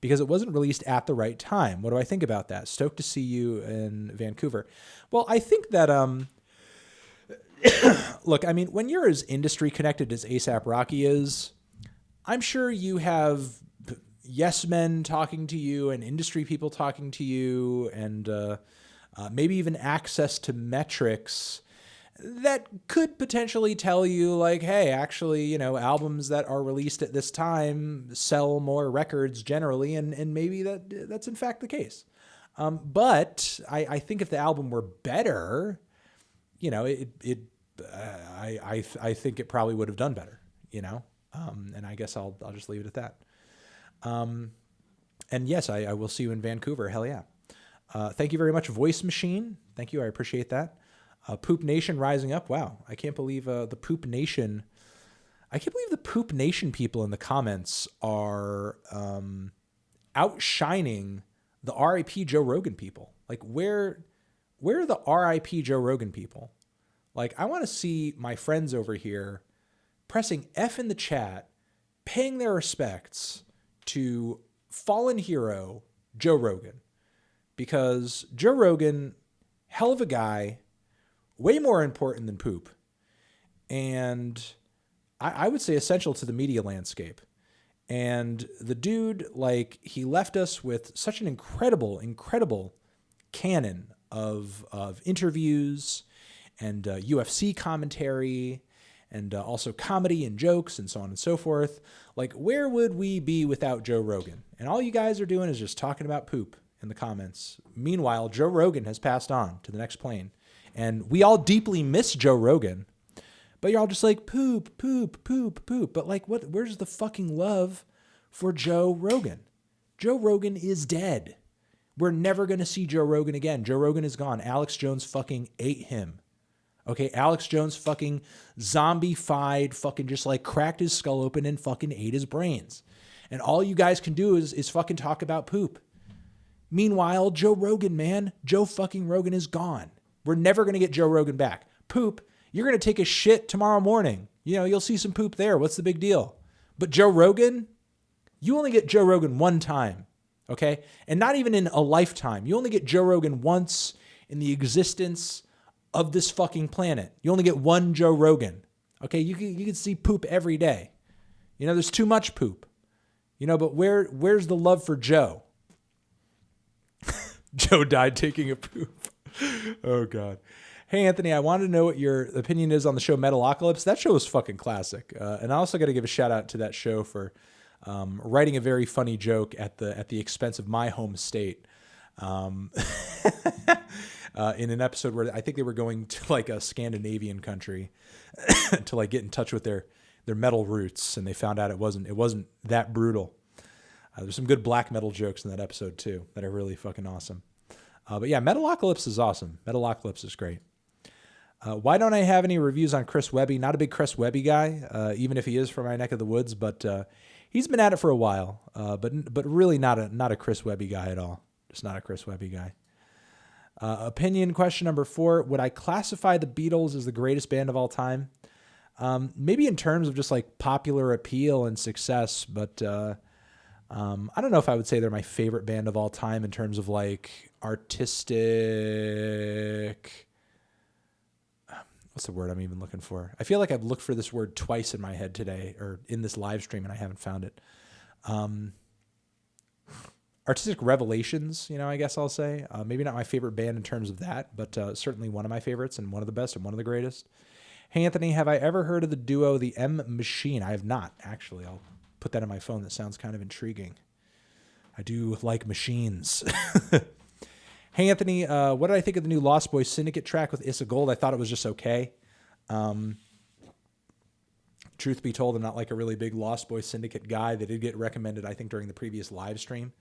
because it wasn't released at the right time. What do I think about that? Stoked to see you in Vancouver. Well, I think that, look, I mean, when you're as industry connected as A$AP Rocky is, I'm sure you have yes men talking to you and industry people talking to you and maybe even access to metrics that could potentially tell you like, hey, actually, you know, albums that are released at this time sell more records generally, and maybe that's in fact the case. But I think if the album were better, you know, I think it probably would have done better, you know. And I guess I'll just leave it at that. And yes, I will see you in Vancouver. Hell yeah. Thank you very much, Voice Machine. Thank you. I appreciate that. Poop Nation rising up. Wow. I can't believe the Poop Nation. I can't believe the Poop Nation people in the comments are outshining the RIP Joe Rogan people. Like, where are the RIP Joe Rogan people? Like, I want to see my friends over here pressing F in the chat, paying their respects to fallen hero Joe Rogan. Because Joe Rogan, hell of a guy, way more important than Poop. and I would say essential to the media landscape. And the dude, like, he left us with such an incredible canon of interviews and UFC commentary and also comedy and jokes and so on and so forth. Like, where would we be without Joe Rogan? And all you guys are doing is just talking about poop in the comments. Meanwhile, Joe Rogan has passed on to the next plane. And we all deeply miss Joe Rogan. But you're all just like, poop, poop, poop, poop. But like, where's the fucking love for Joe Rogan? Joe Rogan is dead. We're never going to see Joe Rogan again. Joe Rogan is gone. Alex Jones fucking ate him. Okay, Alex Jones fucking zombified, fucking just like cracked his skull open and fucking ate his brains. And all you guys can do is fucking talk about poop. Meanwhile, Joe Rogan, man, Joe fucking Rogan is gone. We're never going to get Joe Rogan back. Poop, you're going to take a shit tomorrow morning. You know, you'll see some poop there. What's the big deal? But Joe Rogan, you only get Joe Rogan one time, okay? And not even in a lifetime. You only get Joe Rogan once in the existence of this fucking planet. You only get one Joe Rogan, okay? You can see poop every day. You know, there's too much poop. You know, but where's the love for Joe? Joe died taking a poop. Oh, God. Hey, Anthony, I wanted to know what your opinion is on the show Metalocalypse. That show is fucking classic. And I also got to give a shout out to that show for writing a very funny joke at the expense of my home state. In an episode where I think they were going to like a Scandinavian country to like get in touch with their metal roots, and they found out it wasn't that brutal. There's some good black metal jokes in that episode too that are really fucking awesome. But yeah, Metalocalypse is awesome. Metalocalypse is great. Why don't I have any reviews on Chris Webby? Not a big Chris Webby guy, even if he is from my neck of the woods, but he's been at it for a while. But really not a Chris Webby guy at all. Just not a Chris Webby guy. Opinion question number 4. Would I classify the Beatles as the greatest band of all time? Maybe in terms of just like popular appeal and success, but I don't know if I would say they're my favorite band of all time in terms of like artistic. What's the word I'm even looking for? I feel like I've looked for this word twice in my head today or in this live stream and I haven't found it. Artistic revelations, you know, I guess I'll say. Maybe not my favorite band in terms of that, but certainly one of my favorites and one of the best and one of the greatest. Hey, Anthony, have I ever heard of the duo The M Machine? I have not, actually. I'll put that on my phone. That sounds kind of intriguing. I do like machines. Hey, Anthony, what did I think of the new Lost Boys Syndicate track with Issa Gold? I thought it was just okay. Truth be told, I'm not like a really big Lost Boys Syndicate guy. They did get recommended, I think, during the previous live stream.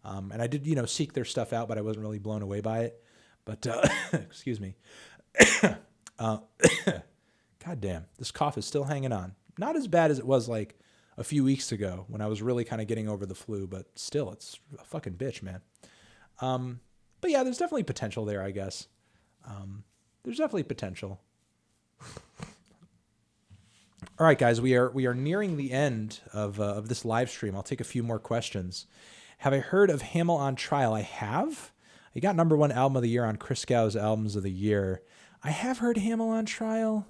And I did, you know, seek their stuff out, but I wasn't really blown away by it. But, excuse me. God damn, this cough is still hanging on. Not as bad as it was like a few weeks ago when I was really kind of getting over the flu, but still, it's a fucking bitch, man. But yeah, there's definitely potential there, I guess. There's definitely potential. All right, guys, we are nearing the end of this live stream. I'll take a few more questions. Have I heard of Hamill on Trial? I have. He got #1 album of the year on Chris Gow's Albums of the Year. I have heard Hamill on Trial,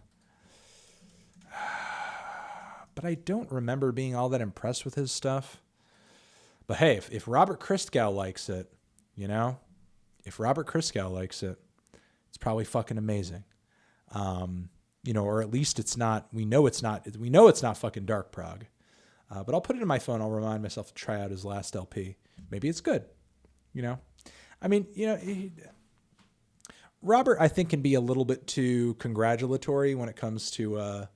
but I don't remember being all that impressed with his stuff. But hey, if Robert Christgau likes it, you know, if Robert Christgau likes it, it's probably fucking amazing. You know, or at least it's not, we know it's not fucking dark prog. But I'll put it in my phone. I'll remind myself to try out his last LP. Maybe it's good. You know, I mean, you know, Robert, I think, can be a little bit too congratulatory when it comes to,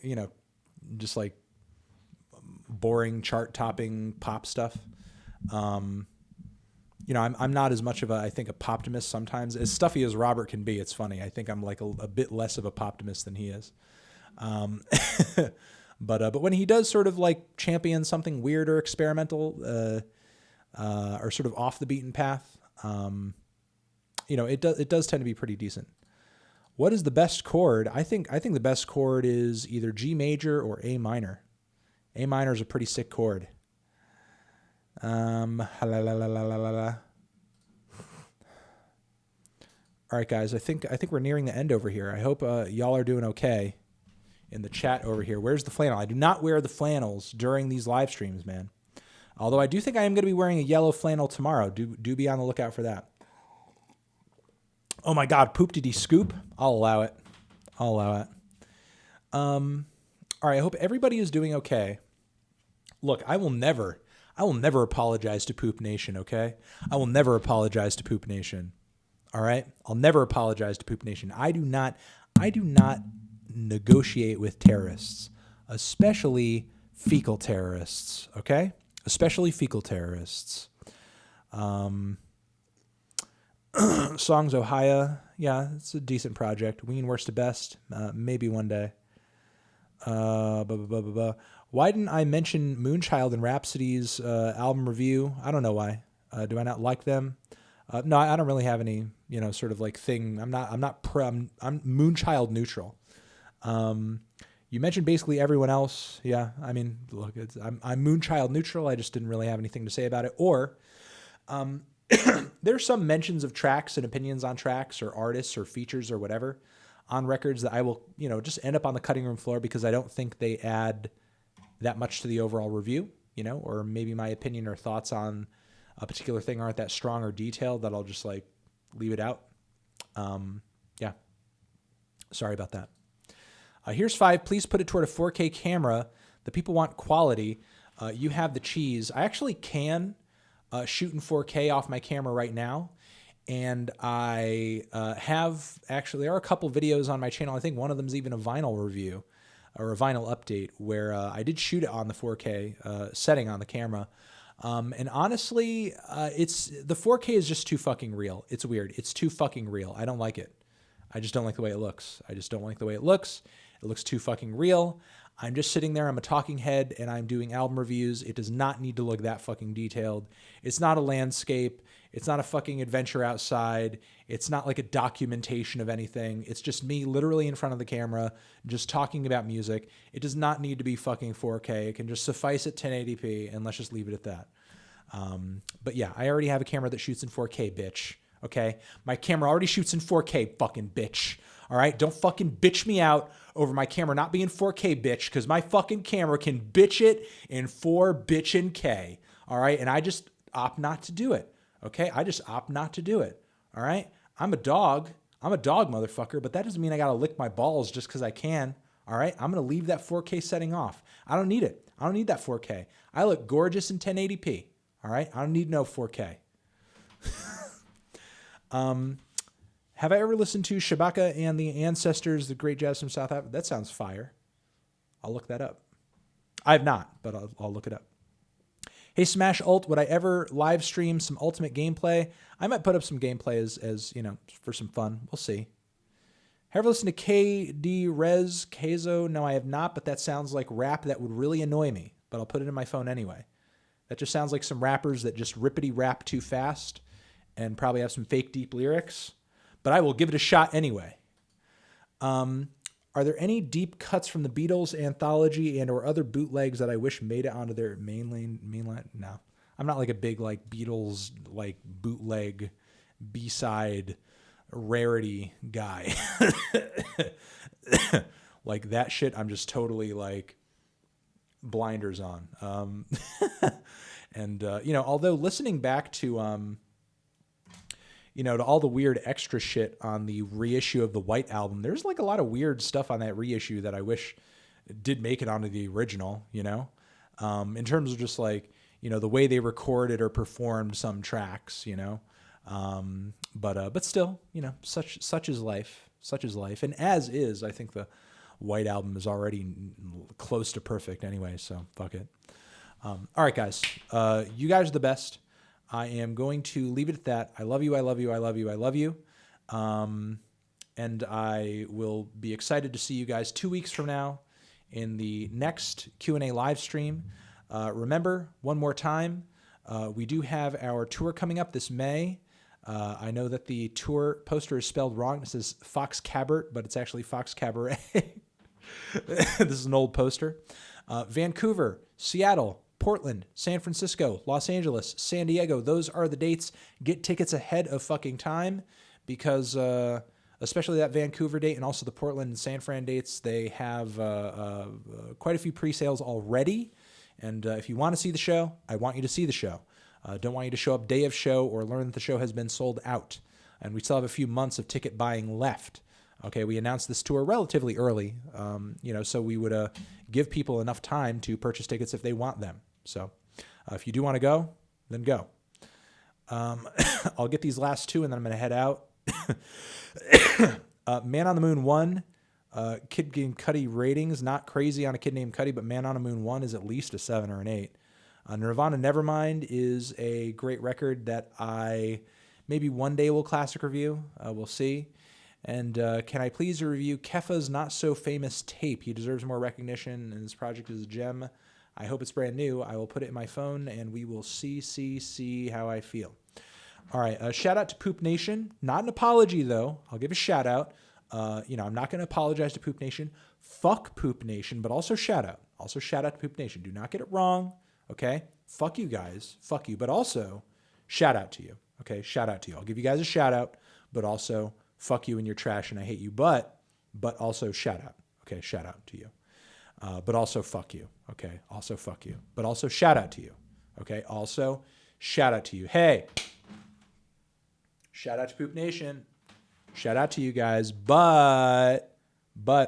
you know, just like boring chart topping pop stuff. You know, I'm not as much of a poptimist sometimes. As stuffy as Robert can be, it's funny. I think I'm like a bit less of a poptimist than he is. But when he does sort of like champion something weird or experimental, or sort of off the beaten path, you know, it does tend to be pretty decent. What is the best chord? I think the best chord is either G major or A minor. A minor is a pretty sick chord. All All right, guys, I think we're nearing the end over here. I hope y'all are doing okay in the chat over here. Where's the flannel? I do not wear the flannels during these live streams, man. Although I do think I am going to be wearing a yellow flannel tomorrow. Do be on the lookout for that. Oh my God, poop did he scoop? I'll allow it. All right, I hope everybody is doing okay. Look, I will never apologize to Poop Nation, okay? I will never apologize to Poop Nation. All right? I'll never apologize to Poop Nation. I do not negotiate with terrorists, especially fecal terrorists, okay? Especially fecal terrorists. Songs Ohio, yeah, it's a decent project. Ween Worst to Best, maybe one day. Why didn't I mention Moonchild and Rhapsody's album review? I don't know why. Do I not like them? No, I don't really have any, sort of like thing. I'm Moonchild neutral. You mentioned basically everyone else. Yeah, I mean, look, I'm Moonchild neutral. I just didn't really have anything to say about it. Or there's some mentions of tracks and opinions on tracks or artists or features or whatever on records that I will, just end up on the cutting room floor because I don't think they add that much to the overall review, or maybe my opinion or thoughts on a particular thing aren't that strong or detailed that I'll just like leave it out. Yeah. Sorry about that. Here's 5. Please put it toward a 4K camera. The people want quality. You have the cheese. I actually can shoot in 4K off my camera right now. And I have actually, there are a couple videos on my channel. I think one of them is even a vinyl review or a vinyl update where I did shoot it on the 4K setting on the camera. And honestly, the 4K is just too fucking real. It's weird. It's too fucking real. I don't like it. I just don't like the way it looks. I just don't like the way it looks. It looks too fucking real. I'm just sitting there. I'm a talking head and I'm doing album reviews. It does not need to look that fucking detailed. It's not a landscape. It's not a fucking adventure outside. It's not like a documentation of anything. It's just me literally in front of the camera, just talking about music. It does not need to be fucking 4K. It can just suffice at 1080p and let's just leave it at that. But yeah, I already have a camera that shoots in 4K, bitch. Okay? My camera already shoots in 4K, fucking bitch. All right? Don't fucking bitch me out over my camera not being 4K, bitch, because my fucking camera can bitch it in 4 bitchin' K. All right? And I just opt not to do it. Okay? I just opt not to do it. All right? I'm a dog, motherfucker, but that doesn't mean I got to lick my balls just because I can. All right? I'm going to leave that 4K setting off. I don't need it. I don't need that 4K. I look gorgeous in 1080p. All right? I don't need no 4K. Have I ever listened to Shabaka and the Ancestors, the great jazz from South Africa? That sounds fire. I'll look that up. I have not, but I'll look it up. Hey, Smash Ult, would I ever live stream some Ultimate gameplay? I might put up some gameplay as for some fun. We'll see. Have you ever listened to KD Rez Kezo? No, I have not, but that sounds like rap that would really annoy me, but I'll put it in my phone anyway. That just sounds like some rappers that just rippity rap too fast and probably have some fake deep lyrics, but I will give it a shot anyway. Are there any deep cuts from the Beatles anthology and or other bootlegs that I wish made it onto their mainline? No, I'm not like a big like Beatles like bootleg B-side rarity guy. Like that shit, I'm just totally like blinders on. And although listening back to to all the weird extra shit on the reissue of the White Album, there's like a lot of weird stuff on that reissue that I wish did make it onto the original, in terms of just like, the way they recorded or performed some tracks, but still, such is life, And as is, I think the White Album is already close to perfect anyway. So fuck it. All right, guys, you guys are the best. I am going to leave it at that. I love you. I love you. I love you. I love you. And I will be excited to see you guys 2 weeks from now in the next Q&A live stream. Remember, one more time, we do have our tour coming up this May. I know that the tour poster is spelled wrong. It says Fox Cabert, but it's actually Fox Cabaret. This is an old poster. Vancouver, Seattle, Portland, San Francisco, Los Angeles, San Diego. Those are the dates. Get tickets ahead of fucking time because especially that Vancouver date and also the Portland and San Fran dates, they have quite a few pre-sales already. And if you want to see the show, I want you to see the show. Don't want you to show up day of show or learn that the show has been sold out. And we still have a few months of ticket buying left. Okay, we announced this tour relatively early, so we would give people enough time to purchase tickets if they want them. So if you do want to go, then go. I'll get these last two, and then I'm going to head out. Man on the Moon 1, Kid Named Cudi ratings, not crazy on a Kid Named Cudi, but Man on the Moon 1 is at least a 7 or an 8. Nirvana Nevermind is a great record that I maybe one day will classic review. We'll see. And can I please review Kefa's Not So Famous tape? He deserves more recognition, and this project is a gem. I hope it's brand new. I will put it in my phone, and we will see how I feel. All right, shout out to Poop Nation. Not an apology, though. I'll give a shout out. I'm not going to apologize to Poop Nation. Fuck Poop Nation, but also shout out. Also shout out to Poop Nation. Do not get it wrong, okay? Fuck you guys. Fuck you. But also, shout out to you, okay? Shout out to you. I'll give you guys a shout out, but also fuck you and you're trash and I hate you. But also shout out, okay? Shout out to you. But also fuck you, okay? Also fuck you. But also shout out to you, okay? Also shout out to you. Hey, shout out to Poop Nation. Shout out to you guys, but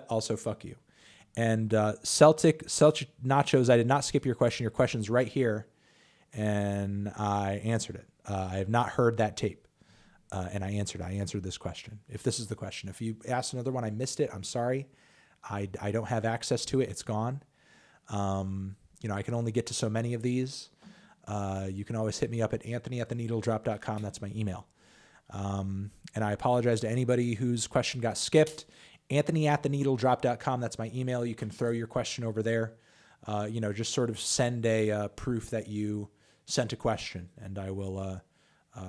also fuck you. And Celtic Nachos, I did not skip your question. Your question's right here, and I answered it. I have not heard that tape, and I answered this question. If this is the question. If you asked another one, I missed it. I'm sorry. I don't have access to it. It's gone. I can only get to so many of these. You can always hit me up at anthony@theneedledrop.com. That's my email. And I apologize to anybody whose question got skipped. Anthony@theneedledrop.com. That's my email. You can throw your question over there. Just sort of send a proof that you sent a question, and I will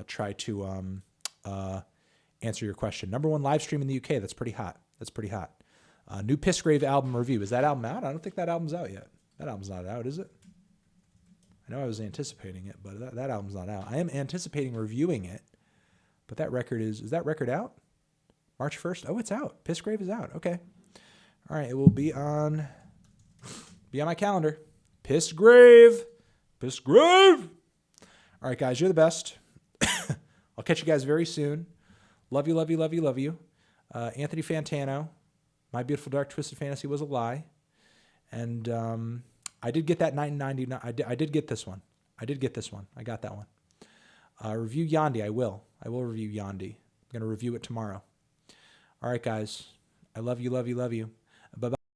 try to answer your question. #1 live stream in the UK. That's pretty hot. New Pissgrave album review. Is that album out? I don't think that album's out yet. That album's not out, is it? I know I was anticipating it, but that album's not out. I am anticipating reviewing it. But that record is that record out? March 1st? Oh, it's out. Pissgrave is out. Okay. All right. It will be on my calendar. Pissgrave. All right, guys. You're the best. I'll catch you guys very soon. Love you. Anthony Fantano. My Beautiful Dark Twisted Fantasy was a lie. And I did get that 999. I did get this one. I got that one. Review Yandi. I will review Yandi. I'm going to review it tomorrow. All right, guys. I love you.